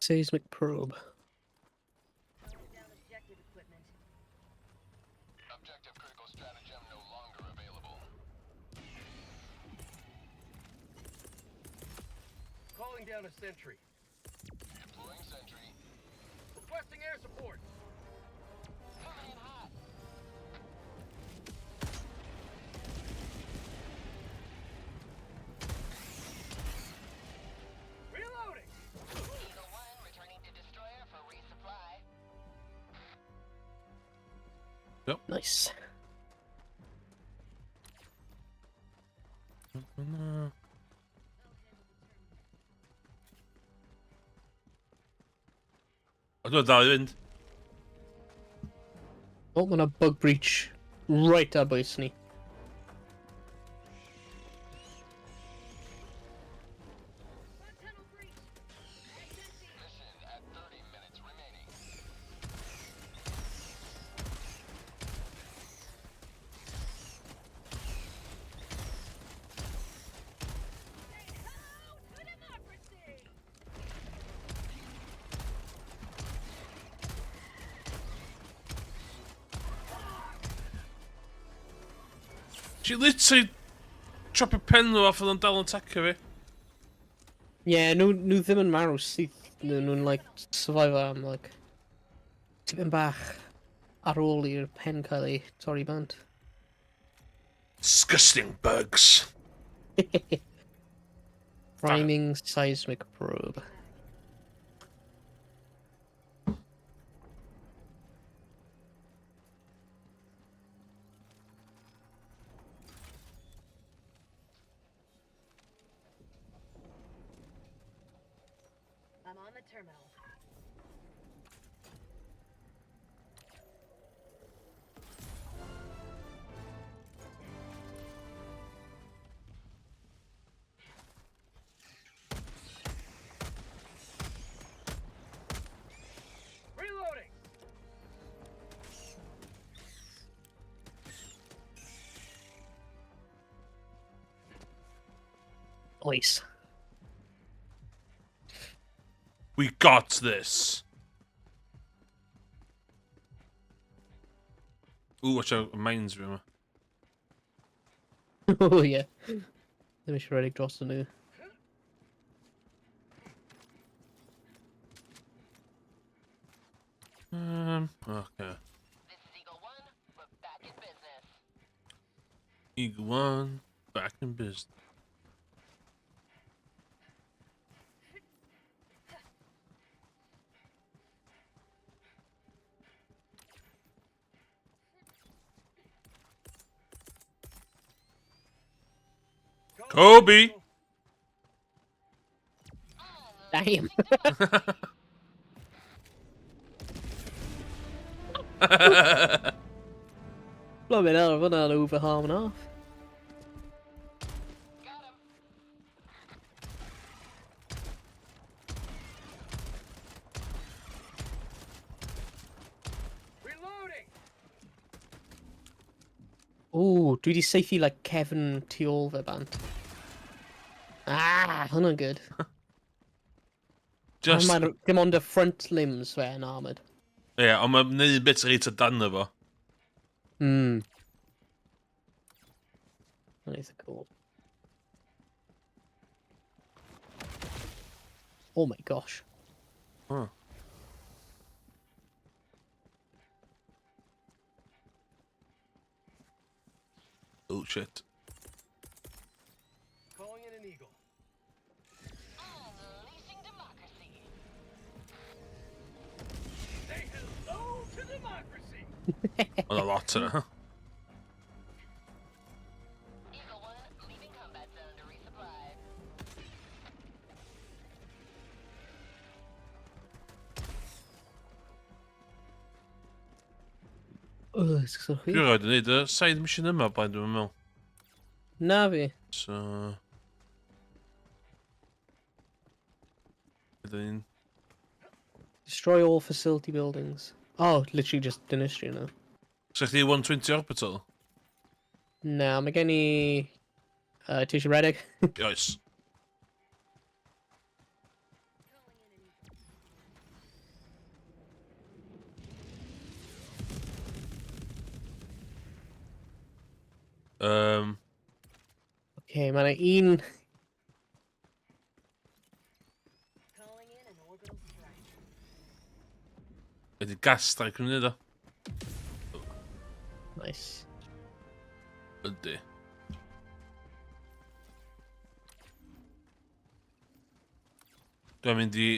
Seismic probe. Calling down objective equipment. Objective critical stratagem no longer available. Calling down a sentry. Deploying sentry. Requesting air support. Coming in hot. Reloading. Eagle 1 returning to destroyer for resupply. Nice. O, dwi'n dal i fynd. O, mae'na bug breach right ar bwys ni. Tunnel breach. Mission at 30 minutes remaining. To democracy. She literally chop y pen nhw off oedd o'n dal yn tacio fi. Ie, nhw ddim yn marw syth. Nhw'n, like, survivor am, like, tipyn bach ar ôl i'r pen cael ei torri bant. Disgusting bugs. Priming seismic probe. I'm on the terminal. Reloading. Oes. We got this. Ooh, watch out, mines fi yma. O ie. Ddim eisiau redig dros nhw. Okay. This is Eagle 1. We're back in business. Eagle 1, back in business. Kobe! Damn. Blimey hell, I've run out over half and half. Got him. Reloading. Ooh, dwi wedi seithi like Kevin tu ôl fe bant. Ah, hwnna'n good. Just... Dim ond y front limbs fe yn armoured. Ie, yeah, ond mae'n neud bit reit o dan fo. Hmm. That's cool. Oh my gosh. Huh. Oh shit. Calling in an eagle. Unleashing democracy. Say hello to democracy. Well, a lot to huh? Eagle 1, leaving combat zone to resupply. So Dwi'n rhaid yn neud y side mission yma, blaen dwi'n meddwl. Na fi. So... Ydyn... Destroy all facility buildings. Oh, literally just dynasty now. So chdi 120 orbital? Na, mae gen i... Tisha Reddick. Oes. Okay, mae yna un... Calling in an orbital strike. Ydy gas strike yn neud o? Nice. Ydy. Dwi'n mynd i...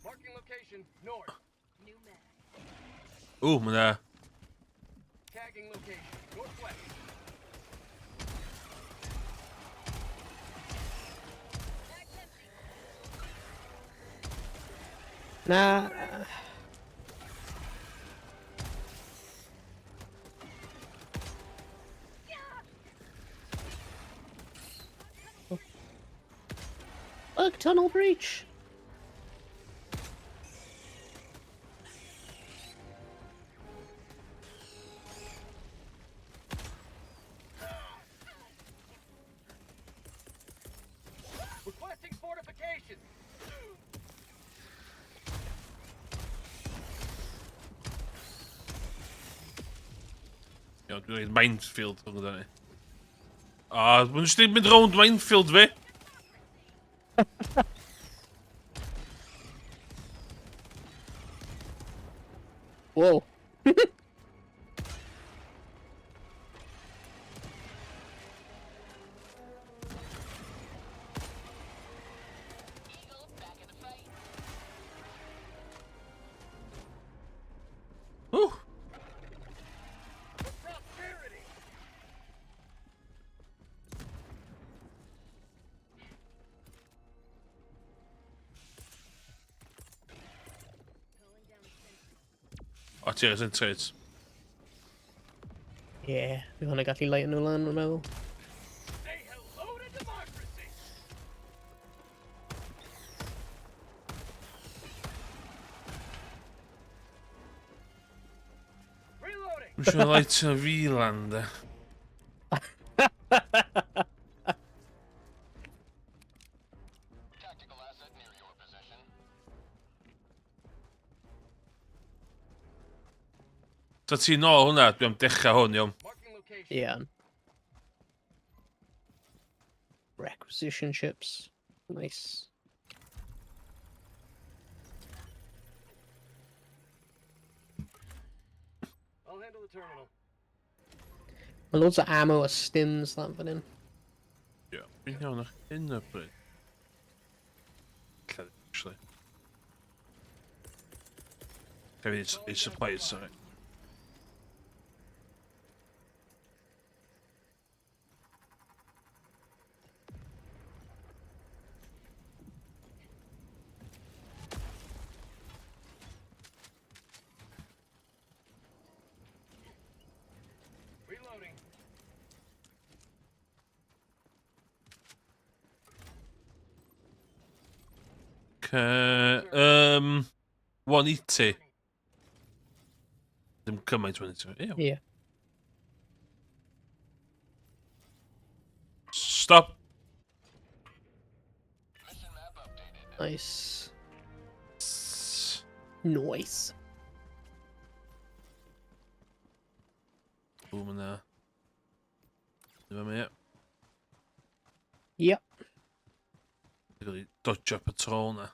Marking location north. New mag. O, mae yna... Tagging location northwest. Na... Look, tunnel breach. Requesting fortifications. Ja, dwi'n rhaid minefield o'n gyda ni. A, mae'n jyst mynd rownd minefield fi. Whoa. Eagle back in the fight. Whew. Prosperity. Calling down the sentry. O, ti eres yn trade. Yeah, fi hwnna gallu light nhw lan, dwi'n meddwl. Say hello to democracy. Reloading. Dwi'n siŵr light o fi lan, de. Tactical asset near your position. So ti nôl hwnna, dwi am dechrau hwn, iawn. Marking location. Yeah. Requisition ships. Nice. I'll handle the terminal. Mae loads o ammo a stims lan fan hyn. Ie, fi'n iawn o'ch hyn o bryd. Lle, actually. Lle fi'n supplies, sorry. Reloading. Okay, 180. Dim cymaint 180. Ew. Yeah. Stop. Mission map updated. Nice. Nice. Boom yna. Dyma mi, ie. Yep. Dwi'n gael i dodge patrol na.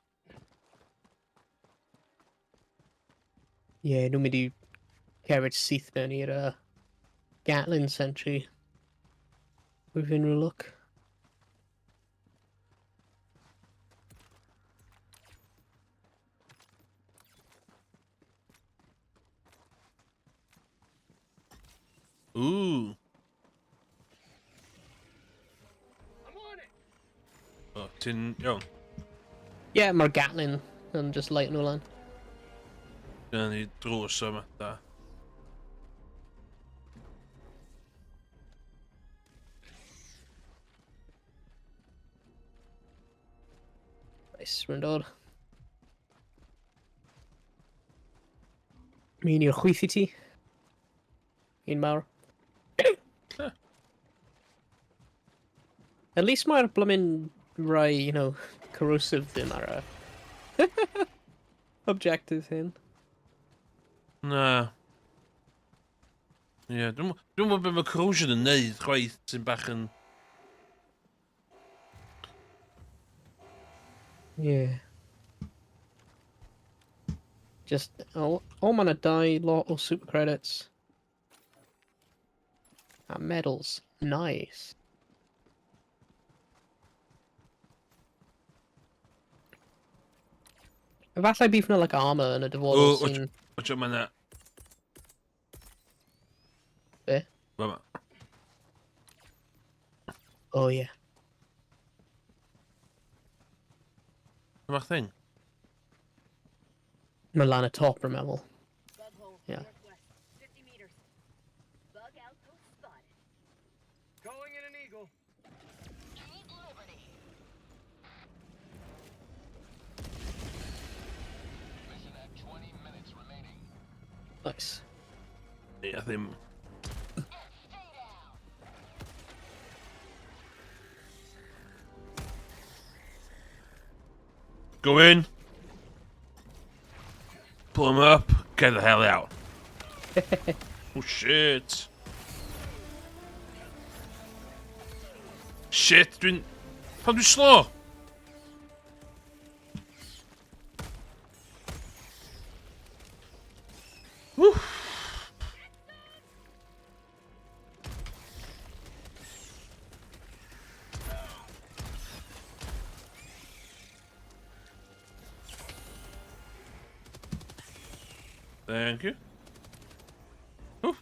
Ie, nhw'n mynd i cerdded syth mewn i'r Gatlin sentry. With unrhyw look. Ooh. I'm on it. O, ti'n iawn? Ie, mae'r Gatlin yn just light nhw lan. Dyna ni drws yma, da. Nice, rwy'n dod. Mi un i'r chwyth i ti. Un mawr. Lle? At least mae'r blymyn rai, you know, corrosive ddim ar objectives hyn. Na. Ie, dwi'n gwybod beth mae corrosion yn neud, chwaith sy'n bach yn... Yeah. Just, oh, mae'n dau lot o super credits. A medals. Nice. Efallai bydd yna like armor yn y dyfodol O, sy'n... watch out, mae'n... Be? Fama. Oh yeah. Dyma'r thing. Mae lan y top, rwy'n meddwl. Bug hole, Yeah. northwest, 50 meters. Bug outpost spotted. Calling in an eagle. Keep liberty. Mission at 20 minutes remaining. Nice. Ie, ddim... Stay down. Go in. Pull him up. Get the hell out. Oh shit. Shit, dwi'n... Pan dwi'n slow? Woo. Thank you. Woo.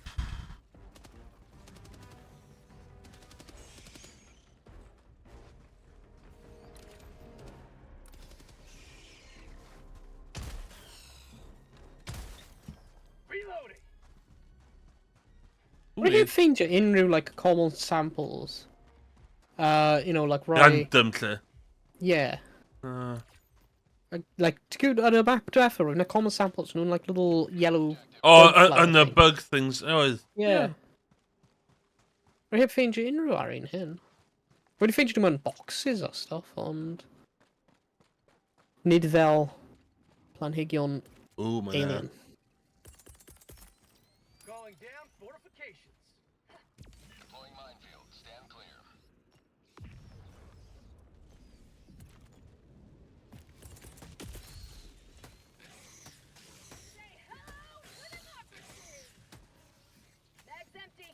Reloading. Rwy'n heb ffeindio unrhyw, like, common samples. You know, like, right... Random lle. Yeah. Uh, Like, ti'n gwybod, ar y map diwetha, roedd 'na common samples, nhw'n like little yellow... oh, bug flower and the thing. bug things. Oedd. Yeah. Rwy'n heb ffeindio unrhyw ar un hyn. Rwy'n ffeindio nhw mewn boxes o stuff, ond... Nid fel planhigion Ooh, mae'n alien. Calling down fortifications. Deploying minefield. Stand clear. Say hello to democracy. Bag's empty.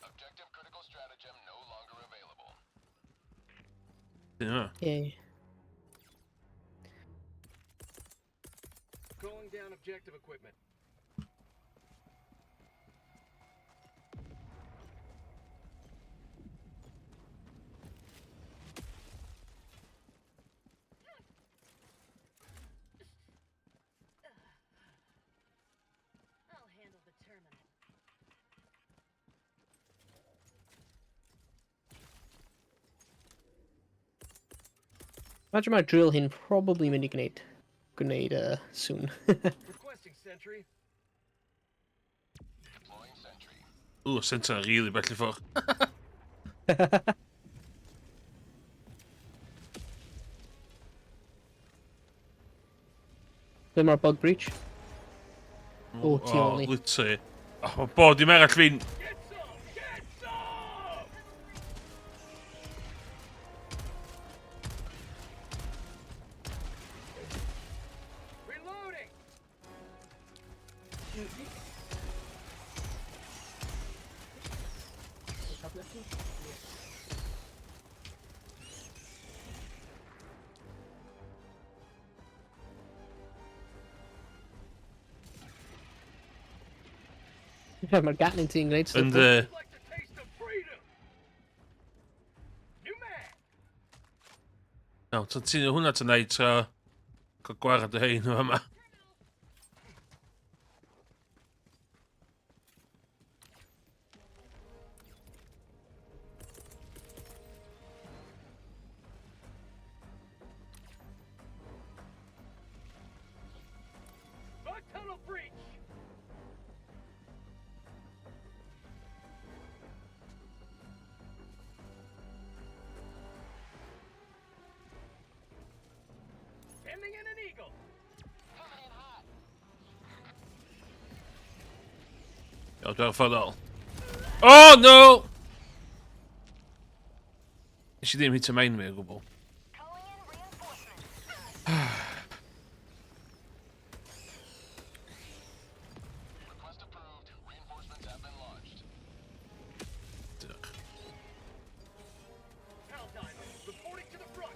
Objective critical stratagem no longer available. Yeah. Yeah. Calling down objective equipment. I'll handle the terminal. Imagine mae'r drill hyn probably mynd i gwneud soon. Requesting sentry. Deploying sentry. Ooh, sent really bell i ffwrdd. Ble mae'r bug breach? O, tu ôl ni. Literally. Oh, mae bod i'n merach fi'n... Get some! Get some! Mae'r gatling ti'n gwneud Yn stuff. the... Like the taste of freedom. New man. No, ti'n hwnna tonight, so... Cael gwared y hein o yma. Bug tunnel breach. Sending in an eagle. Ja, het wel al. Oh no! Is je die niet termijn meer, Google? Calling in reinforcements. Request approved. Reinforcements have been launched. Helldiver, reporting to the front.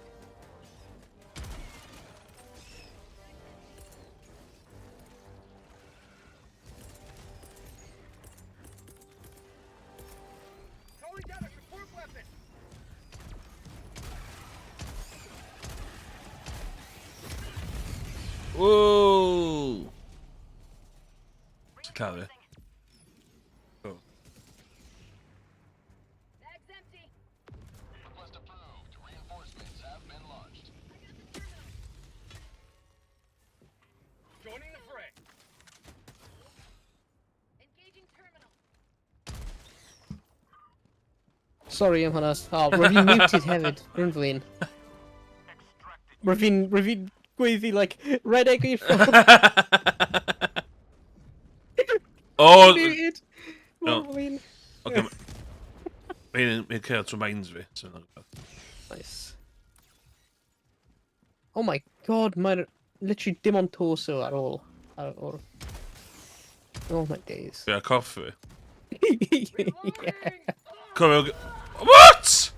Calling down a support weapon. Wow! Ciekawe. O. Bag's empty. Request approved. Reinforcements have been launched. Joining the fray. Engaging terminal. Sorry am hwnna. O, rwy'n fi'n muted hefyd. Rwy'n fi'n. Rwy'n fi'n gweiddi, like, red egg i'r ffôn. Oh! Muted. No. Rwy'n. Okay. Mae'n cael trwy minds fi. So Nice. Oh my god, mae'r literally dim ond torso ar ôl. Oh my days. Fi a coffi. Yeah. Come on. What?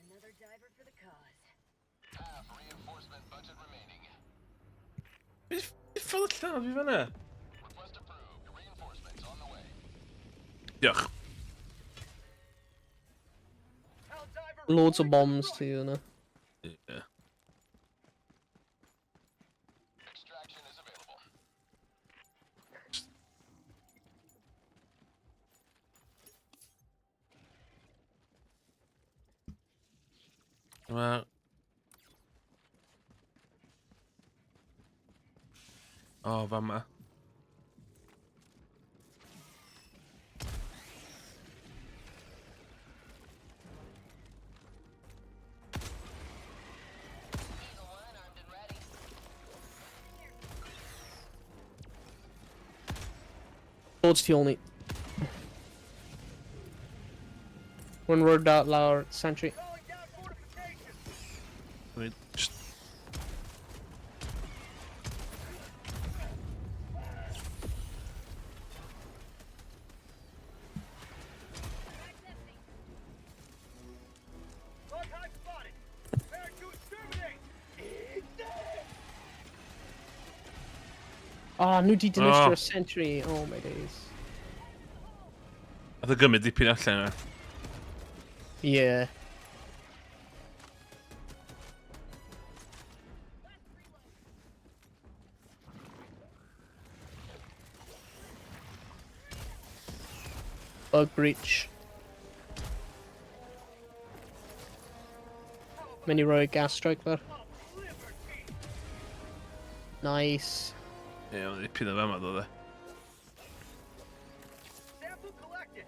Another diver for the cause. Half reinforcement budget remaining. Fi ffel y lladd fi fanna. Request approved. Reinforcements on the way. Diolch. Helldiver. Loads of reporting to the bombs front. too, yna. Yeah. Extraction is available. Wel... O, fama. Eagle 1 armed and ready. Loads tu ôl ni. One word out lawr sentry. Calling down fortifications. Wait, just... Bag's empty. Bug hive spotted. Prepare to exterminate. Oh, nhw di dinistrio'r Oh. sentry. Oh my days. Oedd y gymryd dipyn allan yna. Yeah. Bug breach. Mini roi gas strike there. Nice. Ie, oedd dipyn o fama ddo dde. Sample collected.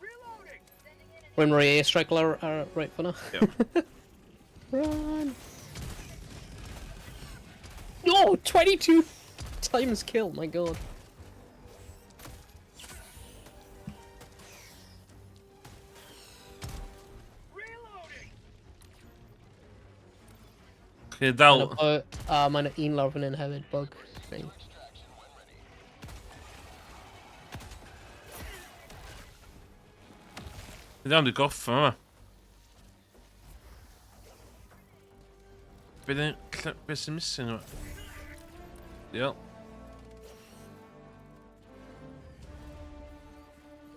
Reloading. Sending in an When roi air strike lawr right for now. Yep. Run! No! 22 times kill, my god. Reloading. Chi'n dal... Mae'n un lawr fan hyn hefyd, bug thing. Extraction when ready. Fydd iawn di goffa yma. Beth sy'n missing yma? Diol.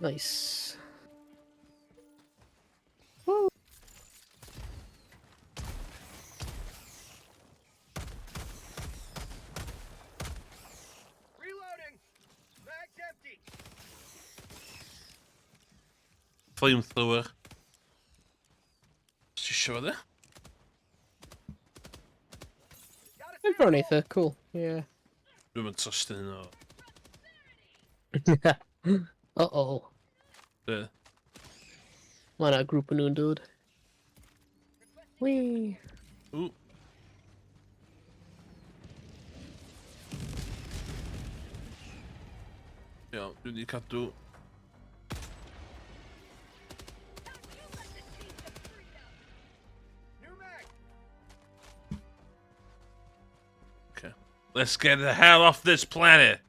Nice. Reloading. Mag's empty. Flamethrower. Ti isio fo de? Good for anything, cool. Yeah. Dwi'n mynd trostyn yno. Uh-oh. Be? Mae yna grŵp yn nhw'n dod. Whee! Ww. Iawn, dwi'n di cadw. New mag. Okay. Let's get the hell off this planet!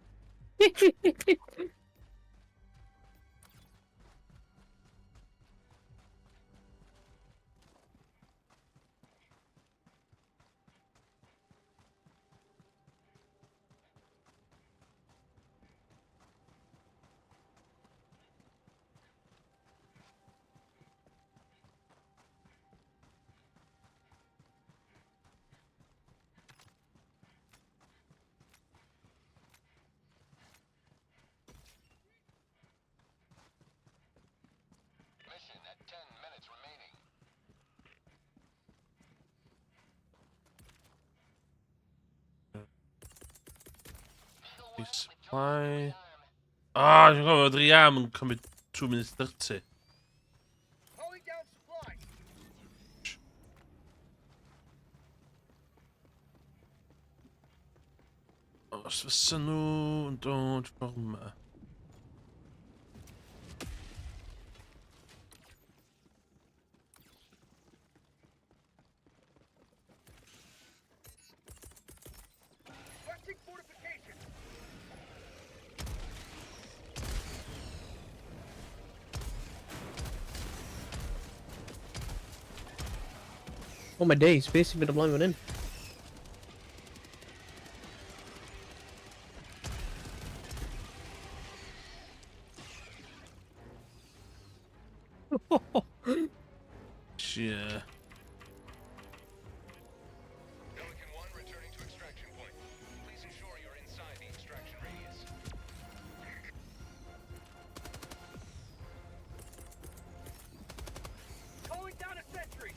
Mission at 10 minutes remaining. Supply. Ah, dwi'n gofio fod riam yn cymryd 2 minutes 30. Calling down supplies. Os fysa nhw yn dod ffordd yma. Requesting fortification. Oh my days, basically been a blind one in. Yeah. Pelican 1 returning to extraction point. Please ensure you're inside the extraction radius. Calling down a sentry.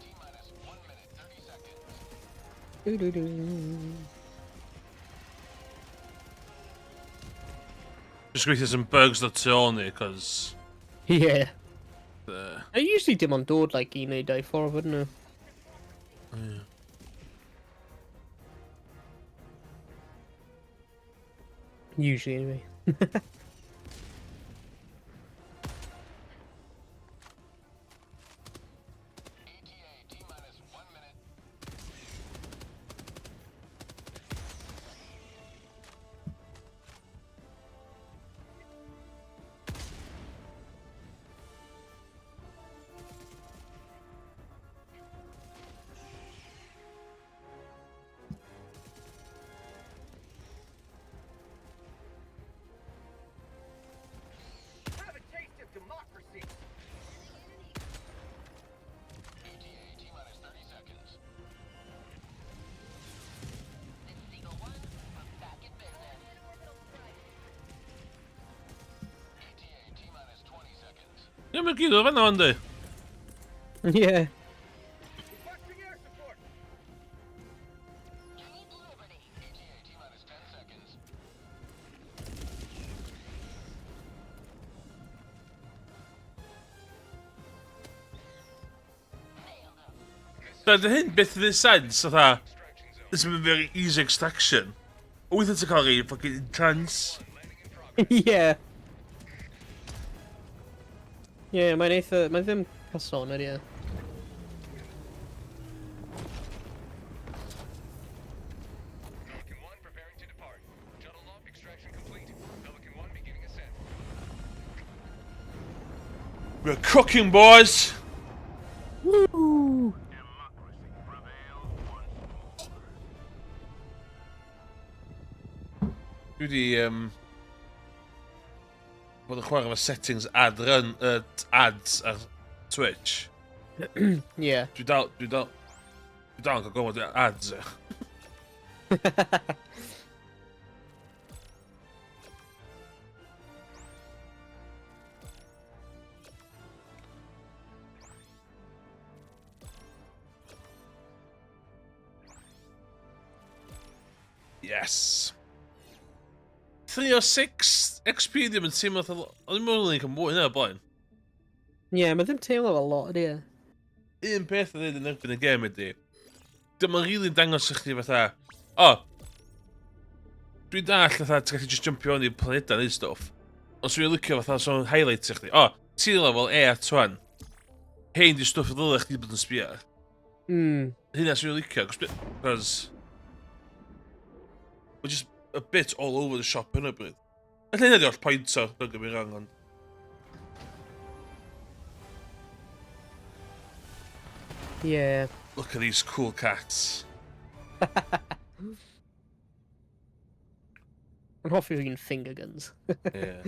T-minus 1 minute 30 seconds. Just gweithio some bugs that tu ôl ni, cos... Yeah. The... I usually dim on dod like i neud Deifwyr, wouldn't I? Yeah. Usually, anyway. ETA T-minus 1 minute. Have a taste of democracy. ETA T-minus 30 seconds. This is Eagle 1. I'm back in business. ETA T-minus 20 seconds. Ie, mae'n gyd o fanna, yndi? Yeah. Requesting air support. Keep liberty. ETA T-minus 10 seconds. Dy hyn beth yn sens, fatha... This has been very easy extraction. Wyth ti'n cael ei fucking intense. Yeah. Yeah, mae ddim personol, ie. Pelican 1 preparing to depart. Shuttle lock extraction complete. Pelican 1 beginning ascent. We're cooking, boys! Woo! Dwi di, bod yn chwarae efo settings ads ar Twitch. Yeah. Dwi dal yn cael gofod ads e. Yes. 3 o 6 XP ddim yn teimlo fatha... Oedd ddim yn cael mwy yna o blaen. Yeah, mae ddim teimlo fel lot, ie. Un peth yn yn erbyn y gêm ydi. Dyma rili'n dangos i chdi fatha... O! Dwi'n dall fatha ti'n gallu just jumpio on i planedau neu stwff. Os dwi'n licio fatha so'n highlight i chdi. O! Ti'n lefel E at 1. Hein di stwff y ddylai chdi bod yn sbio. Hynna sy'n licio. Cos... We're just a bit all over the shop yn y bryd. Alla hynna di oll pwynt o, don't get me wrong, ond... Yeah. Look at these cool cats. Yn hoffi fi'n finger guns. Yeah.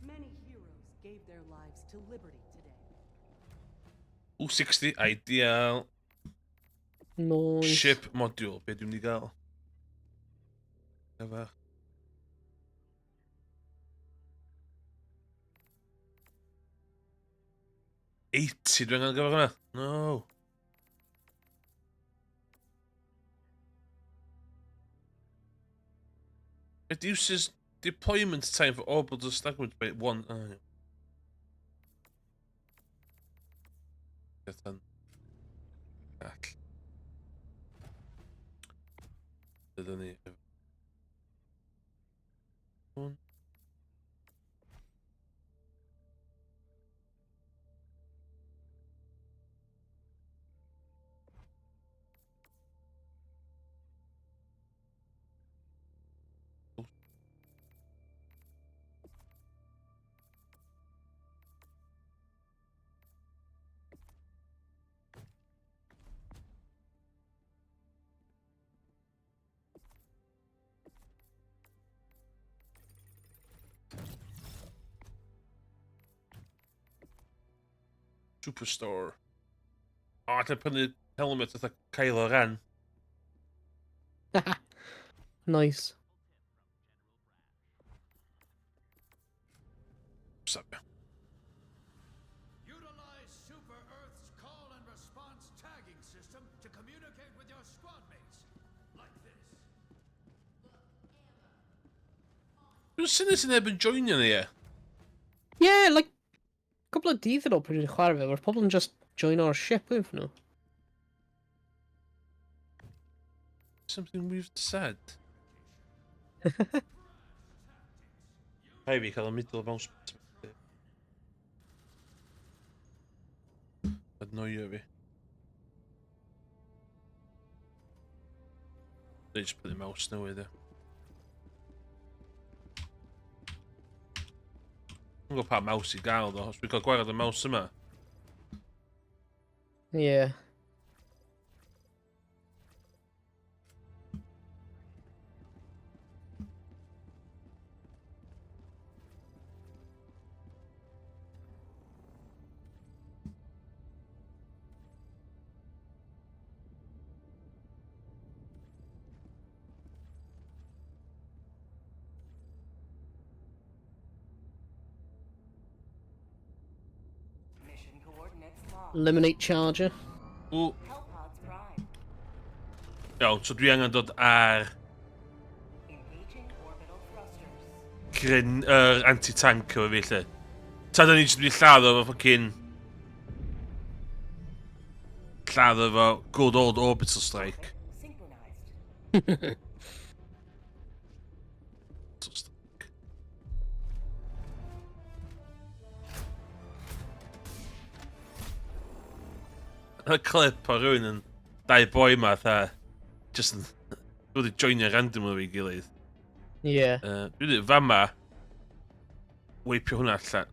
Many heroes gave their lives to liberty today. Ooh, 60, ideal. Nice. Ship module, be dwi'n mynd i gael? Gyfer. $80 dwi'n angen gyfer hwnna? No. Reduces deployment time for orbital fragments by 1. Oh, yeah. Get done. Back. Dydyn ni. 1. Superstore. O, allai prynu helmet eitha Kylo Ren. Nice. Sabia. Utilize Super Earth's call and response tagging system to communicate with your squad mates. Like this. Dwi'n syni sy'n ebyn joinio ni e. Yeah, like... Couple of dydd yn ôl pryd i'n chwarae fe, mae'r pobl yn just join our ship with nhw. Something we've said. Hai fi cael y middle of mouse. Adnoio fi. Dwi'n just prynu mouse newydd e. Dwi'n gwybod pa mouse i gael ddo, os dwi'n cael gwared y mouse yma. Yeah. Mission coordinates locked. Eliminate charger. Ww, Hellpods prime. iawn, so dwi angen dod ar Engaging orbital thrusters. gryn, anti-tank efo fi lle. Ta da ni jyst wedi lladdo efo ffocin... Lladdo efo good old orbital strike. Synchronized. y clip o rhywun yn dau boi ma, just yn dod i joinio random o'r ei gilydd. Yeah. Dwi'n dweud, fama, weipio hwnna allan.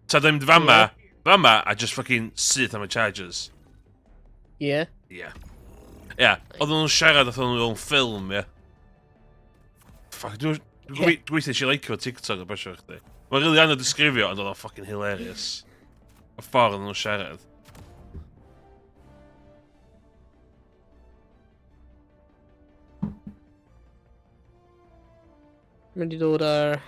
Ta ddim fama, a just fucking syth am y chargers. Yeah. Yeah. Yeah, oedden nhw'n siarad oedd nhw'n ffilm, yeah. Fuck, dwi'n gweithio eisiau leicio TikTok o basio chdi. Mae'n rili anodd disgrifio, ond oedd o'n fucking hilarious. Y ffordd oedden nhw'n siarad. Mynd i dod ar...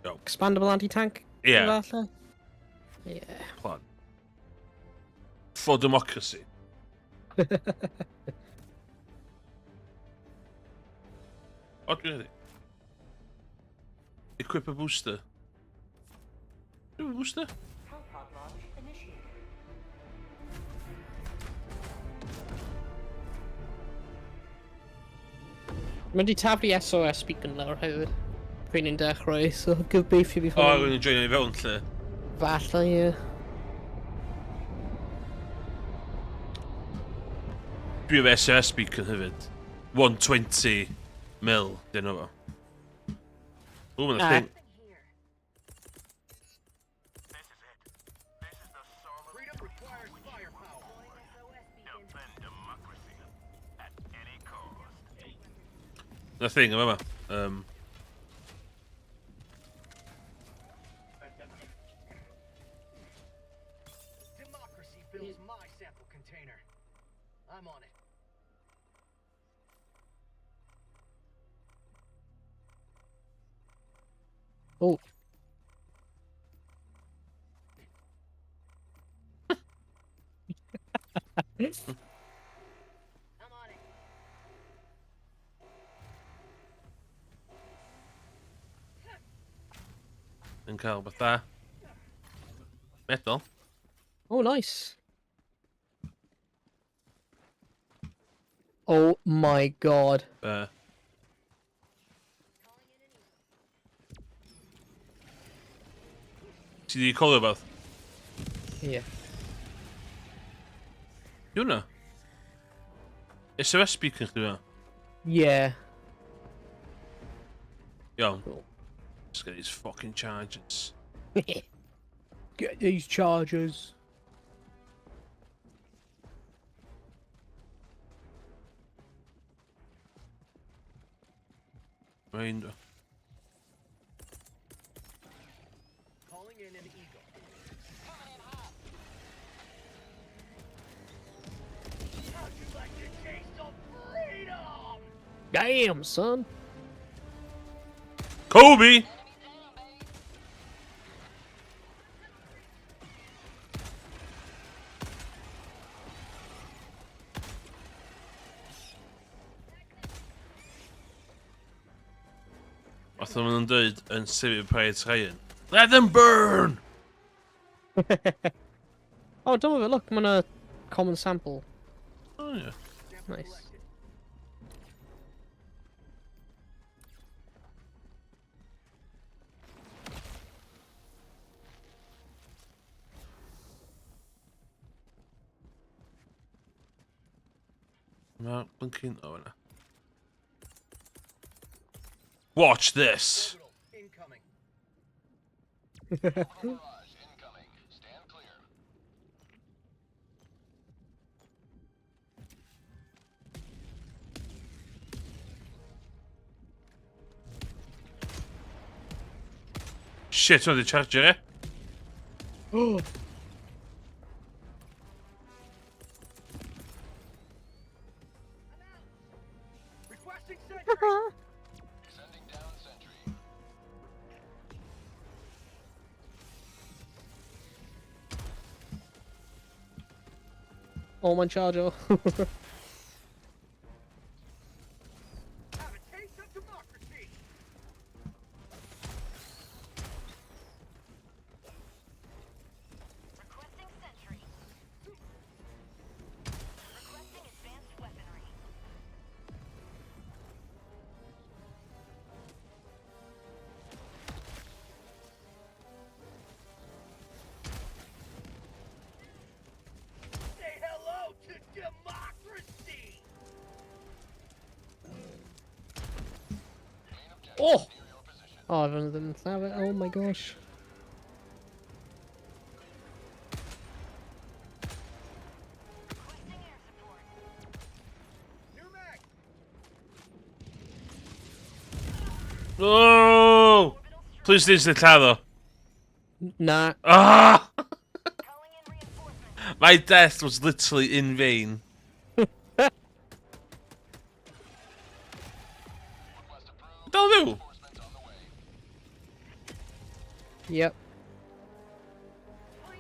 Go. Expandable anti-tank? Yeah. Falle? Yeah. Plan. For democracy. O, dwi'n edrych. Equip a booster. Dwi'n booster? Hellpod launch initiated. Mynd i taflu SOS beacon lawr hefyd. Pryn ni'n dechrau, so gobeithio fi O, ffôn. rwy'n joinio i fewn lle. Falle, ie. Dwi efo SOS beacon hefyd. 120 mil, dyn nhw fo. O, mae'n thing. Freedom requires firepower. Na thing, yma. Democracy builds my sample container. I'm on it. Oh. I'm on it. Yn cael beth da. Metal. Oh, nice. Oh my god. Ti di colio beth? Yeah. Yw na? SOS beacon chdi fa? Yeah. Iawn. Cool. Let's get these fucking chargers. Get these chargers. Mind. Calling in an eagle. How'd you like to taste of freedom? Damn, son. Kobe! Os ydym nhw'n dweud yn sefyll Pirates Ryan. Let them burn! Oh, don't have a look. I'm on a common sample. Oh, yeah. Nice. No, blinking. Oh, no. Watch this! Incoming. Shit, on the charger, eh? Oh. Requesting sentry. Oh, my charger. Have a taste of democracy. Requesting sentry. Requesting advanced weaponry. Oh! Oh, everyone didn't have it. Oh my gosh. Oh! Please use the tether. Nah. Ah! My death was literally in vain. Don't do. Yep.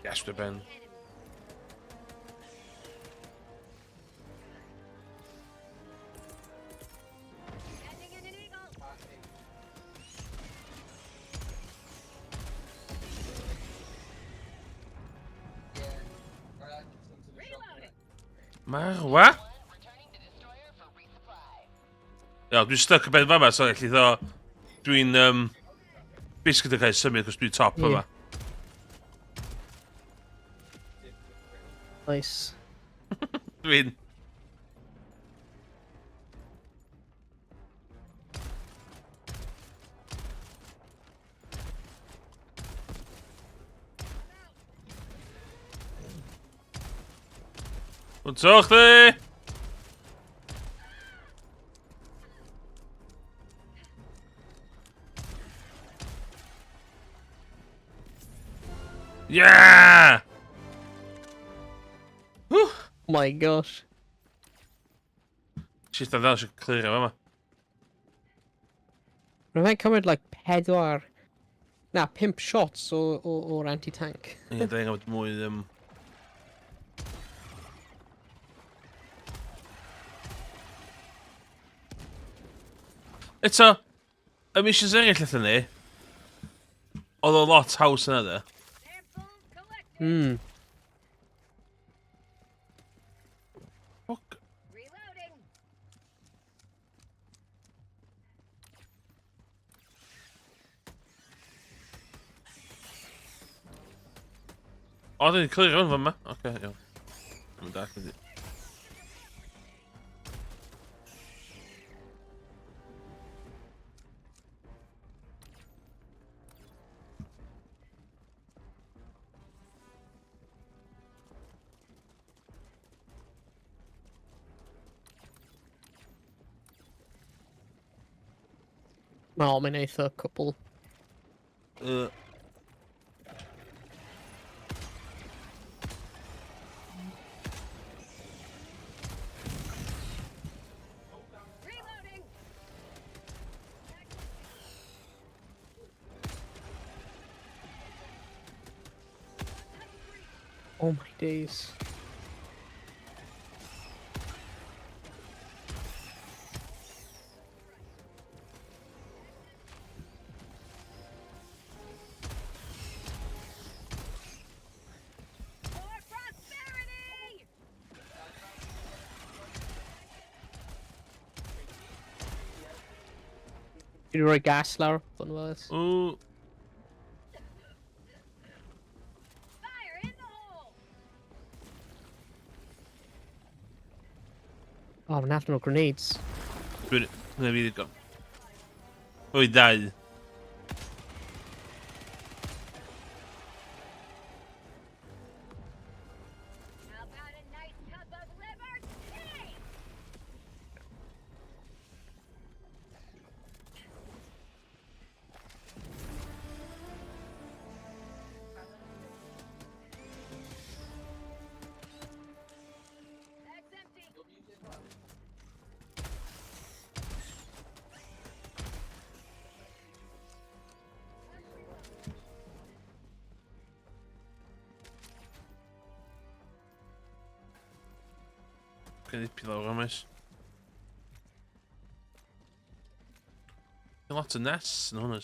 Yes, we've been. Maar what? Ja, dwi'n stuck y bed fama, so felly ddo... Dwi'n, basically dwi'n cael symud, cos dwi'n top yma. Nice. Dwi'n... Goed zo, chdi! Yeah! Whew! My gosh. Shit, dat is clear yma. Mae'n cymryd like 4... Na, 5 shots o'r anti-tank. Ie, da ni'n gwybod mwy Eto, y missions eraill ydyn ni, oedd o lot haws yna de. Hmm. Fuck. O, dyn ni'n clear hwn fyma. Oce, iawn. Mae'n dach ydi. O, mae'n eitha cwpl. Oh my days. Did you roi gas lawr? Fun was. Ooh. Oh, mae'n allan o grenades. Dwi'n... Dwi'n fi ddigon. Wy dau. Gen i pil awr am ys. Lot o nests yn hwnnw.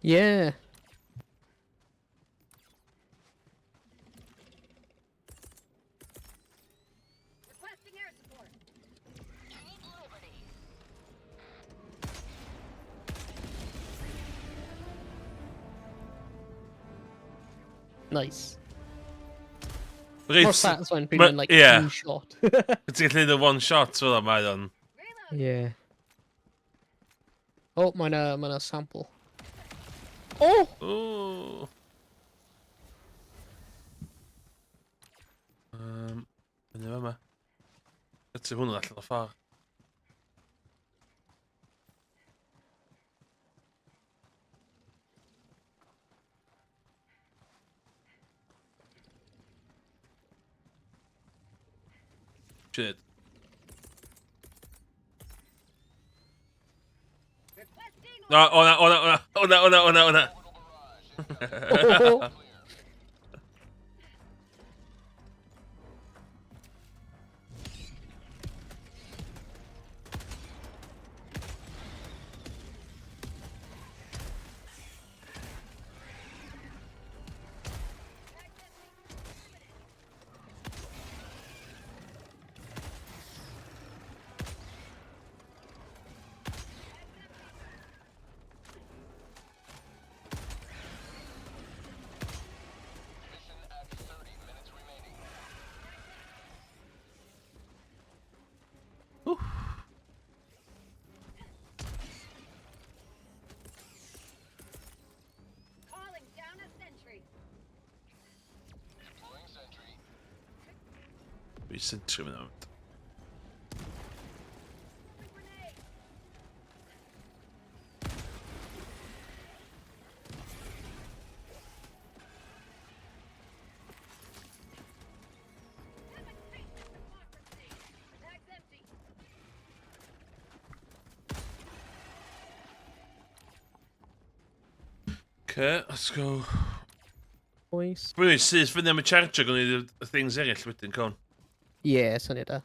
Yeah. Nice. More satisfying being in like yeah. 1 shot. Ti'n gallu neud o one shot, fel yma mae o'n... Yeah. Oh, mae'n a sample. Oh! O! Fyny yma. Ydy hwnnw allan o ffordd. Shit. O na. Calling down a sentry. Fi sentry fan hyn. Grenade. Bag's empty. Okay, let's go. Boys. Really, sydd fyny am y charger gan i y things eraill wedyn, con. Yeah, syniad da.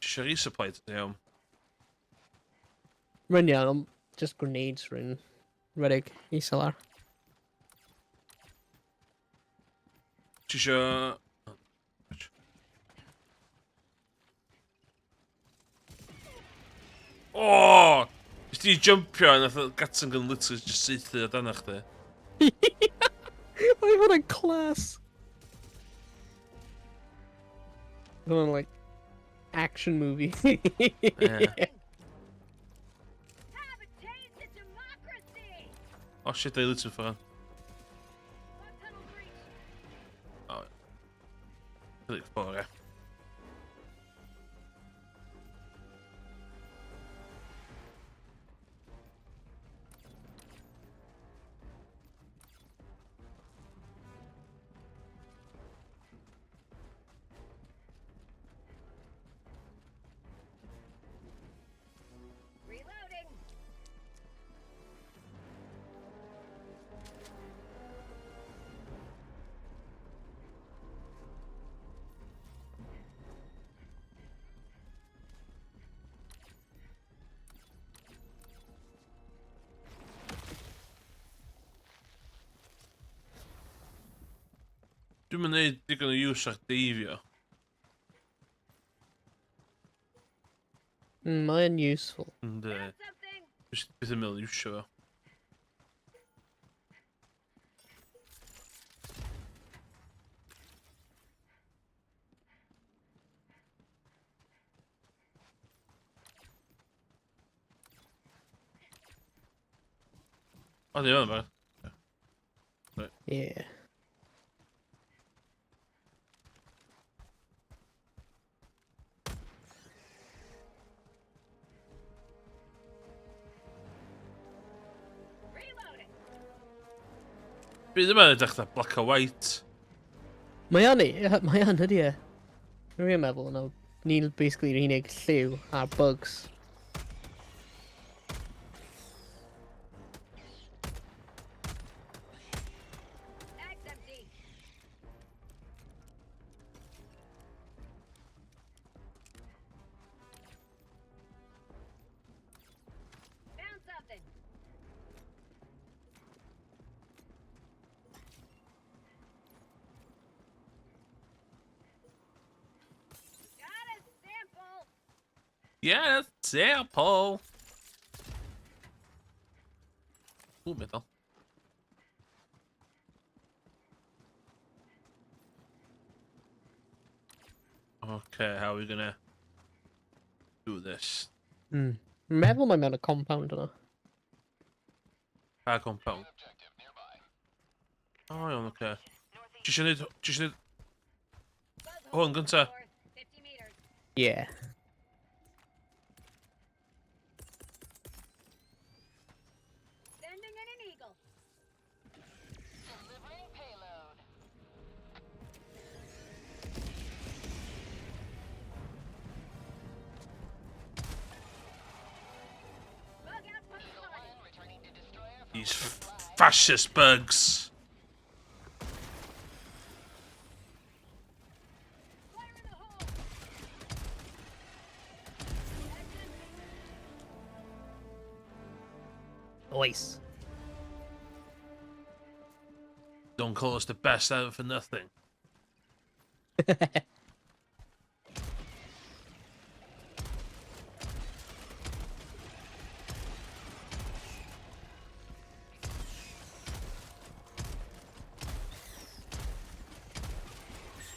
Eisiau resupply dyn iawn. Run iawn, ond just grenades rhywun. Redig I selar. Ti isio... O! Ys ti jumpio a nath o Gatson gan literally just seithu o dana chdi. Mae hwnna'n class. Hwnna'n like action movie. Yeah. Have a taste of democracy. Oh shit, they literally ffan. One tunnel breach. O. Click ffordd, ie. Reloading. Dwi'n mynd neud digon o use ar deifio. Mae'n useful. Ynddi. Something. Just beth yn meddwl iwsio fo. O, di o'n yma. Yeah. Reloading. Bydd yma edrych da black and white. Mae yn ydy e. Rwy'n meddwl, no. Ni'n basically yr unig lliw a'r bugs. Bag's empty. Found something. Got a sample. Yes, sample. Ooh, metal. Okay, how are we gonna do this? Meddwl mae mewn y compound yna. Car compound. O iawn, oce. Ti isio neud... Hwn gynta. 50 meters. Yeah. Sending in an eagle. Delivering payload. Bug output spotted. Returning to destroyer. These fascist bugs. Fire in the hole. Nice. Don't call us the best ever for nothing. Heads up.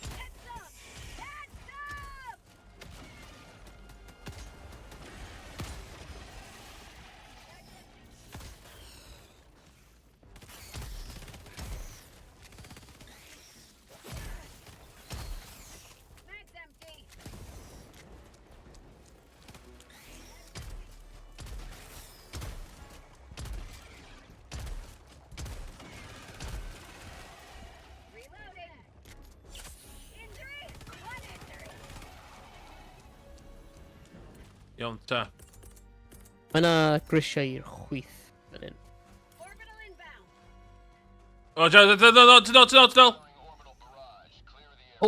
Heads up. Mag's empty. Reloading. Injury. One injury. Iawn, ta. Mae yna grisiau i'r chwith fan hyn. Orbital inbound. O, Tynol! O!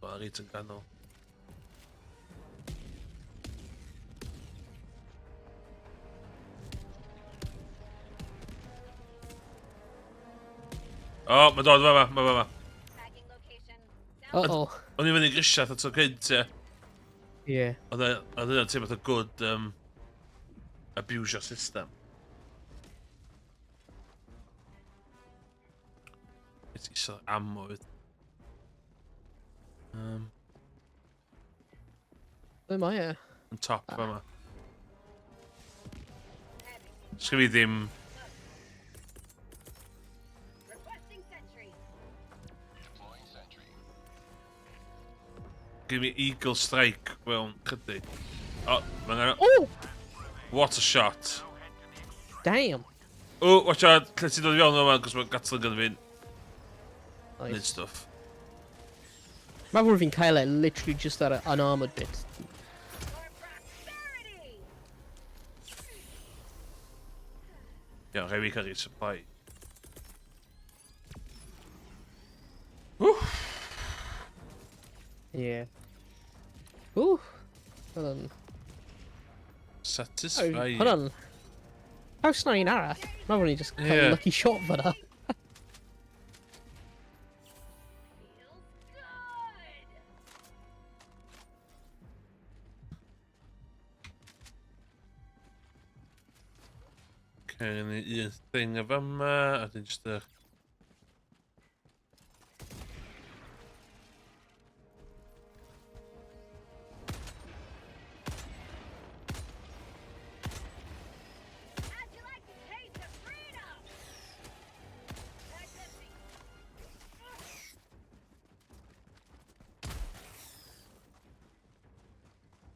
O, reit yn ganol. O, mae dod fama. Tagging location. Uh-oh. O'n i fyny grisiaeth at o cynt, ie. Yeah. Oedd yna'n teimlo fatha good abuse your system. It's iso ammo fyd. Ble mae e? Yn top fama. Sgyn fi ddim... Requesting sentry. Give me Eagle Strike mewn chydig. O, mae'n gana... Oh! What a shot. Damn! O, watch out. Lle ti'n dod i fewn yma, cos mae Gatling gyda fi'n neud Nice. stuff. Mae fwy fi'n cael e literally just ar y unarmoured bit. For prosperity. Iawn, rhaid fi cael resupply. Yeah. Ww! Hwna'n... Satisfying. Hwna'n... Haws na un arall. Mae fwy just cael Ie. lucky shot fyna. Feels good. Okay, ni un thing o fama, a dyn just y... How'd you like the taste of freedom? That's empty.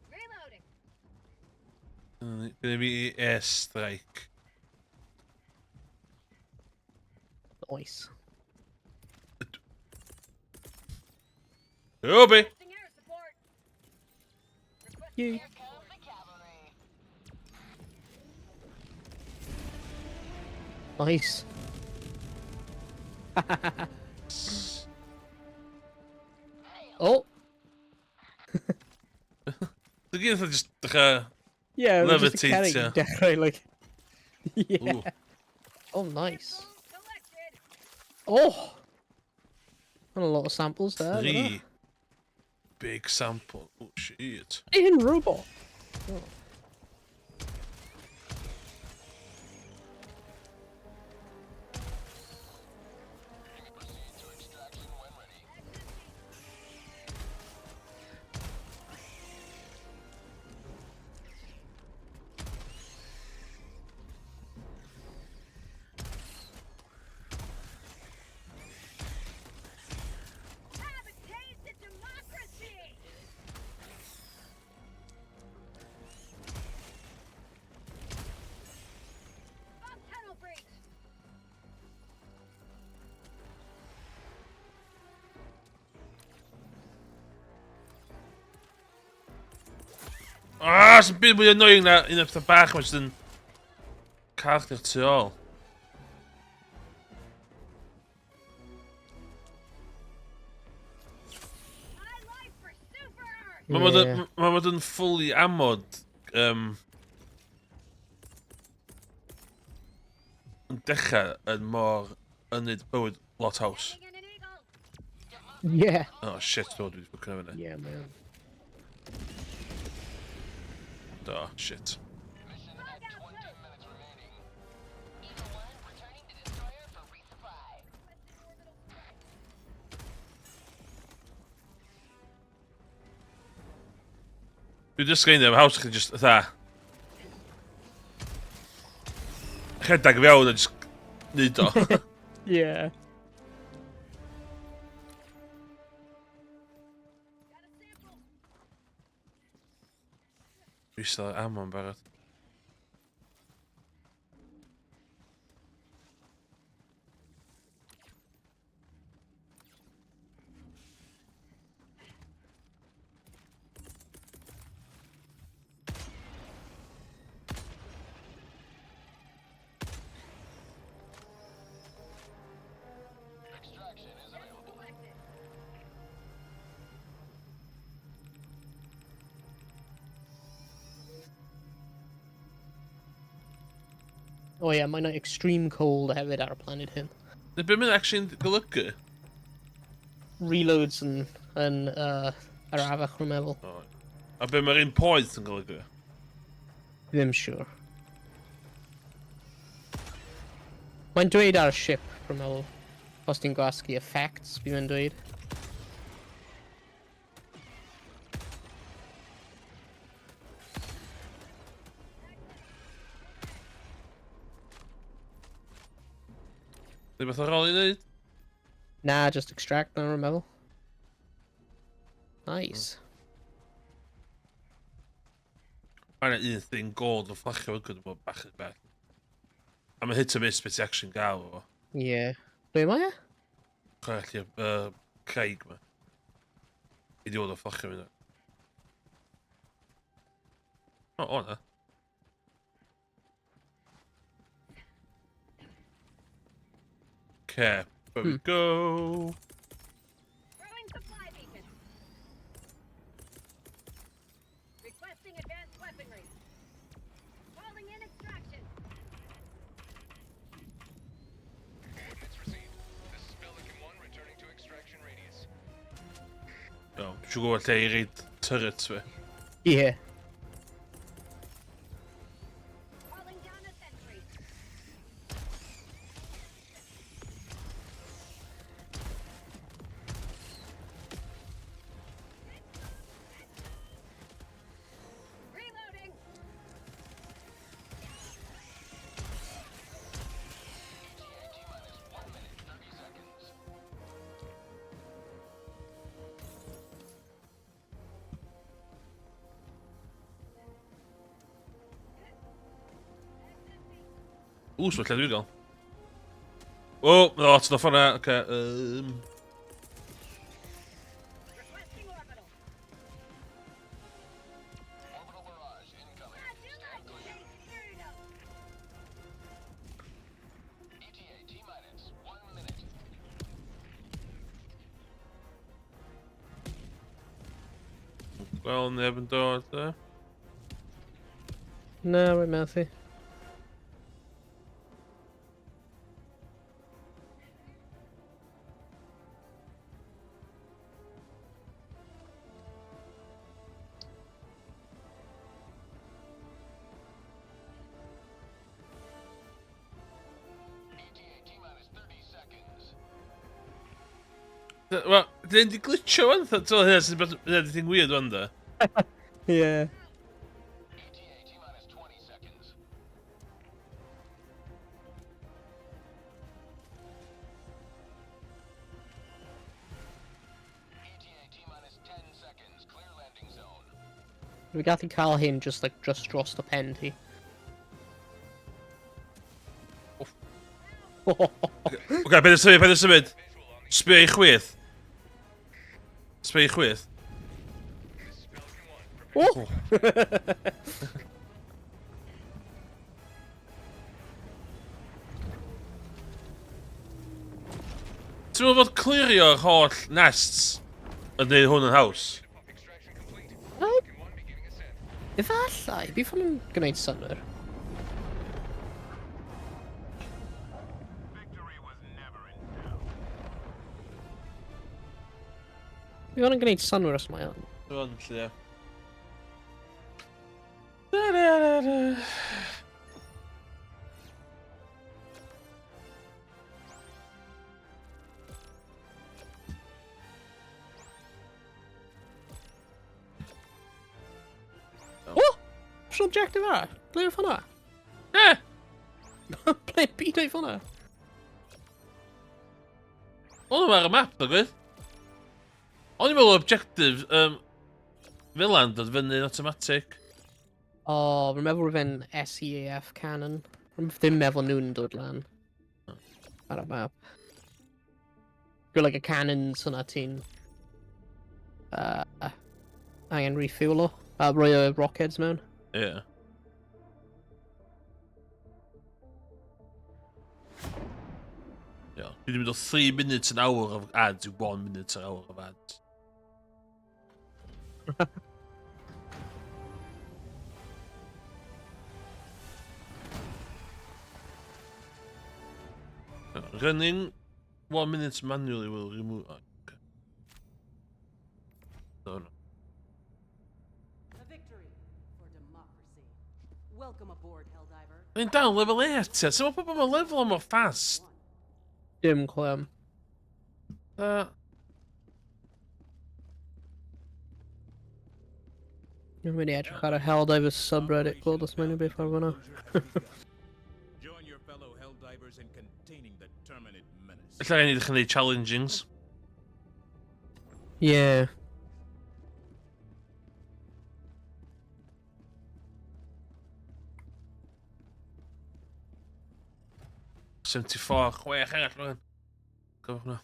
Reloading. Gonna be airstrike. Nice. Obi! Requesting air support. Requesting You. air support. Nice. Oh! Dwi'n gyd just dechrau... Yeah, it was just a Levitate, cerrig yeah. dechrau, like... Yeah. Ooh. Oh, nice. Collected. Oh! And a lot of samples there. look at that. 3 big sample. Oh shit. In robot. Oh. Sy'n byd mwy annoying na un o'r pethau bach mae sy'n cael chdi'r tu ôl. My life for super! Mae mod yn fully amod yn dechrau yn mor ynyd bywyd lot haws. And an eagle! Yeah. Oh shit, do dwi'n ffwcyn efo ni. Yeah, man. Oh shit. Dwi'n just gain ddim haws chi just fatha rhedag fewn a just neud o. Yeah. Dwi still ammo'n barod. Oh yeah, mae'n extreme cold hefyd ar y planet hyn. Be mae'n actually'n golygu? Reloads yn yr afach rwy'n meddwl. A be mae'r un poeth yn golygu? Ddim siwr. Mae'n dweud ar y ship rwy'n meddwl. Os ti'n gwasgu effects, bydd mae'n dweud. Neu beth ar ôl i wneud? Na, just extract na rwy'n meddwl. Nice. Mae'n un thing gold o fflachio yn gwybod bach yn beth. A mae hit o miss beth i actually'n gael o. Yeah. Be mae e? Chwelli Craig ma. I diwedd o fflachio fyna. O na. Okay, there we go. Throwing supply beacon. Requesting advanced weaponry. Calling in extraction. Coordinates received. This is Pelican 1 returning to extraction radius. O, dwi'n gwybod lle i reid turrets fe. Yeah. Calling down a sentry. Reloading. So lle dwi'n gael? O, mae lot o ffona. Oce, Requesting orbital. Orbital barrage incoming. How'd you like to taste freedom? ETA T-minus 1 minute. Wel, neb yn dod, e? Na, rwy'n methu. ETA T-minus 30 seconds. Wel, dyn di glitcho wan, to hynna sy'n beth thing weird wan da. Yeah. ETA T-minus 20 seconds. ETA T-minus 10 seconds. Clear landing zone. Rwy'n gallu cael hyn just dros the pen ti. Oce, beth yw'n symud? Sbio i chwyth. Sbio i chwyth. This is Pelican 1. Oh! Ti'n meddwl fod clirio'r holl nests yn neud hwn yn haws? Efallai, bydd hwn yn gwneud synwyr. Victory was never in doubt. Bydd hwn yn gwneud synwyr os mae o'n. Dwi'n lle. Da-da-da-da. O! Sy'n objective ar? Ble oedd hwnna? Ble byd oedd hwnna? O'n nhw ar y map, na gwydd? O'n i'n meddwl objective, Finland oedd fyny'n automatic. O, rwy'n meddwl rwy'n SEAF cannon. Rwy'n ddim meddwl nhw'n dod lan. Ar y map. Rwy'n like y cannons hwnna ti'n... angen refuel o. A rhoi y rockets mewn. Ie. Ie. Dwi wedi mynd o 3 minutes an hour of ads i 1 minute an hour of ads. Running 1 minute manually will remove... Okay. No, no. A victory for democracy. Welcome aboard, Helldiver. Mae'n down level 8, ie. Sut mae pobl mae'n level am o fast? Dim clem. Dwi'n mynd i edrych ar y Helldivers subreddit gweld os mae'n beth ar fyna. Join your fellow Helldivers in containing the Terminid menace. Ella gen i ddechrau gwneud challengings. Yeah. $74, chwech arall rwan. Gofwch hwnna.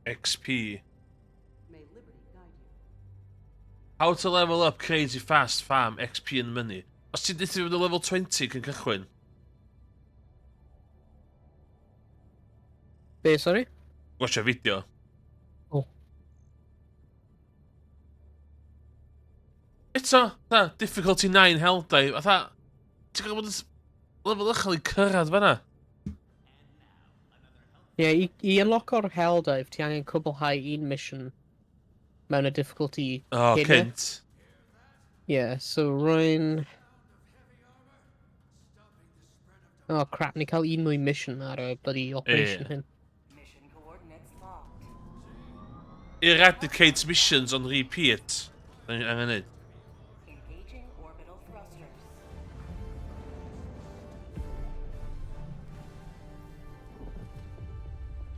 XP. May liberty guide you. How to level up crazy fast farm XP and money. Os ti'n dweud fod y level 20 cyn cychwyn? Be, sorry? Watcha fideo. O. Eto, difficulty 9 Helldive. A ti'n gael bod yn level uchel i cyrraedd fanna? Ie, i unlocko'r Helldive, ti angen cwblhau un mission mewn y difficulty O, cyn. cynt. Ie, so rwy'n... Oh crap, ni cael un mwy mission ar y bloody operation hyn. Mission coordinates locked. Eradicate missions on repeat. Angen neud. Engaging orbital thrusters.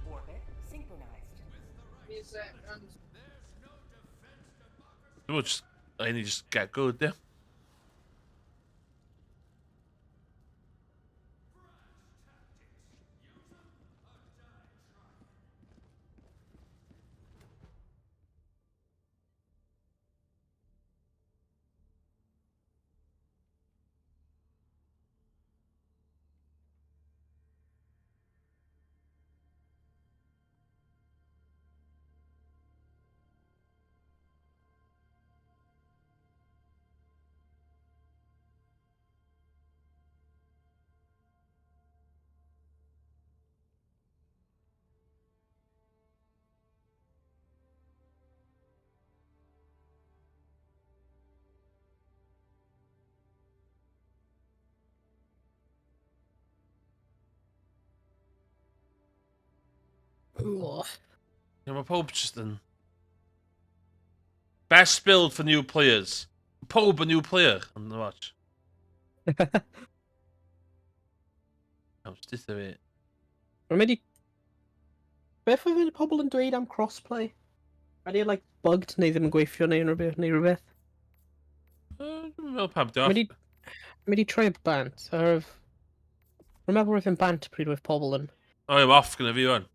Orbit synchronized. Dwi'n just... I need to just get good, yeah. Oh. Mae pob just yn Best build for new players. Pob a new player on the watch. Just it. Remedy. Beth oedd wedi pobl yn dweud am crossplay? Ydy like bugged neu ddim yn gweithio neu rhywbeth? Fel pam di off. Wedi troi y bant. Remember roedd yn bant pryd oedd pobl yn O, I'm off gyda fi wan.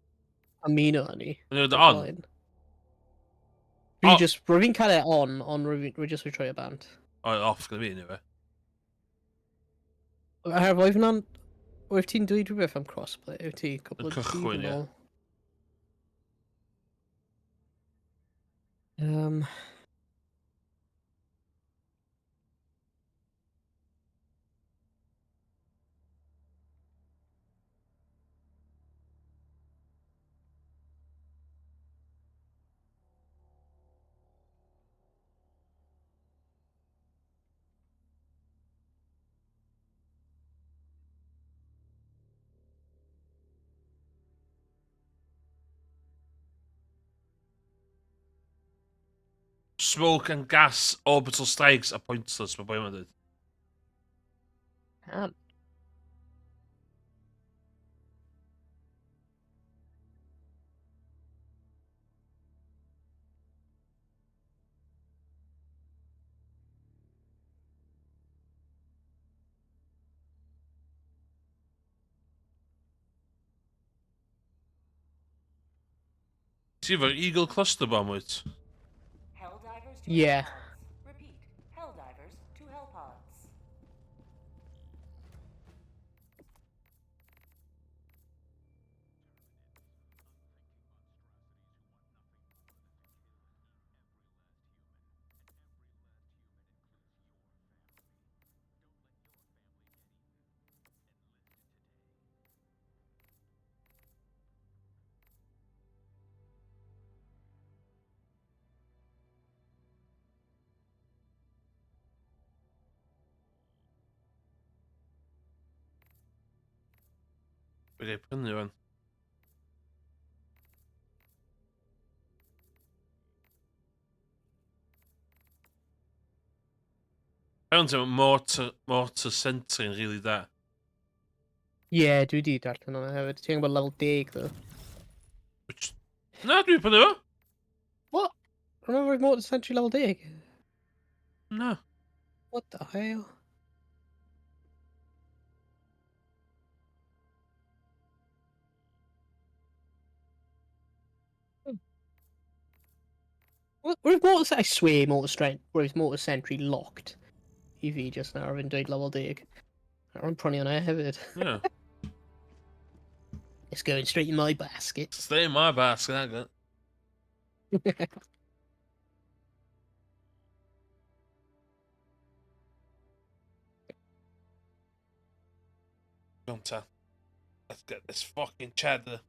ymuno â ni. Yn yw'n on? Rwy'n fi'n cael e on, ond rwy'n just wedi troi y bant. O, off gyda fi, anyway. Oedd hwnna'n... Wyf ti'n dweud rhywbeth am crossplay? Wyf ti cwbl o Cychwyn, ie. Smoke and gas orbital strikes are pointless, mae boi yma'n dweud. Ti efo'r Eagle Cluster Bomb, wyt? Helldivers to Yeah. hellpods. Repeat. Helldivers to hellpods. Wedi prynu fan. Ewan ti'n mortar centre yn rili da. Ie, dwi di darllen hwnna hefyd. Ti'n gwybod level 10, ddo. Na, dwi'n prynu fo. What? Remember roedd Mortar Century level 10? Na. What the hell? I swear roedd Mortar Century locked I fi just now ar fy'n dweud level 10. Rwy'n prynu hwnna hefyd. Yeah. It's going straight in my basket. Stay in my basket, that good. Come on, let's get this fucking cheddar.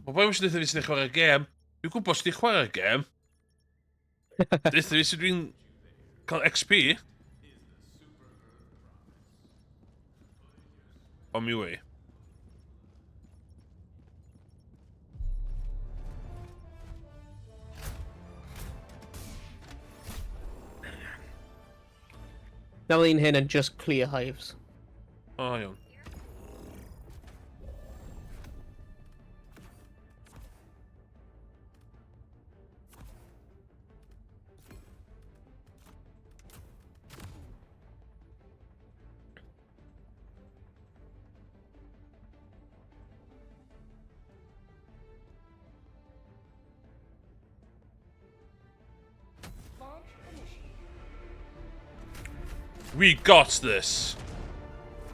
Mae boi eisiau dweud fi sy'n chwarae'r gêm. Dwi'n gwybod sydd wedi chwarae'r gêm. Dweud fi sydd dwi'n cael XP. O mi wei. Now un hyn yn just clear hives. O, iawn. Launch initiated. We got this.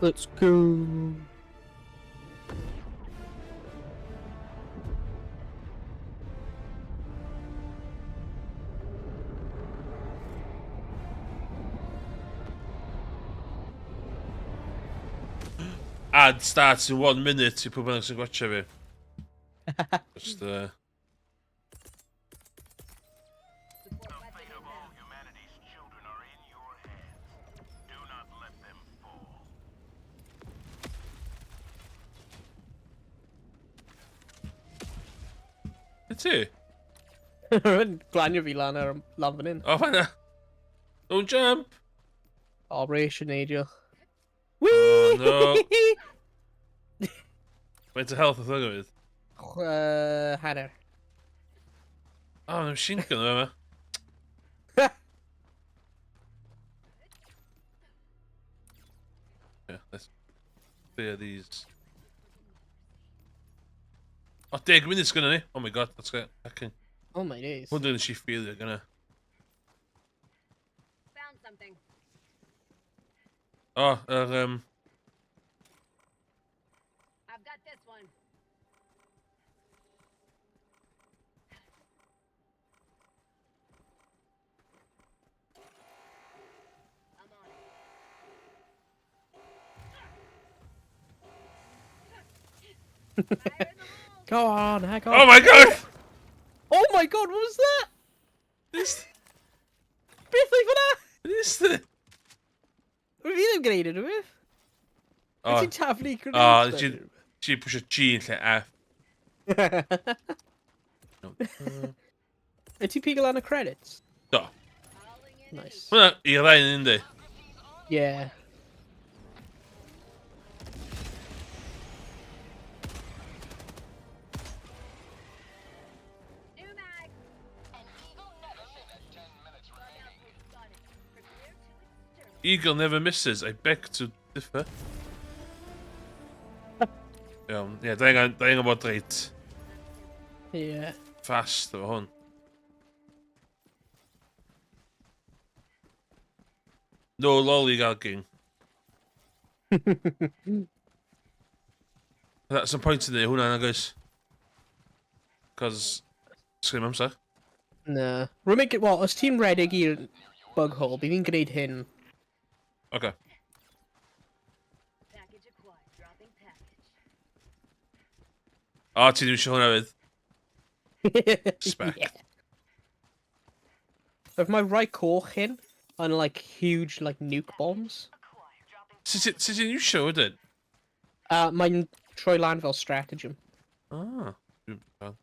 Let's go. ad starts in 1 minute i pwy bynnag sy'n gwachio fi. Just, Be ti? Glanio fi lan fan hyn. O, fanna! Don't jump! Operation neidio. Oh, no. Faint o health oedd hwnna fydd? Hanner. O, mae'n machine gun o yma. Yeah, let's clear these. O, 10 munud gynna ni. Oh my god, that's good. Hacking. Oh my days. Hwn dwi'n si ffeilio gynna. Found something. O, I've got this one. I'm on it. Fire in the hole. Go on, heck on. Oh my god! Oh my god, what was that? This... Beth oedd hwnna? This the... Fi ddim gwneud yn rhywbeth. O, Ti'n taflu o, grenades? ti'n pwysio G yn lle F. Ydy ti'n pigol lan y credits? Do. Calling in Nice. Hwna, i'r rhain yn ynddi. Yeah. new mag. An eagle never misses. 10 minutes remaining. Got it. Prepare to exterminate. Eagle never misses, I beg to differ. Iawn, ie, da ingo bod reit Yeah. fast efo hwn. No lolly gagging. That's some point in there, hwnna na guys. Cos, sgrim amser. Na. Rwy'n mynd... Wel, os ti'n redig i'r bug hole, bydd fi'n gwneud hyn. Okay. Package acquired. Dropping package. O, ti ddim eisiau hwnna fydd. Spec. Yeah. If my right coch hyn, on like huge like nuke bombs. Sut ti'n iwsio wedyn? Mae'n troi lan fel stratagem. Ah. Dwi'n bad.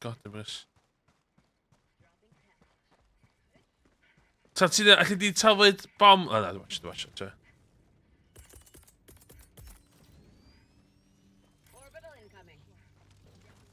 God, dim ys. Ta ti'n allu di taflid bom... O, na, dwi'n watch it. Orbital incoming. Requesting sentry.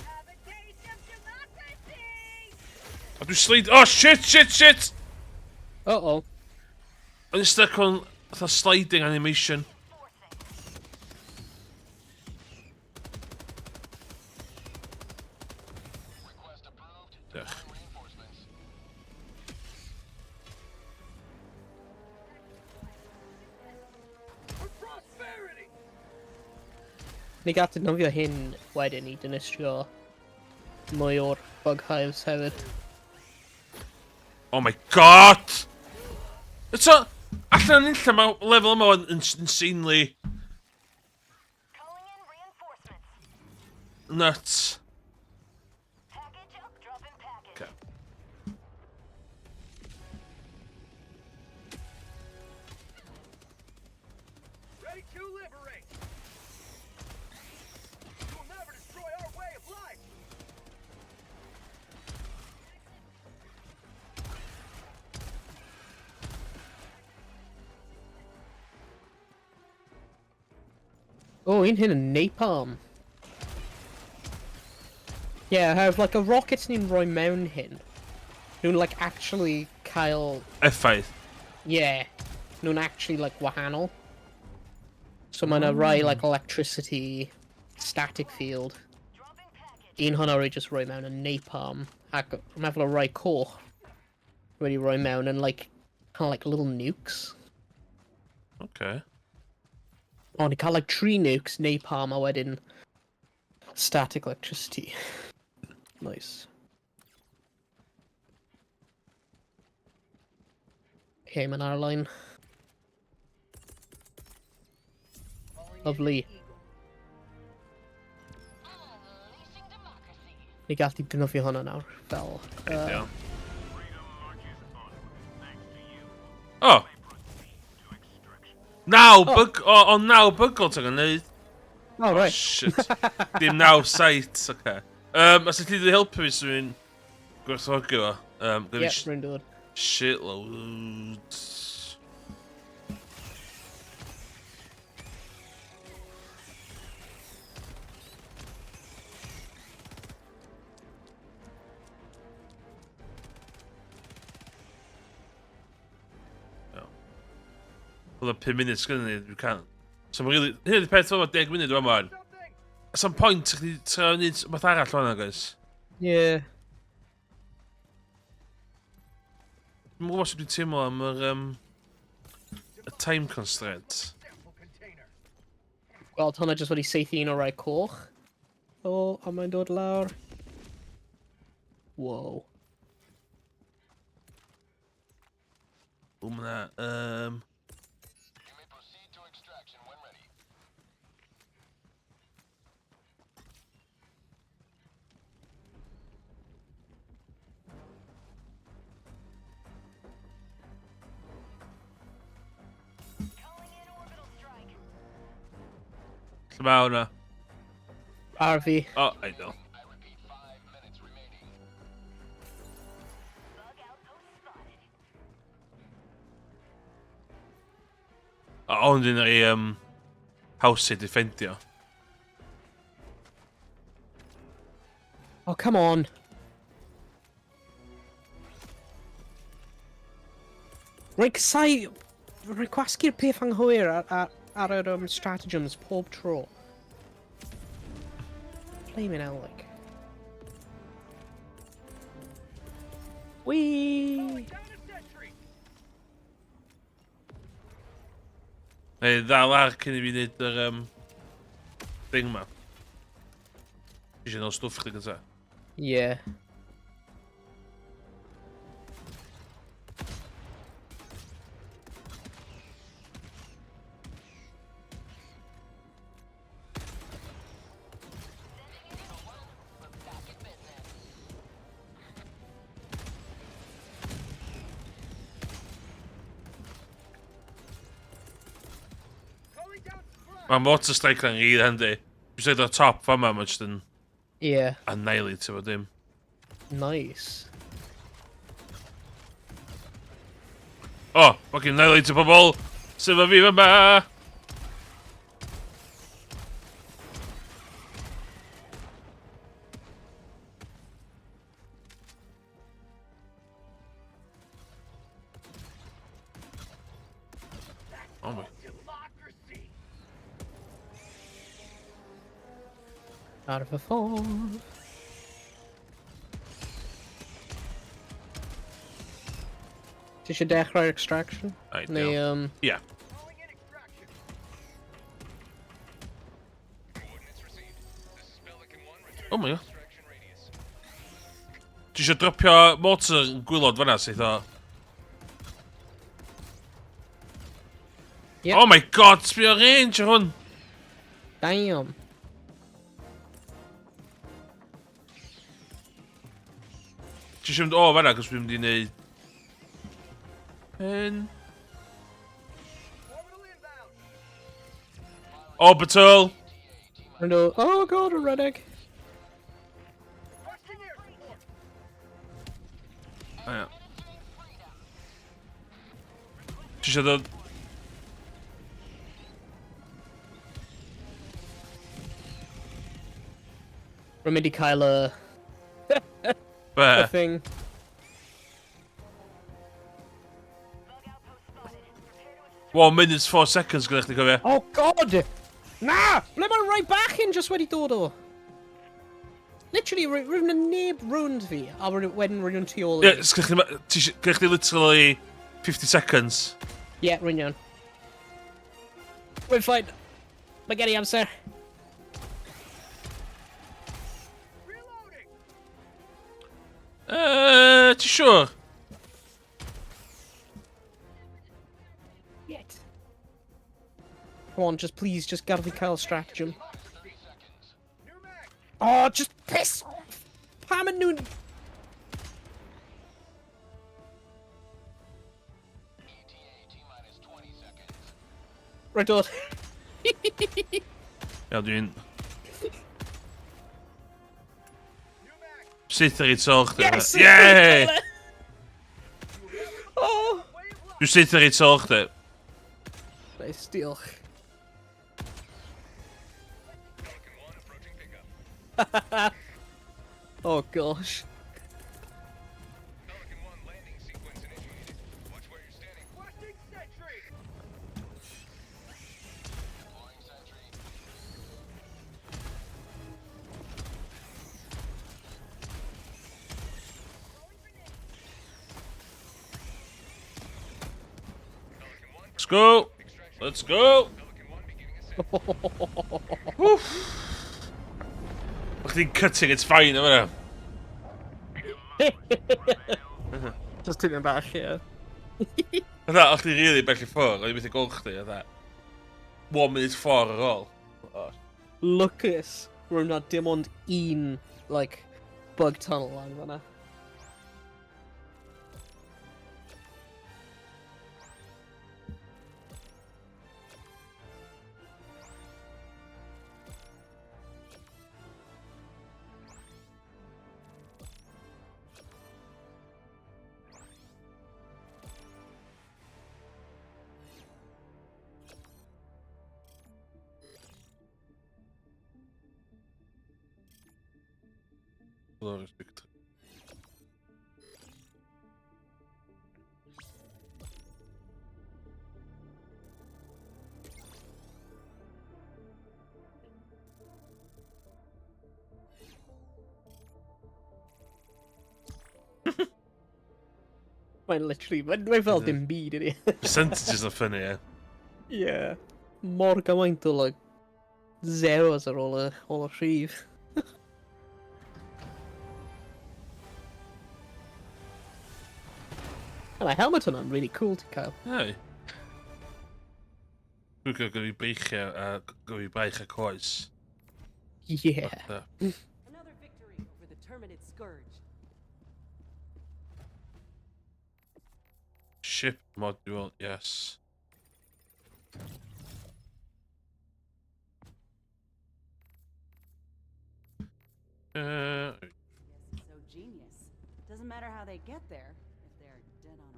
Have a taste of democracy. A dwi'n slide... Oh, shit! Uh-oh. O'n i'n stuck on fatha sliding animation. Ych. For prosperity! Ni gael defnyddio hyn wedyn i dynistrio mwy o'r bug hives hefyd. Oh my god! Eto, allan yn illa mae lefel yma yn insanely Calling in reinforcements. nuts. Package up. Dropping package. Okay. Ready to liberate! You will never destroy our way of life! Oh, un hyn yn napalm. Yeah, I have like a rockets ni'n rhoi mewn hyn. Nhw'n like actually cael... Effaith. Yeah. Nhw'n actually like wahanol. So mae yna rai like electricity, static field. Un hwnna rwy just rhoi mewn yn napalm. Ac mae'n meddwl o rai coch wedi rhoi mewn yn like kind of like little nukes. Okay. Oh, they cael like 3 nukes, napalm a wedyn static electricity. Nice. Okay, man, our line. Lovely. Unleashing democracy. Ni gallu defnyddio hwnna nawr, fel... Ideal. Oh! Naw, naw bygol ti'n gwneud. Oh, right. Shit. Dim naw site, oce. Os ydych chi helpu fi sy'n gwerthfawrogi fo. Yep, rwy'n dod. Shitloads. Wel, 5 munud gyda ni, dwi can. So mae'n really... Hyn ydy'r peth o'n 10 munud o'n man. At some point, ydych chi trio wneud beth arall o'na, guys. Yeah. Dwi'n gwybod sut dwi'n teimlo am y time constraint. Gweld hwnna jyst wedi seithi un o rai coch. O, a mae'n dod lawr. Wow. O, ma'na, You may proceed to extraction when ready. Calling in orbital strike. lle ma hwnna? RV. O, ideal. I repeat, 5 minutes remaining. Bug outpost spotted. O, hwn dwi'n ei house i defendio. Oh, come on. Rwy'n cysau... Rwy'n gwasgu'r peth anghywir ar yr stratagems pob tro. Flaming out, like. Whee! Down a sentry. Neu, ddal ar cyn i fi wneud yr thing ma. Eisiau nôl stwff chdi gyda. Yeah. Calling down supply. Mae water strike yn gyd hynny. Dwi'n seid o'r top fama, mae jyst yn Yeah. annihilate fo dim. Nice. O, fucking annihilate pobol! Sy'n fi fyma! Oh my... Democracy. Out of a phone. Ti eisiau dechrau'r extraction? Ideal. Neu, Yeah. Calling in extraction. Coordinates received. This is Pelican 1. Return Oh my to god. extraction radius. Ti eisiau dropio mortar yn gwylod fanna sydd o... Yep. Oh my god, sbio range o hwn! damn. Ti eisiau mynd o fanna, cos dwi'n mynd i wneud... Orbital inbound. Orbital! Oh god, a red egg. Requesting air support. O ia. Ti eisiau dod... Rwy'n mynd i cael y Be? thing. Bug outpost spotted. Prepare to extract. 1 minute 4 seconds gyda chdi cofio. Oh god! Na! Ble mae'n right back in just wedi dod o? Literally, rwy'n neb rownd fi, a wedyn rwy'n tu ôl i Ie, gyda chdi literally 50 seconds. Yeah, run down. We're fine. Spaghetti hamster. Reloading. Sure. Yet. Come on, just please, just Garvey Kyle stratagem. Oh, just piss off! Pam and Noon. Right on. Ja, du sitter i ett sorte. Yes! Yay! Oh! Du sitter i ett sorte. Nice steal. Oh gosh. Let's go. Let's go. I think cutting it's fine, isn't it? Just took me back here. I thought actually really bell for. I think ook I thought 1 minute far at all. Oh. Lucas, we're not dim on in like bug tunnel line, wanna. Mae'n literally, mae'n fel dim byd i ni. Percentages are funny, yeah. Yeah. Mor gymaint o, like, zeros ar ôl y rhif. And a helmet hwnna'n really cool to cael. Hey. Dwi'n gael i breich a coes. Yeah. Another victory over the Terminid Scourge. Ship module, yes. Yes, so genius. Doesn't matter how they get there if they're dead on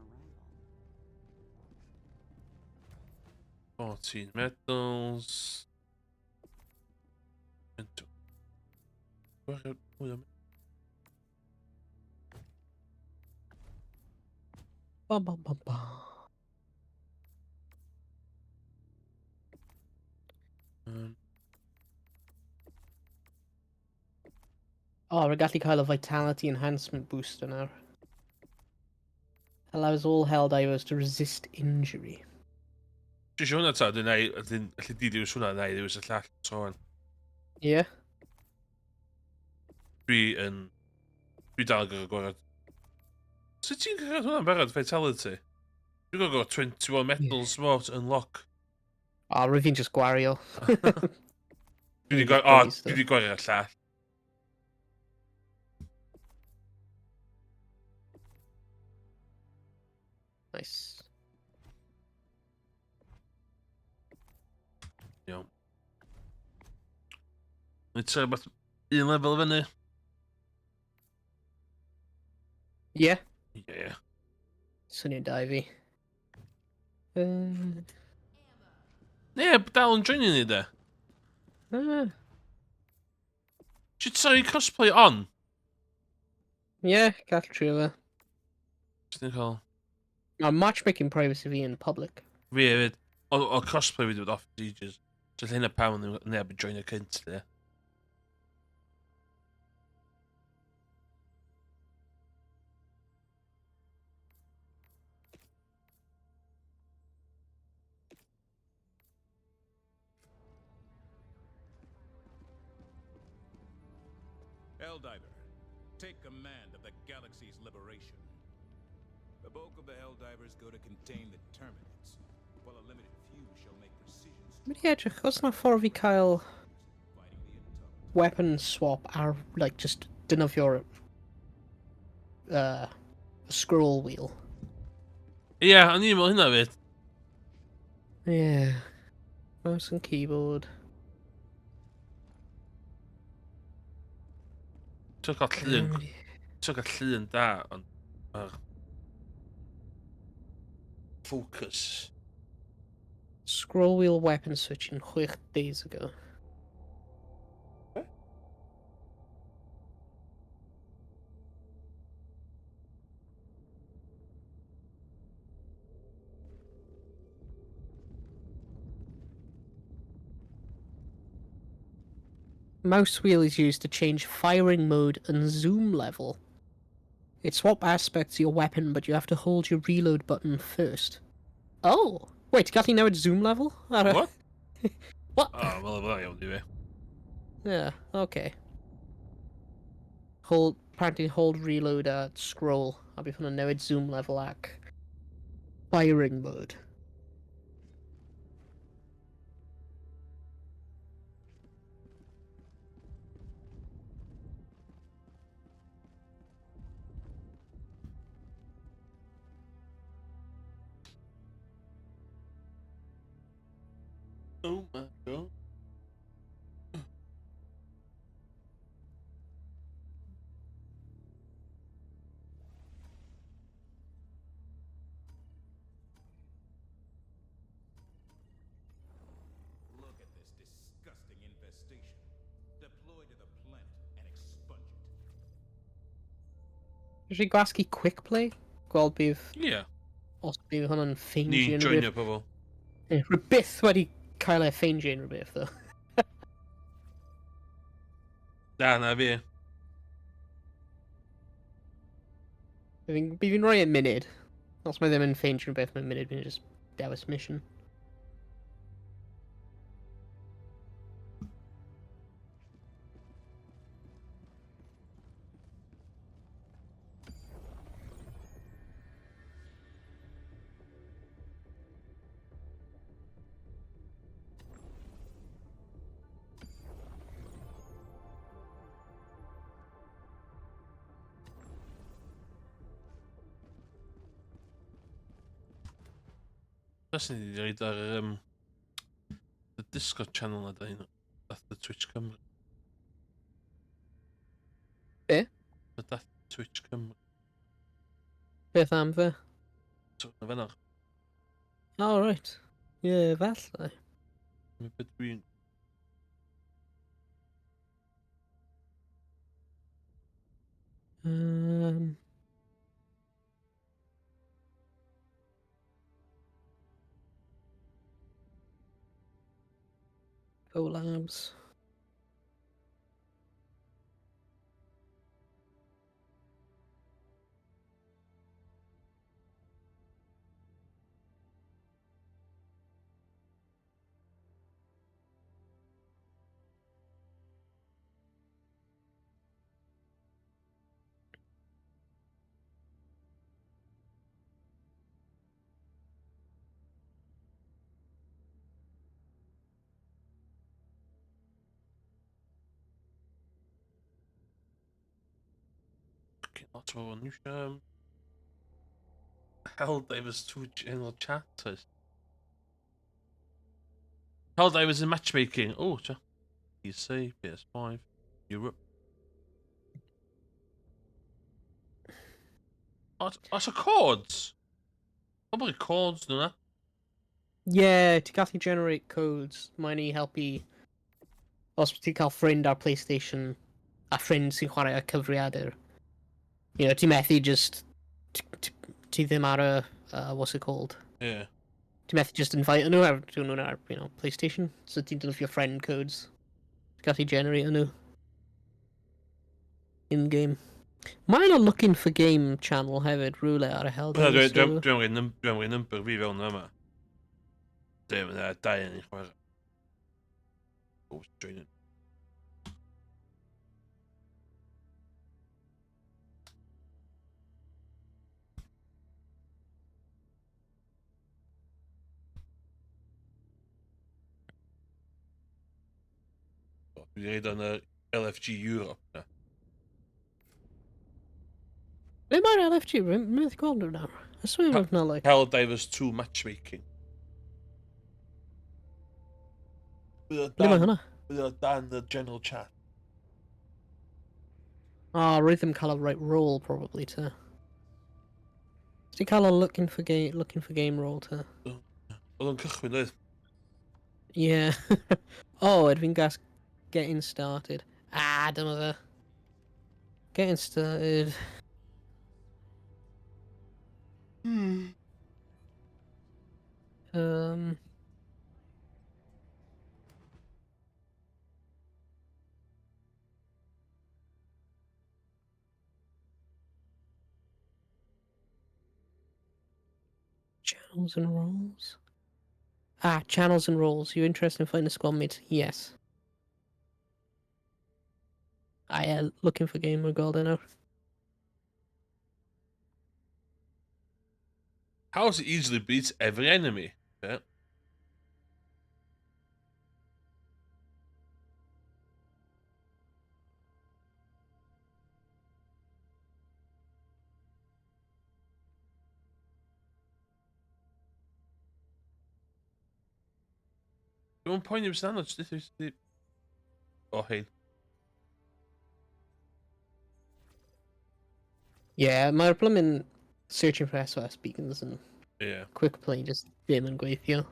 arrival. 14 metals. Bum, bum, bum, bum. Oh, we're gallu cael a vitality enhancement booster now. Allows all Helldivers to resist injury. Just hwnna ta, dwi'n ei, allu di diws hwnna, neu diws y llall sôn. Yeah. Dwi dal yn gorau. Sut ti'n cael hwnna'n barod, vitality? Dwi'n gorau 21 metals more to unlock. Oh, Rwy'n just gwario. Dwi wedi gwario y llall. Nice. Iawn. It's about un level fyny. Yeah. Yeah. Swnio'n da i fi. Dal yn joinio ni de. Should sorry cosplay on? Yeah, gall trio fe. Dwi'n cael... No, matchmaking privacy fi in public. Fi hefyd. O cosplay fi wedi bod off ages. So lle hynna pawb yn neb yn joinio cynt de. Helldiver, take command of the galaxy's liberation. The bulk of the Helldivers go to contain the Terminids, while a limited few shall make precision Mynd i edrych, os na ffordd i cael fighting the intolerant. weapon swap ar, like, just defnyddio'r scroll wheel. Ie, yeah, o'n i'n meddwl hynna fyd. Yeah. Mouse and keyboard. Ti'n cael llun, ti'n cael llun da, ond... Focus. Scroll wheel weapon switching 6 days ago. Mouse wheel is used to change firing mode and zoom level. It swap aspects of your weapon, but you have to hold your reload button first. Oh! Wait, ti'n gallu newid zoom level? What? What? O, wel, fel iawn i fi. Yeah, okay. Apparently hold reload scroll. A bydd hwnna'n newid zoom level ac firing mode. Oh my god. Look at this disgusting infestation. Deploy to the planet and expunge it. Rydw i gwasgu quick play? Gweld bydd... Ie. Os bydd hwnna'n ffeindio Ni'n unrhyw joinio beth. pobl. Rydw byth wedi cael ei ffeindio unrhyw beth, though. Da, na fi. Bydd fi'n rhoi e'n munud. Os mae ddim yn ffeindio unrhyw beth, mae'n munud, bydd just dewis mission. That's ni wedi reid ar y Discord channel na da hyn. Dath y Twitch Cymru. Be? Y dath Twitch Cymru. Beth am fe? So, na fenach. Oh, right. Ie, yeah, falle. Mae beth dwi'n... Collabs. Lot o bobl. Ni eisiau... Helldivers Twitch enw chat oes. Helldivers in matchmaking. Oh, tia. PC, PS5, Europe. Os y codes? Pobl y codes nhw na. Yeah, ti'n gallu generate codes. Mae'n i helpu... Os ti'n cael ffrind ar PlayStation, a ffrind sy'n chwarae y cyfriadur. You know, ti'n methu just... Ti ddim ar y... what's it called? Yeah. Ti'n methu just invite nhw ar, nhw ar, you know, PlayStation. So ti'n defnyddio friend codes. Ti'n gallu generate nhw. In-game. Mae'n o looking for game channel hefyd, rhywle ar y Helldivers. Dwi'n gwneud number fi fewn yma. Dwi'n gwneud dau yn ei chwarae. Oh, join it. Dwi wedi reid o'n LFG Europe. Na. Ble mae'r LFG? Mae'n gweld nhw nawr. I swear Ha- I've not like... Helldivers 2 matchmaking. Ble mae hwnna? Bydd o dan the general chat. Oh, rhythm cael o right roll, probably, te. Ti'n cael o looking for game roll, te? Oedd o'n cychwyn, oedd? Yeah. Oh, Edwin Gas getting started. Ah, dyma fe. Getting started. Um... Channels and roles? Ah, channels and roles. You interested in finding a squad mate? Yes. Looking for game regarding now. How does it easily beat every enemy? Yeah. Dwi'n poeni bys anodd, jyst O, hyn. Yeah, mae'r blymyn searching for SOS beacons and Yeah. quick play just ddim yn gweithio.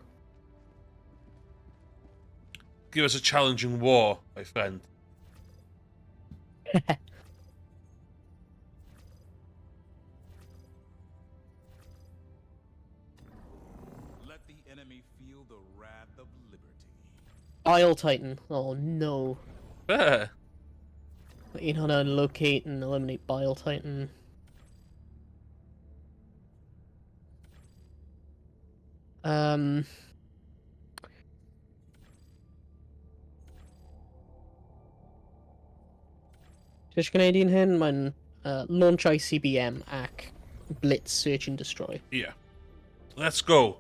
Give us a challenging war, my friend. Let the enemy feel the wrath of liberty. Isle Titan. Oh no. Yeah. You know how to locate and eliminate Bile Titan. Just gwneud un hyn, mae'n launch ICBM ac Blitz Search and Destroy. Yeah. Let's go.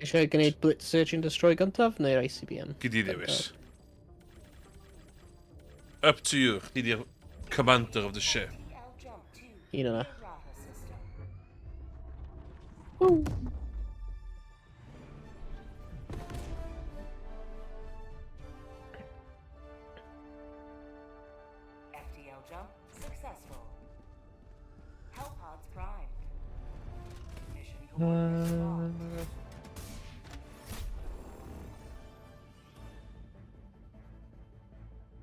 Eisiau gwneud Blitz Search and Destroy gyntaf neu'r ICBM? Gyd i ddewis. Up to you. Chdi di'r commander of the ship. DL jump to Un yna. Errata system. Woo. FDL jump successful. Hellpods primed. Mission coordinates locked.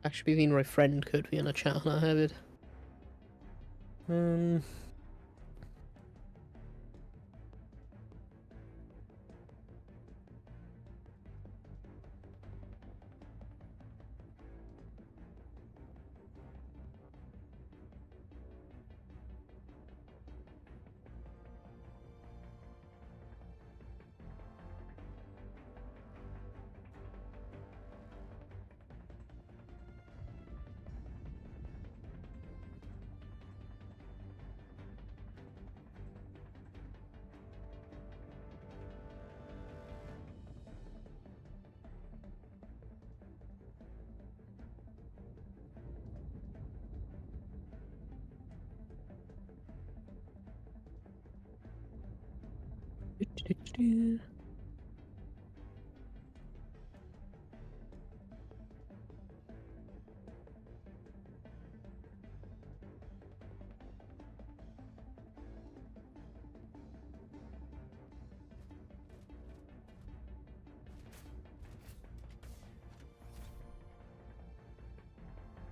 Actually, fi'n rhoi friend code fi yn y chat hwnna hefyd.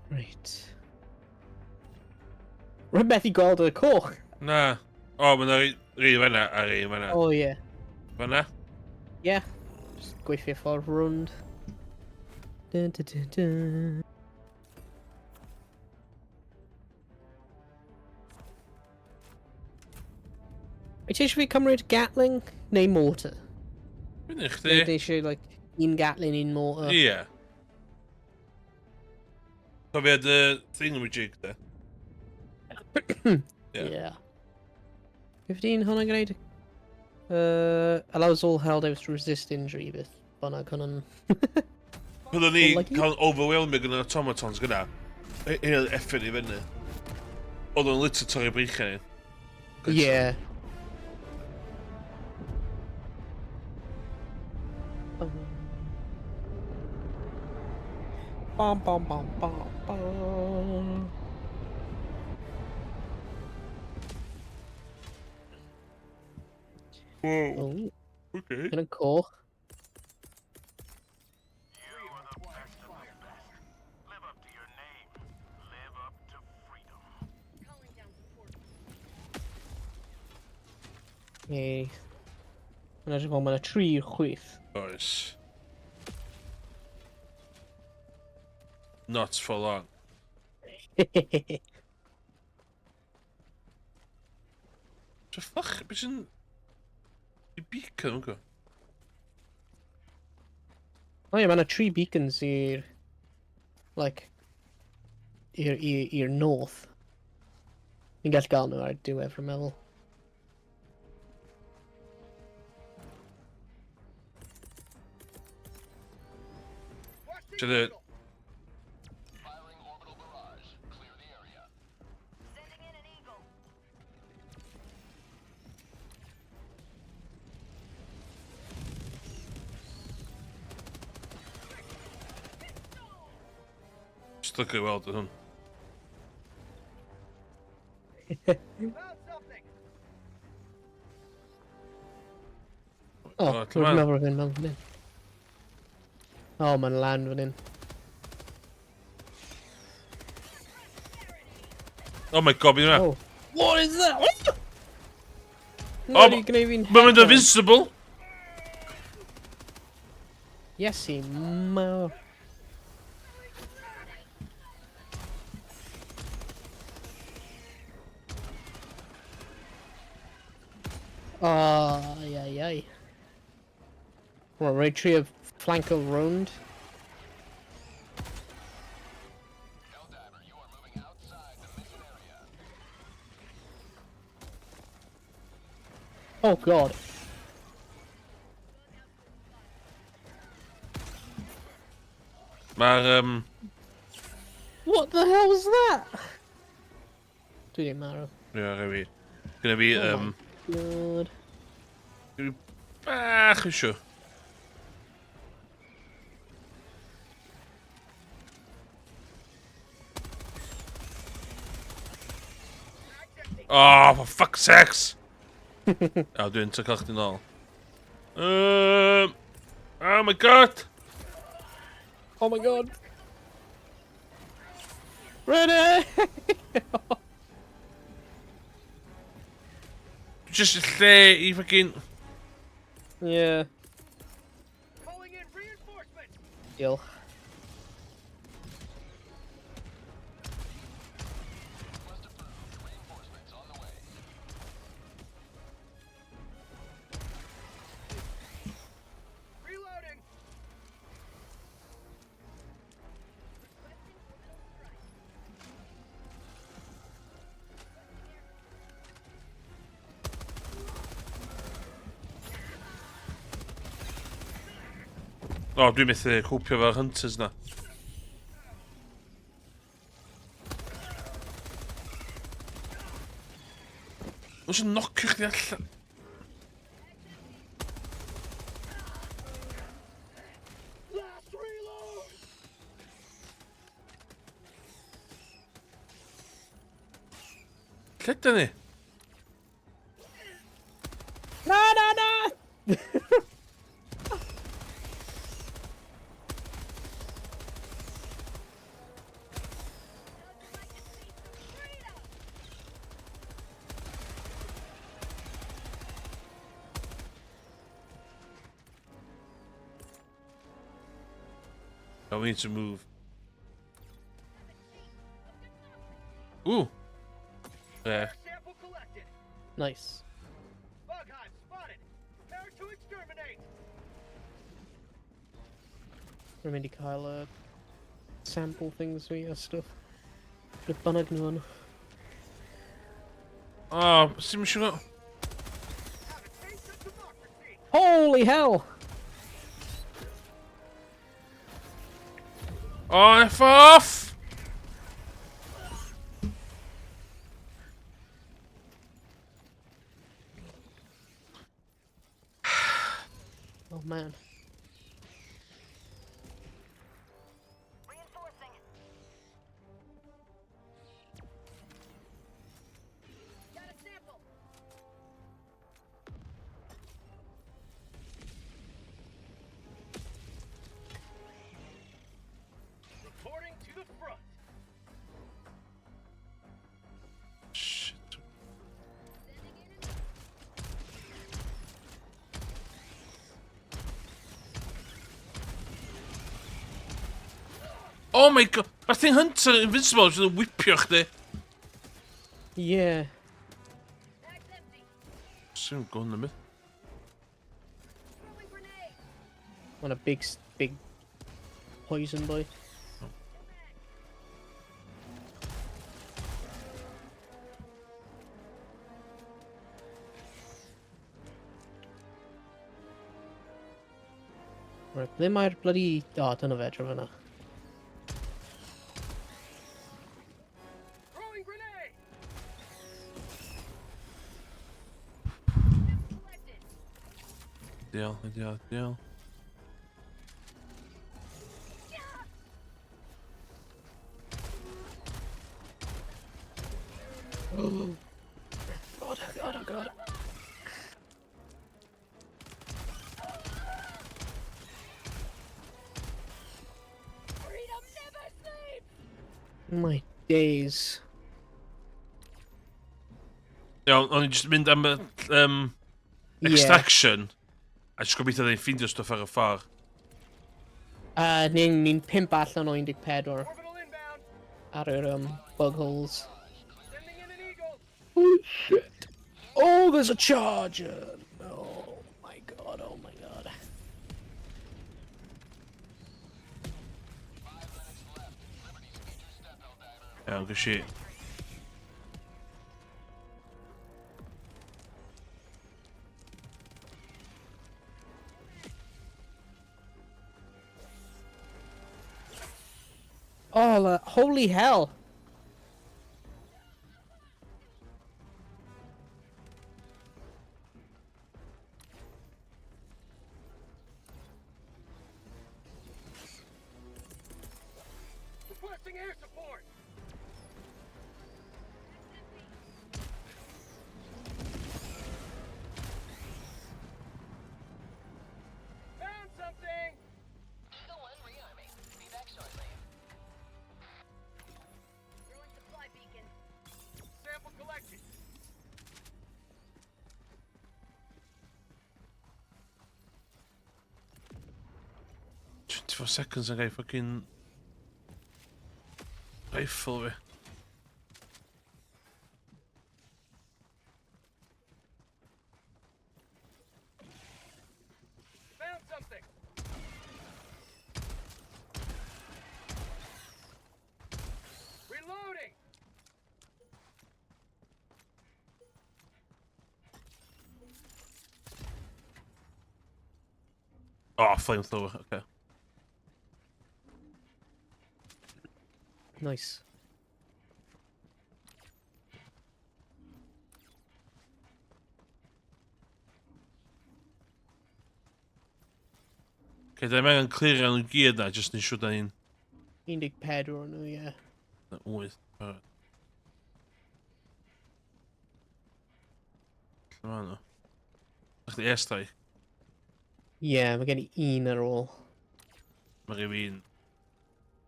Right. Rwy'n methu gweld y coch. Na. O, mae'n rhi fanna a rhi fanna. Oh, yeah. Fanna? Yeah. Just gweithio ffordd rwnd. Dun, dun, dun, dun. Wyt ti eisiau fi cymryd Gatling neu mortar? Fyny Neu chdi. ti eisiau, like, un Gatling, un mortar? Ie. Cofiad y thingamajig, de. Yeah. 15 hwnna gwneud. Allows all Helldivers to resist injury, beth bynnag hwnna'n... Byddwn ni Like- cael overwhelming yn y automatons gyda. Un o'r effyn i fyny. Oedd o'n lit o torri breichiau ni. Yeah. Bum bum bum bum bum. Whoa. Oh, Okay. gonna call. Live up to your name. Live up to freedom. Calling down support. Okay. Yn edrych fel mae'n 3 chwith. Oes. Not for long. So ffach, beth sy'n... I beacon, o'r go? Oh yeah, mae'n 3 beacons i'r... Like... i'r north. Ni'n gallu gael nhw ar diwedd rwy'n meddwl. Watch the So the... eagle. Firing orbital barrage. Clear the area. Sending in an eagle. Stuck i weld yn hwn. Found something. Oh, Oh, rwy'n come on. meddwl rwy'n meddwl fan hyn. Oh, mae'n land fan hyn. Oh my god, bydd yna. Oh. What is that? Oh, Not even even Mae'n mynd headshot. invincible. Yes, he ma. Ay, ay, ay. Well, right tree of flanko round. Helldiver, you are moving outside the mission area. Oh god. Mae'r, What the hell was that? Didn't matter. Ie, gynna fi, God. bach isio. Oh, for fuck's sakes! O, dwi'n tycol chdi nôl. Oh my god! Oh my god. Ready? Just y lle i fucking... Yeah. Calling in reinforcements. Diolch. Reinforcements on the way. Reloading. O, dwi'n methu cwpio fo'r hunters na. Oes yn nocio chdi allan? Last reload. Lle dyn ni? No, no, no! Oh, we need to move. Ooh. There. Sample collected. Nice. Bug hive spotted. Prepare to exterminate. Rwy'n mynd I cael sample things fi a stuff. Beth bynnag nhw yn. Oh, sy'n mynd siŵr... Have a taste of democracy. Holy hell! Oh, F off! Oh man. Reinforcing. Got a sample. Reporting to the front. Shit. Oh my god, mae'r thing Hunter Invincible sy'n whipio chdi. Yeah. Mag's empty. Sy'n gwn am beth. Throwing grenade. On a big poison boy. Right, ble mae'r bloody... O, dyna fe, drwy fyna. Throwing grenade. Collected. Dial. God. Freedom never sleeps. My days. Iawn, o'n i jyst mynd am extraction. A jyst gobeithio dda i'n ffindio stwff ar y ffordd. Ni'n 5 allan o 14 Orbital inbound. ar yr bug holes. Sending in an eagle. Oh shit! Oh, there's a charger! Oh my god, oh my god. Iawn, good shit. Oh, holy hell! Requesting air support. Found something. Eagle 1 rearming. Be back shortly. Throwing supply beacon. Sample collected. For seconds and I fucking rifle fi. Found something. Reloading. Oh, flamethrower, okay. Nice. Okay, da mae angen clear yn gyd na, jyst ni'n siŵr da ni'n 14 o'n nhw, ie. 8. Alright. Lle ma nhw? Ach di airstrike. Ie, mae gen i un ar ôl. Mae rhywun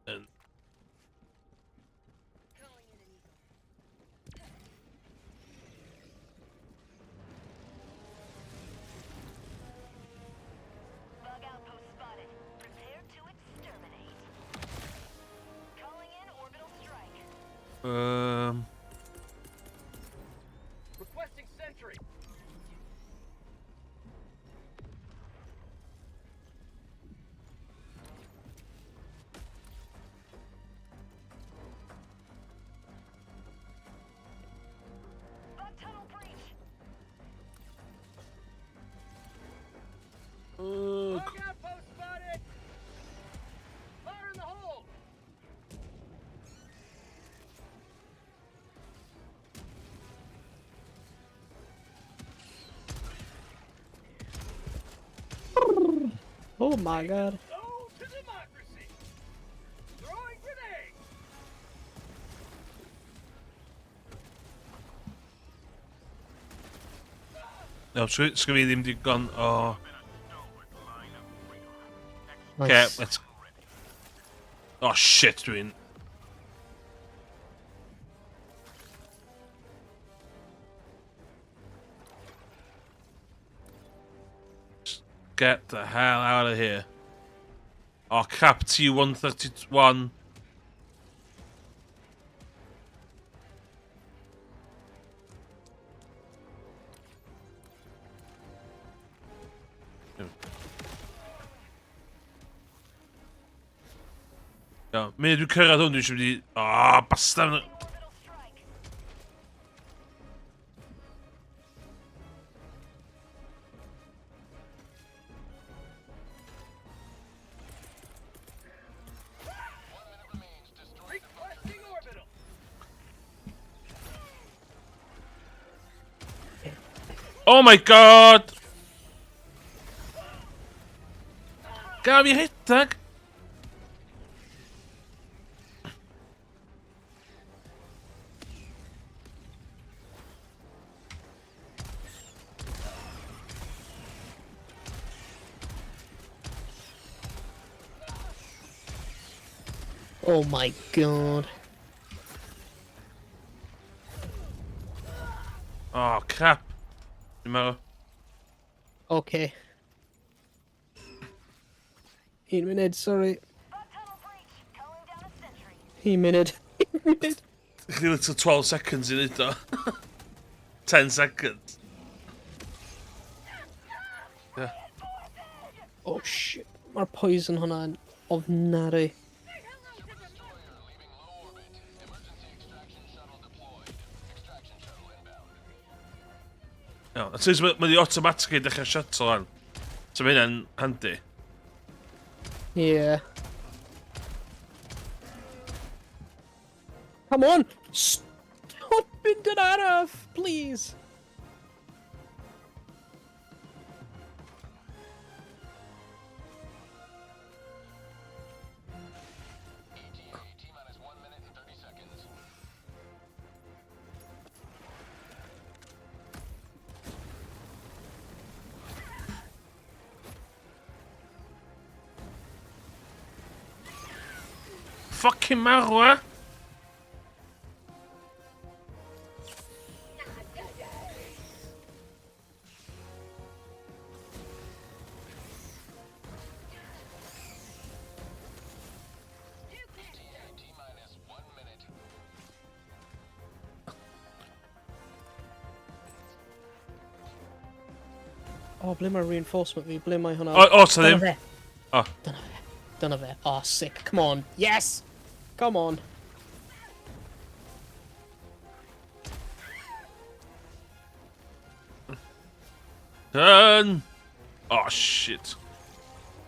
yn... Calling in an eagle. Bug outpost spotted. Prepare to exterminate. Calling in orbital strike. Requesting sentry. Bug tunnel breach. Bug outpost spotted. Fire in the hole. Oh my god. So to democracy. Throwing grenade. No, sgwyd fi ddim digon o... Okay, Nice. let's... Oh shit, dwi'n... Just get the hell out of here. Oh crap, T-131. Ja, men du cyrraedd hwn, dwi'n siŵr wedi... Oh, bastard! Orbital strike. Requesting orbital. Oh my god! Gaf i hitag! Oh my god. Oh crap. Dwi'n meddwl... Okay. 1 minute, sorry. Bug tunnel breach. Calling down a sentry. 1 minute. 1 minute. Chdi little 12 seconds i neud o. 10 seconds. Yeah. Oh shit. Mae'r poison hwnna yn ofnadwy. No, at least mae di automatically dechrau shuttle lan. So mae hynna'n handi. Yeah. Come on! Stop binding araf, please! Fucking marw, eh? Oh, ble mae'r reinforcement fi? Ble mae hwnna? O, ta ddim. Dyna fe. O. Dyna fe. Dyna fe. Oh, sick. Come on. Yes! Come on. Done! Oh, shit.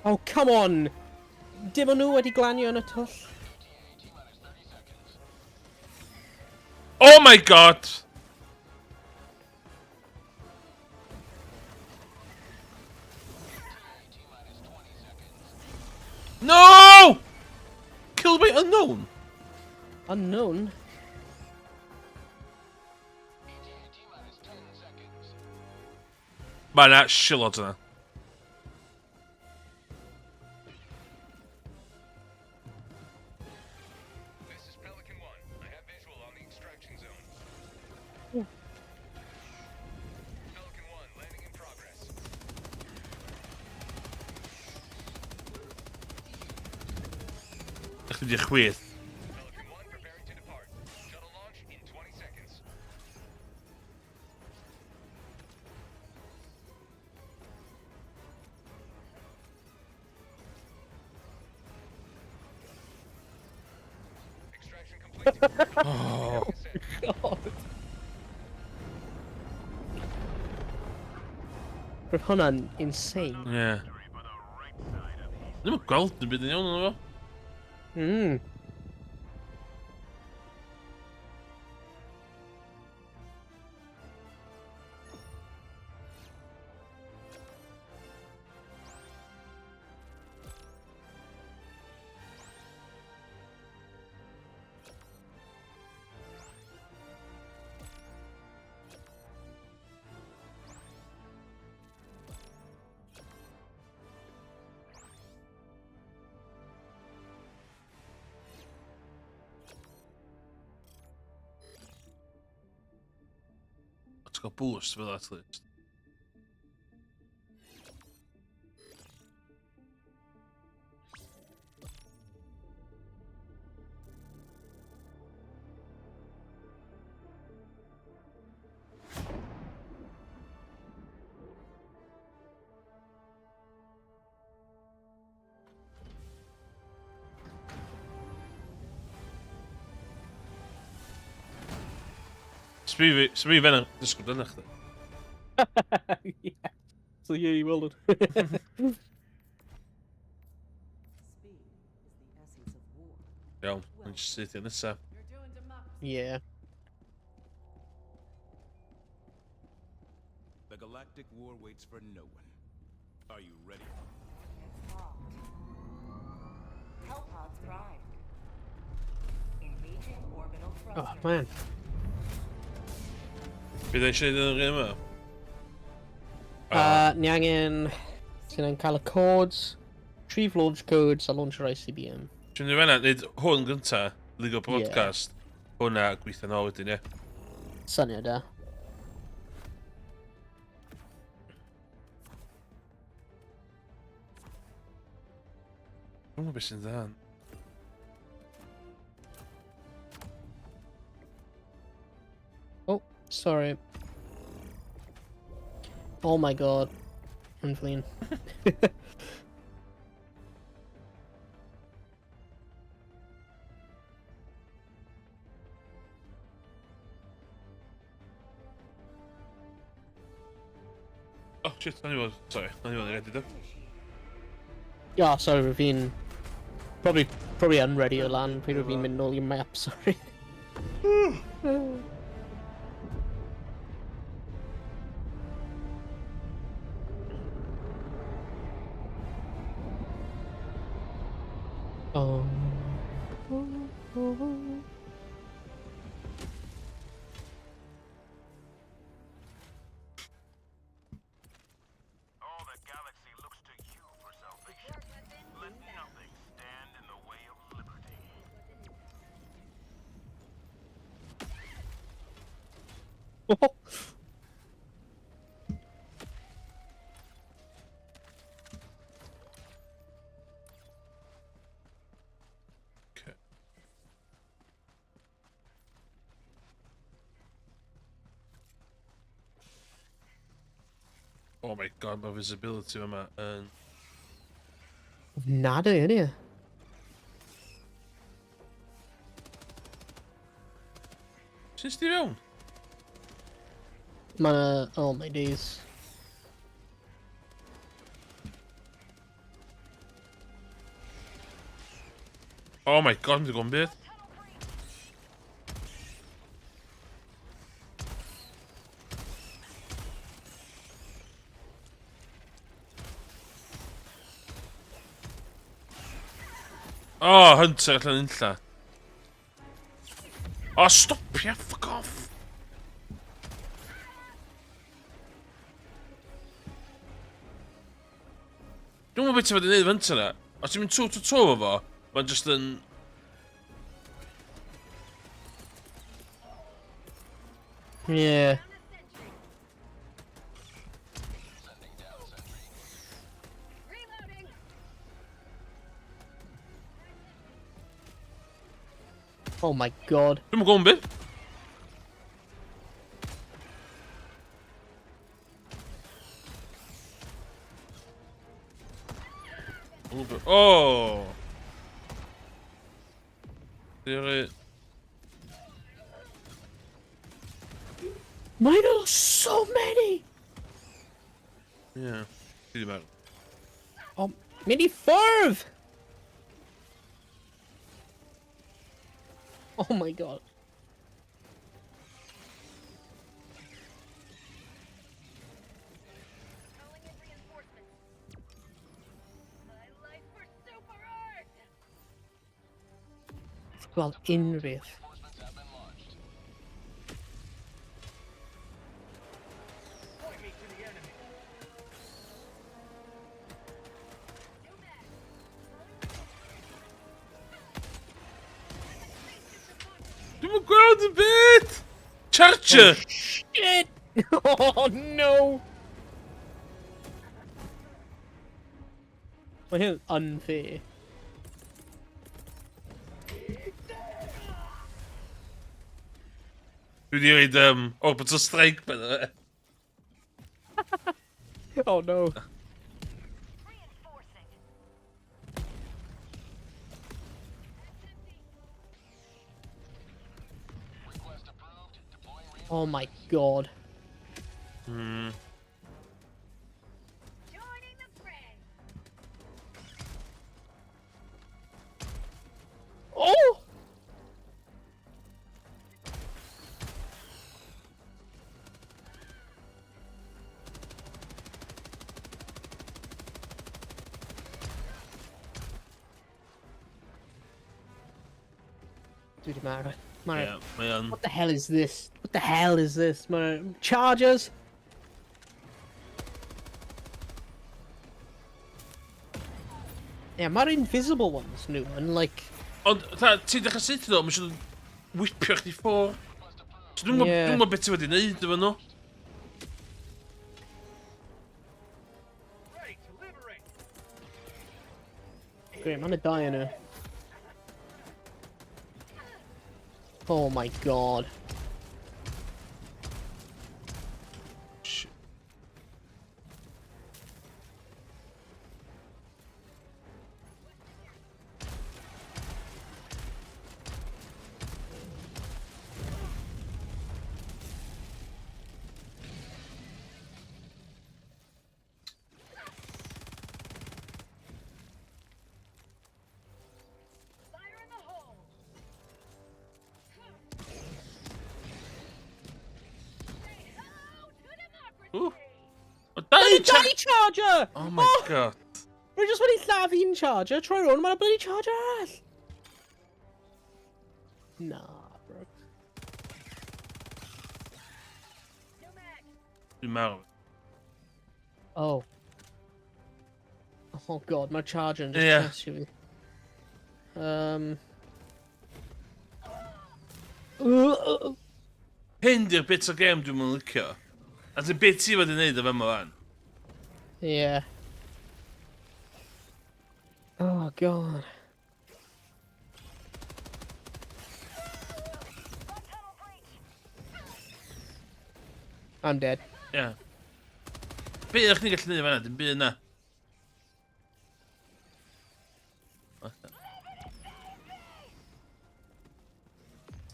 Oh, come on! Dim o'n nhw wedi glanio yn y twll. Oh my god! No! Killed by unknown. Unknown? Mae na shilod yna. This is Pelican 1. I have visual on the extraction zone. Pelican 1, landing in progress. Ych wedi chwith. Pelican 1 preparing to depart. Shuttle launch in 20 seconds. Extraction complete. God. Roedd hwnna'n insane. Yeah. Ddim yn gweld yn byd yn iawn yna fo. Mm. gael boost fel at least. Sbi fe'n disgwyl dyna chdi. Yeah. So yeah, you will. Speed is the essence of war. Iawn, yn syth i'n nesa. You're doing democracy. Yeah. The galactic war waits for no one. Are you ready? It's locked. Hellpods primed. Engaging orbital Oh thrusters. man. Bydd eisiau neud yn yr un yma? Ni angen... Sy'n angen cael y codes, retrieve launch codes a launch yr ICBM. Dwi'n mynd i fanna, neud hwn gynta, Ligo Podcast. Hwna gweithio nôl wedyn, ie. Syniad da. Dwi'n gwybod beth sy'n dda. Oh, sorry. Oh my god. I'm clean. Oh shit, na ni fod, sorry, na ni fod yn edrych. Yeah, sorry, we've been... Probably unready to land. We've been mynd nôl i'r map, sorry. Oh. All the galaxy looks to you for salvation. Let nothing stand in the way of liberty. Okay. Oh my god, mae visibility yma yn... Nada, innit? Sy'n sti fewn? Oh my days. Oh my god, mae'n gwybod beth. Oh, Hunter allan unlla. Oh, stopia, fuck off. Dwi'n gwybod beth ti'n fod i neud efo Hunter na. Os ti'n mynd toe to toe efo fo, mae'n just yn... Yeah. Reloading. Oh my god. Dwi'n gwybod beth. Oh! There Mine are so many! Yeah. See about. Oh, mini furv! Oh my god. Calling in reinforcements. My life for super art. Well, unreal. Point me to the enemy. Dwi'n gweld y bit! Charger! Shit! Oh no! I think it's unfair. Dwi wedi reid orbital strike by the... Oh no. Reinforcing. Oh my god. Hmm. Joining the fray. Oh! Dude, Mara. Yeah, mae o'n... What the hell is this? What the hell is this, man? Chargers? Yeah, mae'r invisible ones nhw yn like... Ond, ti'n dechrau syth nhw, mae eisiau whipio chdi ffwr. So dwi'n Ie. gwybod beth ti wedi neud efo nhw. Ready to liberate. Great, mae'n y dau yna. Oh my god. Shit. Fire in the hole. Say hello to democracy. Ooh. O, dau Bloody charger! Oh my god. Rwy'n just wedi lladd un charger, troi rôn, mae'n bloody charger arall! Nah, bro. No mag. Dwi'n meddwl. Oh. Oh god, my charger yn just Ie. casio fi. Hyn di'r bit o gêm dwi'n mynd licio. A ti'n bit ti wedi neud efo yma fan. Yeah. Oh god. Tunnel breach. I'm dead. Ie. Be ydych chi'n gallu neud fanna, dim byd na.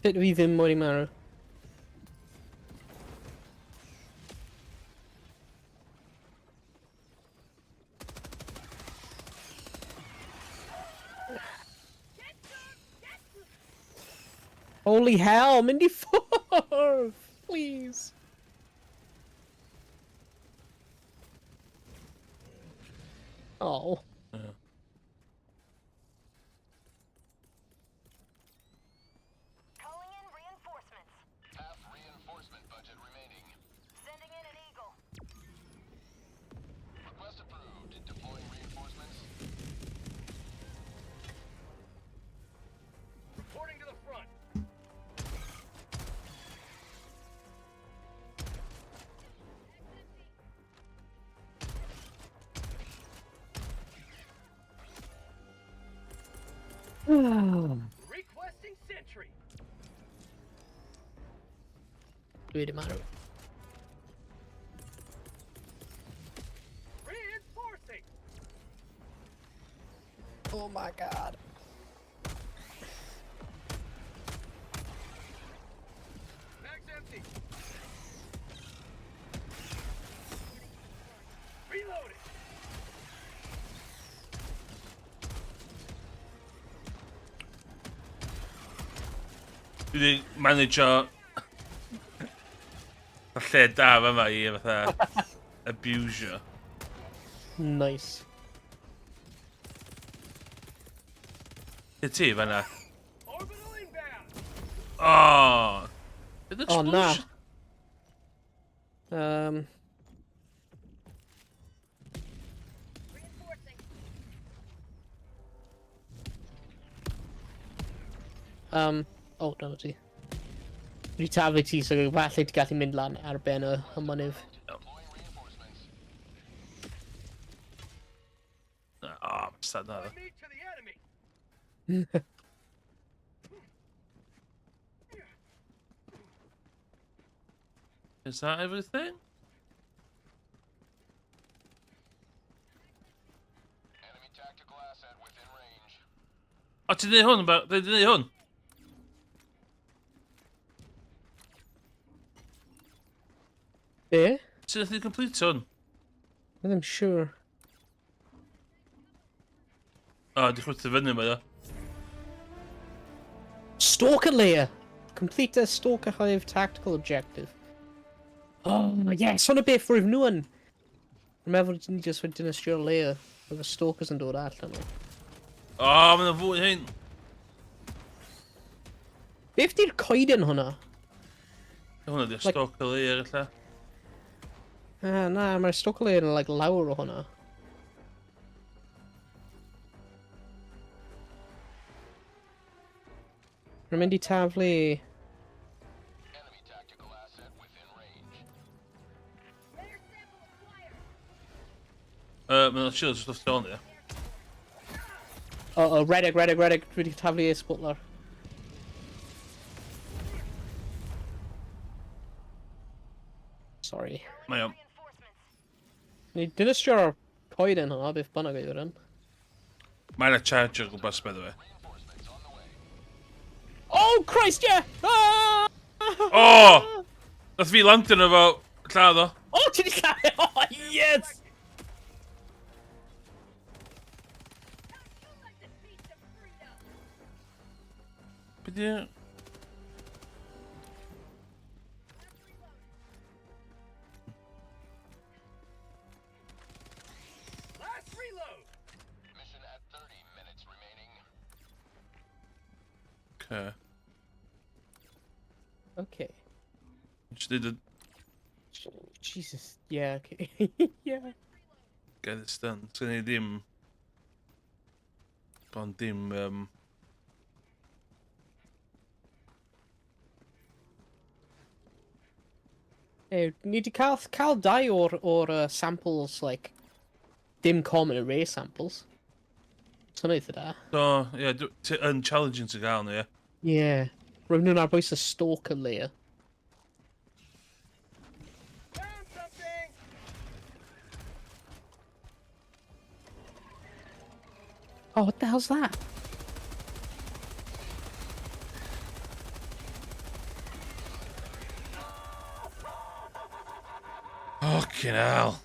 Sut fi ddim wedi marw. Holy hell, mynd i ffwrdd! Please. Oh. Calling in reinforcements. Half reinforcement budget remaining. Sending in an eagle. Request approved. Deploying reinforcements. Reporting to the front. Requesting sentry. Dwi wedi marw. Reinforcing. Oh my god. Mag's empty. Reloading. Dwi wedi managio y lle da yma i fatha abusio. Nice. Lle ti fanna? Orbital inbound. Oh! Beth Oh, na. explosion? Reinforcing. Oh, dyna ti. Dwi taflu ti, so falle ti gallu mynd lan ar ben y mynydd. Ah, bastard na. Point me to the enemy. Is that everything? Enemy tactical asset within range. O, ti'n neud hwn? Dwi'n neud hwn? Be? Ti'n neud complete hwn? I'm sure. O, di chwythu fyny yma, da. Stalker layer! Complete a Stalker Hive tactical objective. Oh, yes, hwn y beth rwyf nhw yn. Dwi'n meddwl ni just wedi dynastio'r layer. Oedd y Stalkers yn dod allan o. O, mae'n fwy hyn. Beth di'r coeden hwnna? Hwna di'r stoc o leir, illa. Na, mae'r Stalker layer yn like lawr o hwnna. Rwy'n mynd I taflu... Enemy tactical asset within range. Mae'n shield stwff tu hwn, ie. Redig. Dwi wedi taflu Ace Butler. Sorry. Mae o'n. Ni dynastio'r coeden hwnna, beth bynnag yw'r yn. Mae'n a charger gwbas, by the way. Oh, Christ, yeah! Ah! O! Nath fi lantern efo lladd o. Oh, ti di lladd? Oh, yes! Be di... Last reload. Mission at 30 minutes remaining. Okay. Okay. Just need to Jesus, yeah, okay. Yeah. get this done. It's gonna need dim... Bon dim, Ni di cael dau o'r samples, like, dim common array samples. So eitha da. So, ie, yn challenging to gael nhw, ie. Yeah. Rwy'n nhw'n arbwys y Stalker layer. Found something. Oh, what the hell's that? Fucking hell.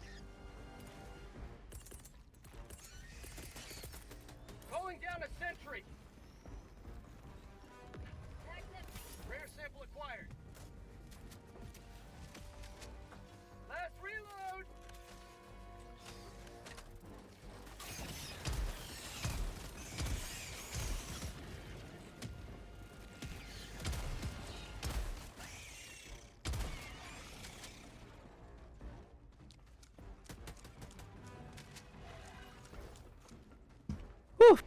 Calling down a sentry. Rare sample acquired. Last reload. Whew.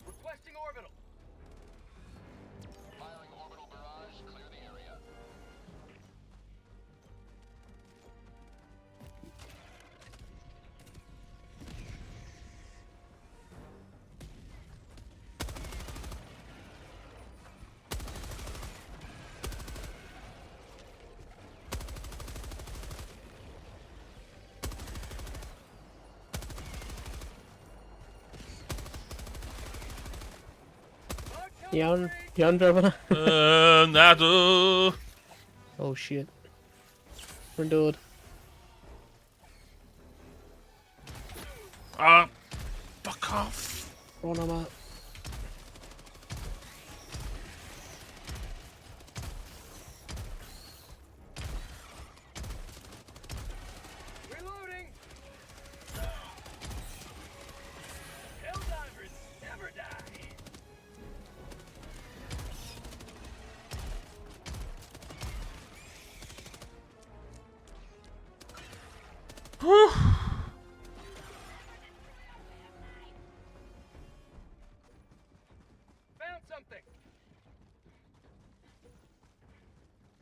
Requesting orbital. Firing orbital barrage. Clear the area. Iawn dro fan'na. Nadw. Oh shit. Rwy'n dod. Fuck off. Ron yma. Reloading.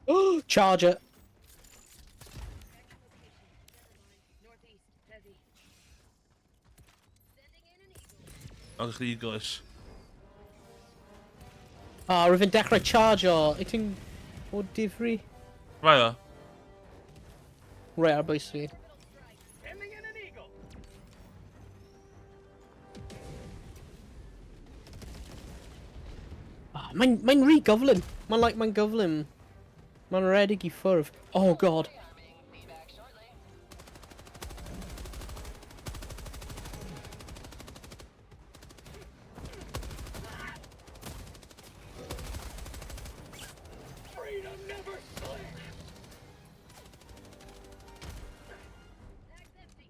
Oh, charger. Northeast, heavy. Sending in an eagle. Als de eagle is. Ah, rwy'n dechrau charger. I think... O difri. Waar ja. Right ar bwys fi. Sending in an eagle. Ah, mae'n rhy gyflym. Mae'n gyflym. Mae'n redig I ffwrdd. Oh god. Be back shortly. Freedom never sleeps. Bag's empty.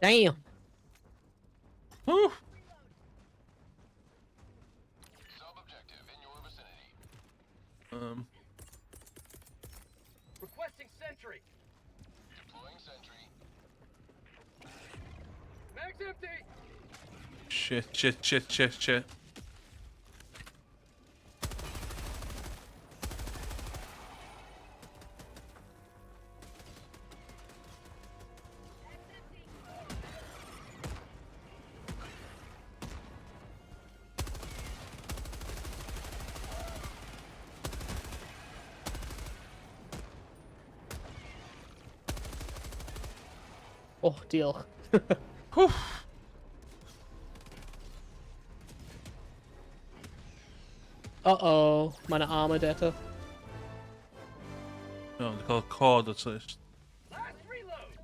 Damn. Oeh. Sub-objective in your vicinity. Requesting sentry. Deploying sentry. Mag's empty. Shit. Oh, diolch. Oeh. Uh-oh. Mae'n armored eto. Ja, ik had cord at least. Last reload.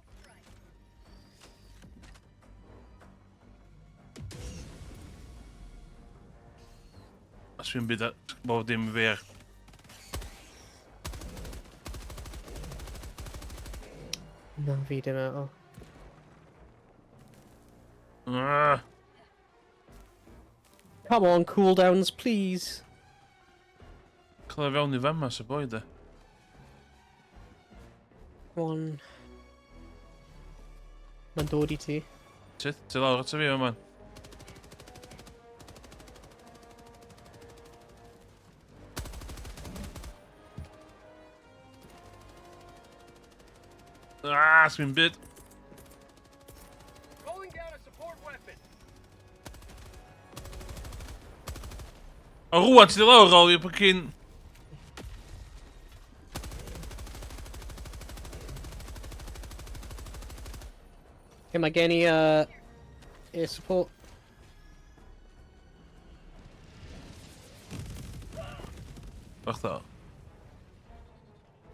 Als we een beetje bovendien weer. Na fi dim eto. Come on, cooldowns, please. Ik ga er wel niet van met ze boyden. Come on. Mae'n dod I ti. Zit, til lawr at y fi man. Swim bit. Calling down a support weapon. Oh, rwan, til lawr al, je begin. Okay, mae gen I, air support. Wacht al.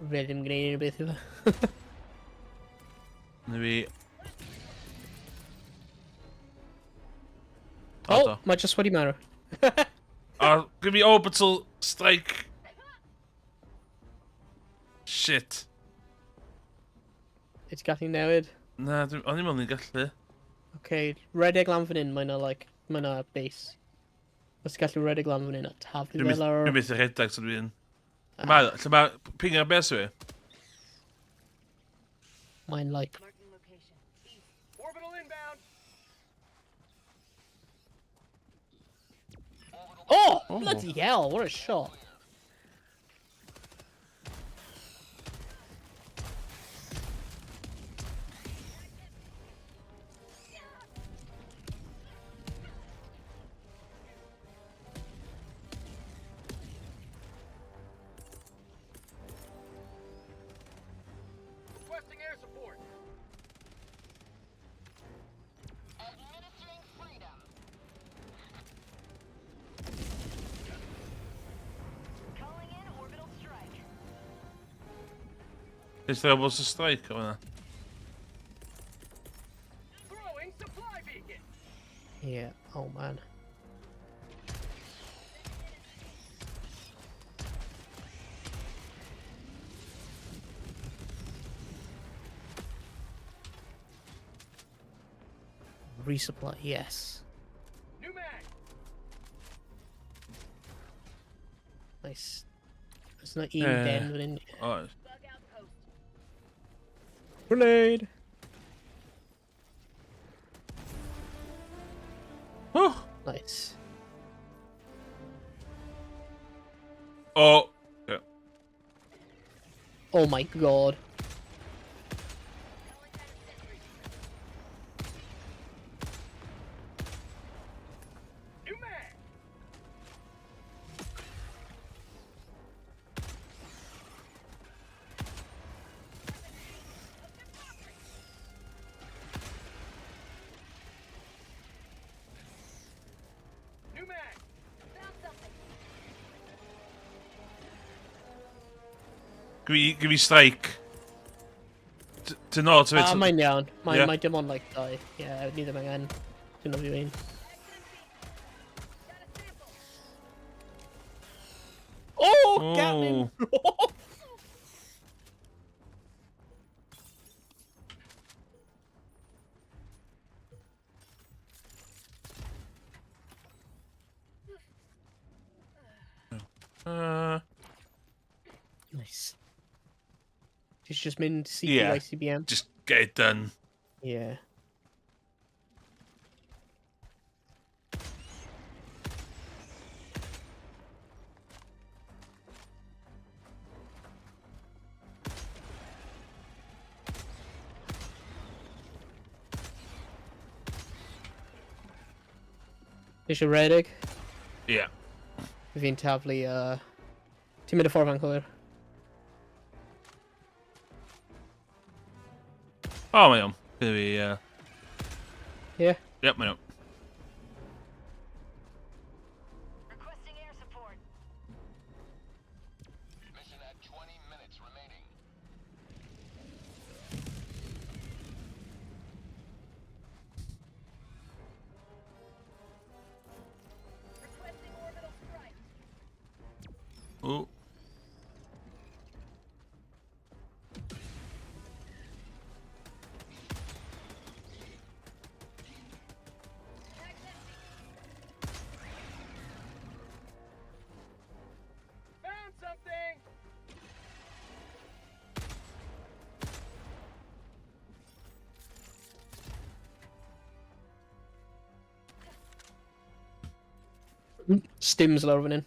Fe ddim gwneud unrhyw beth I fe. Nu wie. Oh, mae just wedi marw. Give me orbital strike. Shit. It's gallu newid. Na, o'n i'n meddwl ni'n gallu. Okay, redeg lan fan hyn, mae 'na like, mae 'na base. Os ti'n gallu redeg lan fan hyn a taflu fel ar... Dwi'n byth y rhedeg sy'n dwi'n... Lle mae ping ar bes fi? Mae'n like... Marking location. East. Orbital inbound. Oh! Bloody hell, what a shot. Requesting air support. Administering freedom. Calling in orbital strike. Is er wel een strike? Oh, nee. Throwing supply beacon. Yeah, oh man. Resupply, yes. New mag. Nice. There's not even den within. Oh, Bug outpost. Grenade! oh. Nice. Oh. Ja. Oh my god. New mag. New mag. Found something. Give me strike. To know to Ah, mae'n iawn. Yeah. Mae dim ond like dau. Yeah, ni ddim angen. Dwi'n know what you mean. Got a sample. Oh, Gatman! Nice. Just mynd CP Yeah. ICBM. Just get it done. Yeah. Eisiau redig? Yeah. Fi'n taflu, ti'n mynd y ffordd fan cywir? Oh, mae o'n. Gonna be, Yeah. Yep, mae o'n. Requesting air support. Mission at 20 minutes remaining. Requesting orbital strike. Oh. Mag's empty. Found something. Stims lawr fan hyn.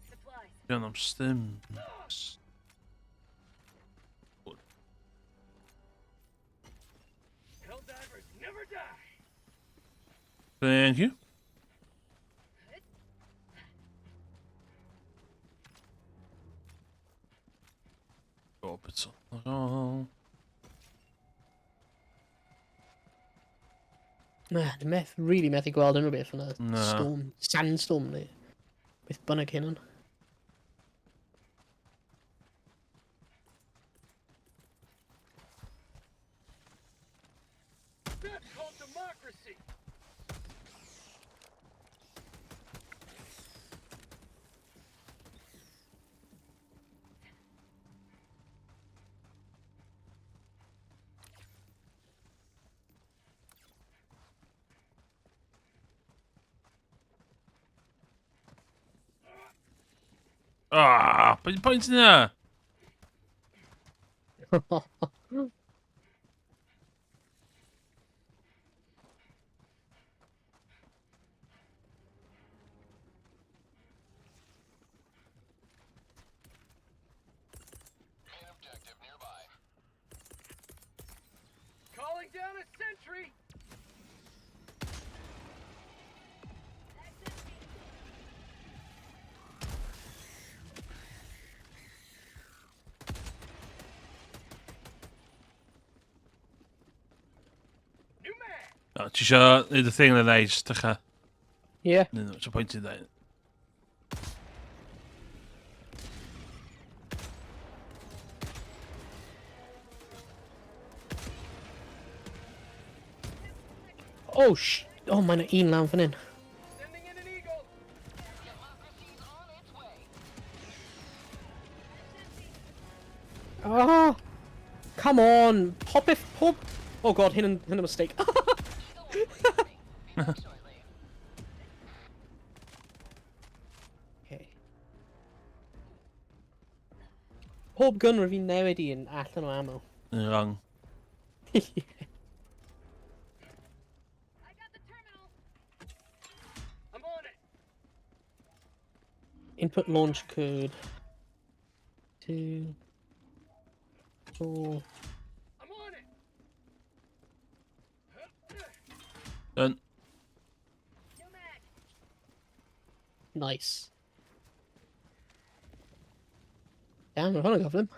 Supplies. Diolch am stims. Helldivers never die. Thank you. Orbital. Oh. Na, dwi'n really methu gweld unrhyw beth fan y Na. storm, sandstorm neu beth bynnag hyn. That's called democracy. Ah, but you're pointing there. Main objective nearby. Calling down a sentry. Mag's empty. New mag. Oh, ti isio neud y thing yn y neis, dechrau? Yeah. No, it's a point in there. Oh, oh, mae'n un lan fan hyn. Sending in an eagle. Democracy's on its way. Oh, come on. Pop if, pop. Oh god, hyn yn mistake. Shortly. Okay. Pob gun fi'n newid i yn allan o ammo. Wrong. I got the terminal. I'm on it. Input launch code. 2. Oh, I'm on it. Done. New mag. nice. Damn, we're gonna go for them.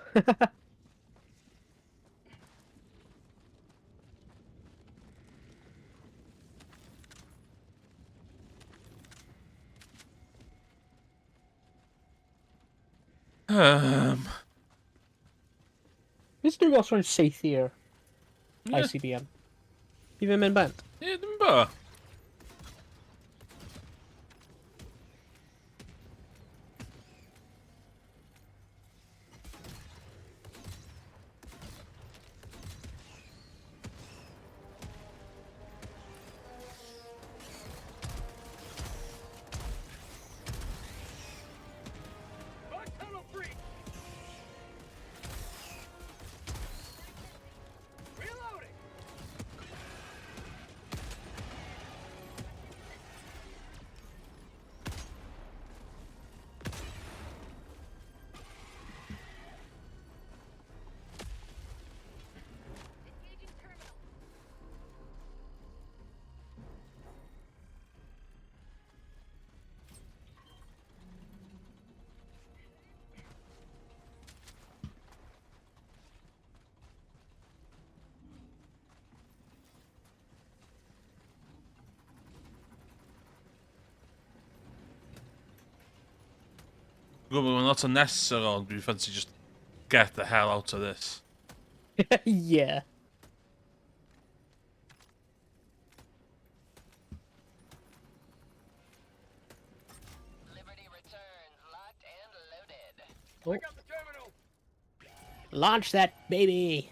This new boss one's safe here. Yeah. ICBM. Even men band. Yeah, dim ba? Bug tunnel breach. Reloading. Engaging terminal. Good, but when lots of nests are on, we fancy just get the hell out of this. Yeah. Liberty returns, locked and loaded. Oh, I got the terminal. launch that baby.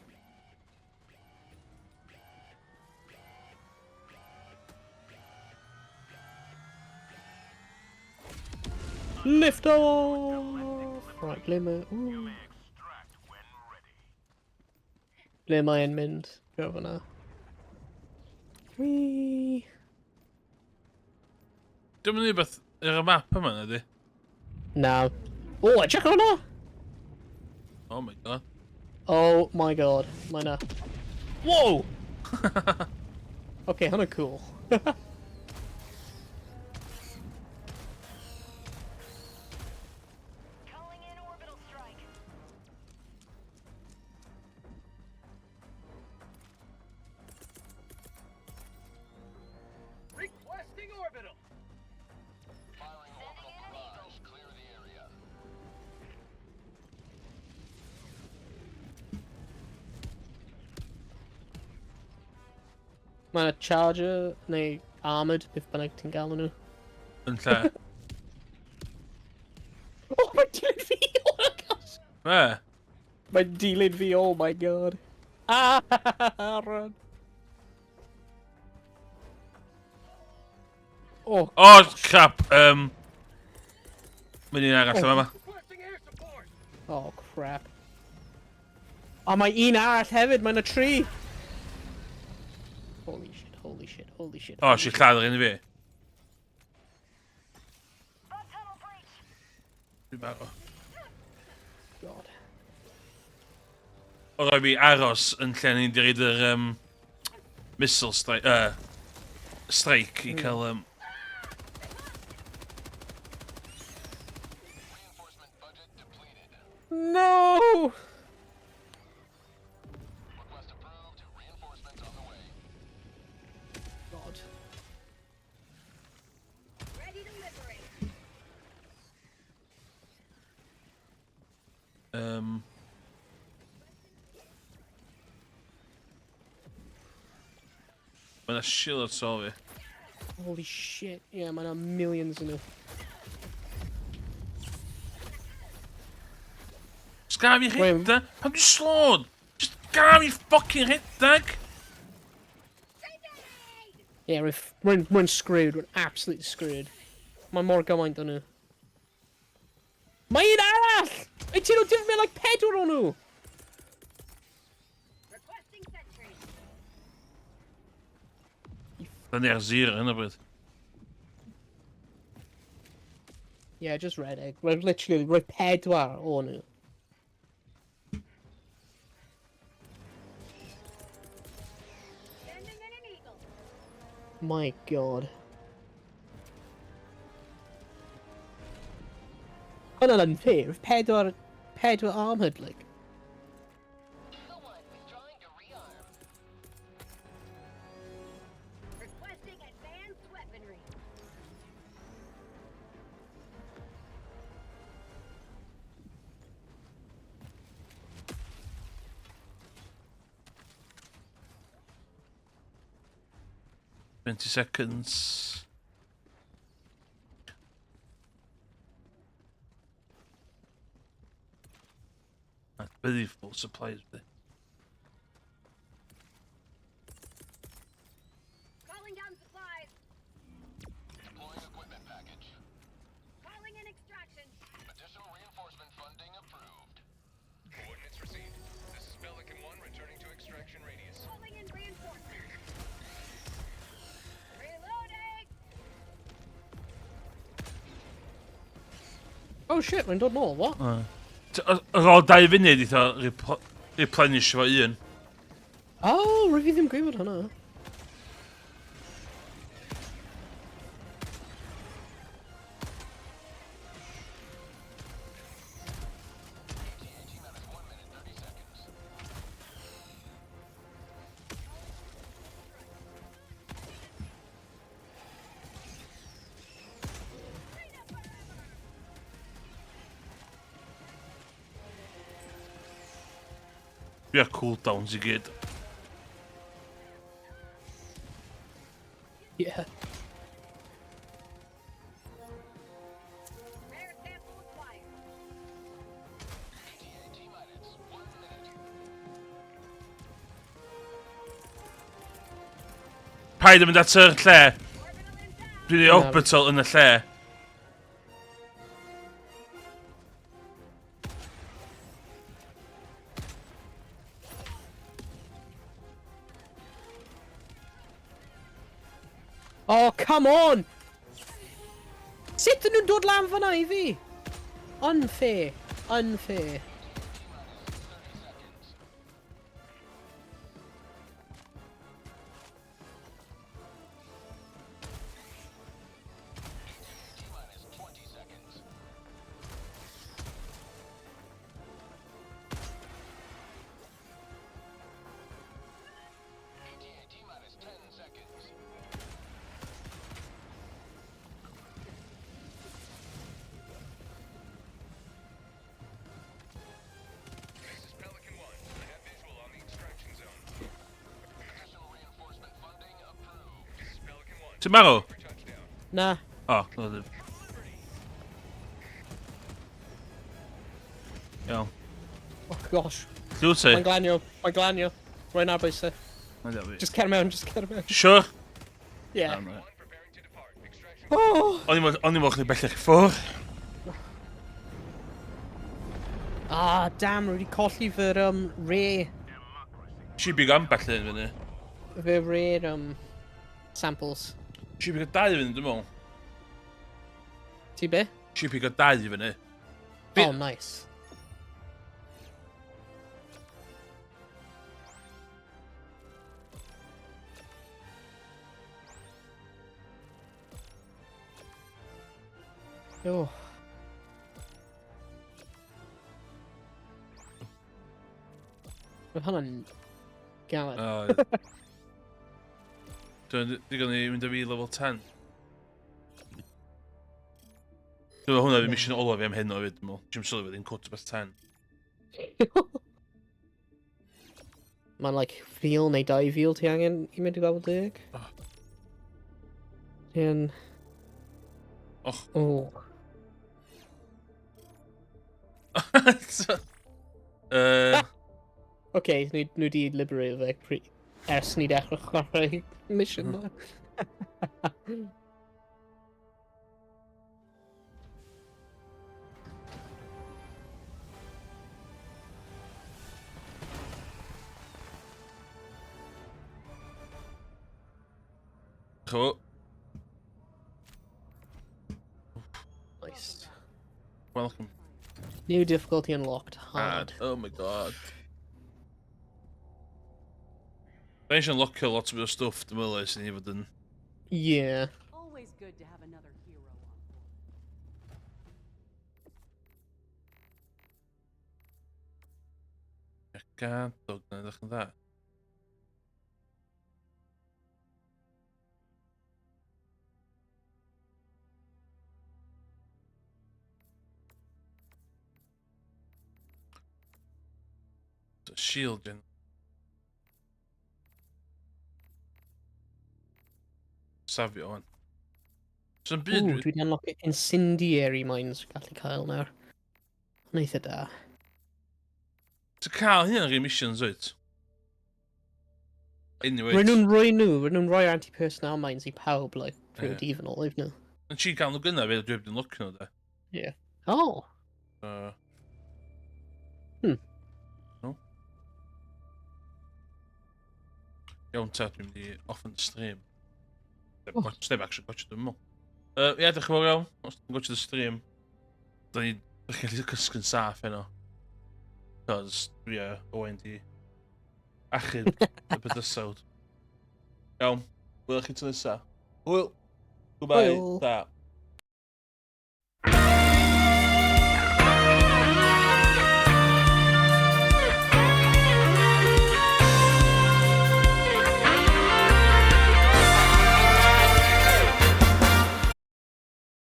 Lift off. Right, play my. Ooh. Play my end governor. Whee. Dim yn rhywbeth ar y map yma, ydy? No. Oh, check on her. Oh my god. Oh my god, mine. Whoa. Okay, kinda cool. Calling in orbital strike. Requesting orbital. Sending in an eagle. Clear the area. Mae'n charger neu armoured beth bynnag ti'n galw nhw. Yn lle. Oh, mae'n dilyn fi! Oh my gosh! Be? Mae'n dilyn fi, oh my god. Ah, run. Oh, Oh, crap. Mynd i'n arall yma. Requesting air support. oh crap. Oh, mae un arall hefyd, mae'n y tri! Holy shit, holy shit, holy shit. O, si lladd yn i fi. Bug tunnel breach. Dwi'n barod. God. O roi fi aros yn lle ni'n dirid yr missile strike, strike i cael Reinforcement budget depleted. No! Request approved. Reinforcements on the way. God. Ready to liberate. Mae'n a shield at sol fi. Holy shit. Yeah, mae'n millions yn nhw. Just gaf i rhedeg. Pam dwi'n slôn? Just gaf i fucking rhedeg. Yeah, we're screwed. We're absolutely screwed. Mae mor gymaint o'n nhw. Mae un arall! Ei ti nhw dim like pedwar o'n nhw! Requesting sentry. Da ni ar zero hyn o bryd. Yeah, just red egg. We're literally pedwar o'n nhw. My god. Hwnna'n unfair. Pedwar armoured, like. Someone withdrawing to rearm. Requesting advanced weaponry. Twenty seconds. That's very full supplies there. Calling down supplies. Deploying equipment package. Calling in extraction. Additional reinforcement funding approved. Coordinates received. This is Pelican 1 returning to extraction radius. Calling in reinforcements. Reloading. Oh shit, mae'n dod nôl, what? Ar ôl 2 funud eitha replenish fo un. Oh, rwyf i ddim gwybod hwnna. Fi a cooldowns I gyd. Yeah. Rare sample acquired. T-minus 1 minute. Paid yn mynd at y lle. Orbital intact. Dwi 'di orbital yn y lle. Oh, come on! Sut ydyn nhw'n dod lan fyna I fi? Unfair. Unfair. T-minus 20 seconds. T-minus 10 seconds. This is Pelican 1. I have visual on the extraction zone. Additional reinforcement funding approved. This is Pelican 1. Ti'n marw? For touchdown. Na. O, no ddim. Iawn. Oh gosh. Llw ti? Mae'n glanio. Mae'n glanio. Rwy'n arbwys e. Mae'n iawn fi. Just cer mewn, just cer mewn. Sure? Yeah. Iawn, right. One preparing to depart. Extraction. Oh! O'n i'n moch ni bellach I ffwr. Ah, damn, rwy wedi colli fy'r, rare, Si big ambell un fyny. fy rare, samples. Si big o 2 fyny, dwi'n meddwl. Ti be? Si big o 2 fyny. Be- Oh, nice. Oh. Mae hwnna'n galed. Dwi'n digon I mynd â fi level 10. Dwi'n meddwl hwnna fi mission olaf fi am hyn o fyd, dwi'n meddwl. Dwi'n sylwi fyddi'n cut beth 10. Mae'n like fil neu 2 fil ti angen I mynd I level 10. Oh. Ti'n... Och. Oh. Okay, nhw di liberate fe ers ni dechrau chwarae mission na. Chwo. Nice. Welcome. New difficulty unlocked. Hard. Oh my god. Da eisiau locio lot o stuff, dwi'n meddwl, sy'n ei fod yn Yeah. Always good to have another hero on board. Gadog na ddech yn dda. Shield yn. Safio o'n. So'n Ooh, byd... dwi wedi unlock incendiary mines gallu cael nawr. Hwna eitha da. Ti'n cael hyn ar emissions, wyt? Anyway. Rydyn nhw'n rhoi anti-personnel mines i pawb, like, pryd Ie. even ôl, iddyn nhw. Yn ti'n cael nhw gynna fe, dwi wedi lwc nhw, da. Ie. Oh! No. Iawn ta, dwi'n mynd i off yn stream. Sneb actually gotcha dwi'n mwyn. Ie, diolch yn fawr iawn. Os dwi'n gotcha dy stream. Da ni... Ydych chi'n cael cysgu'n saff heno. Cos, ie, owen di... Achub y bydysawd. Iawn. Wyl chi ti'n nesa. Hwyl. Goodbye. Hwyl. Ta.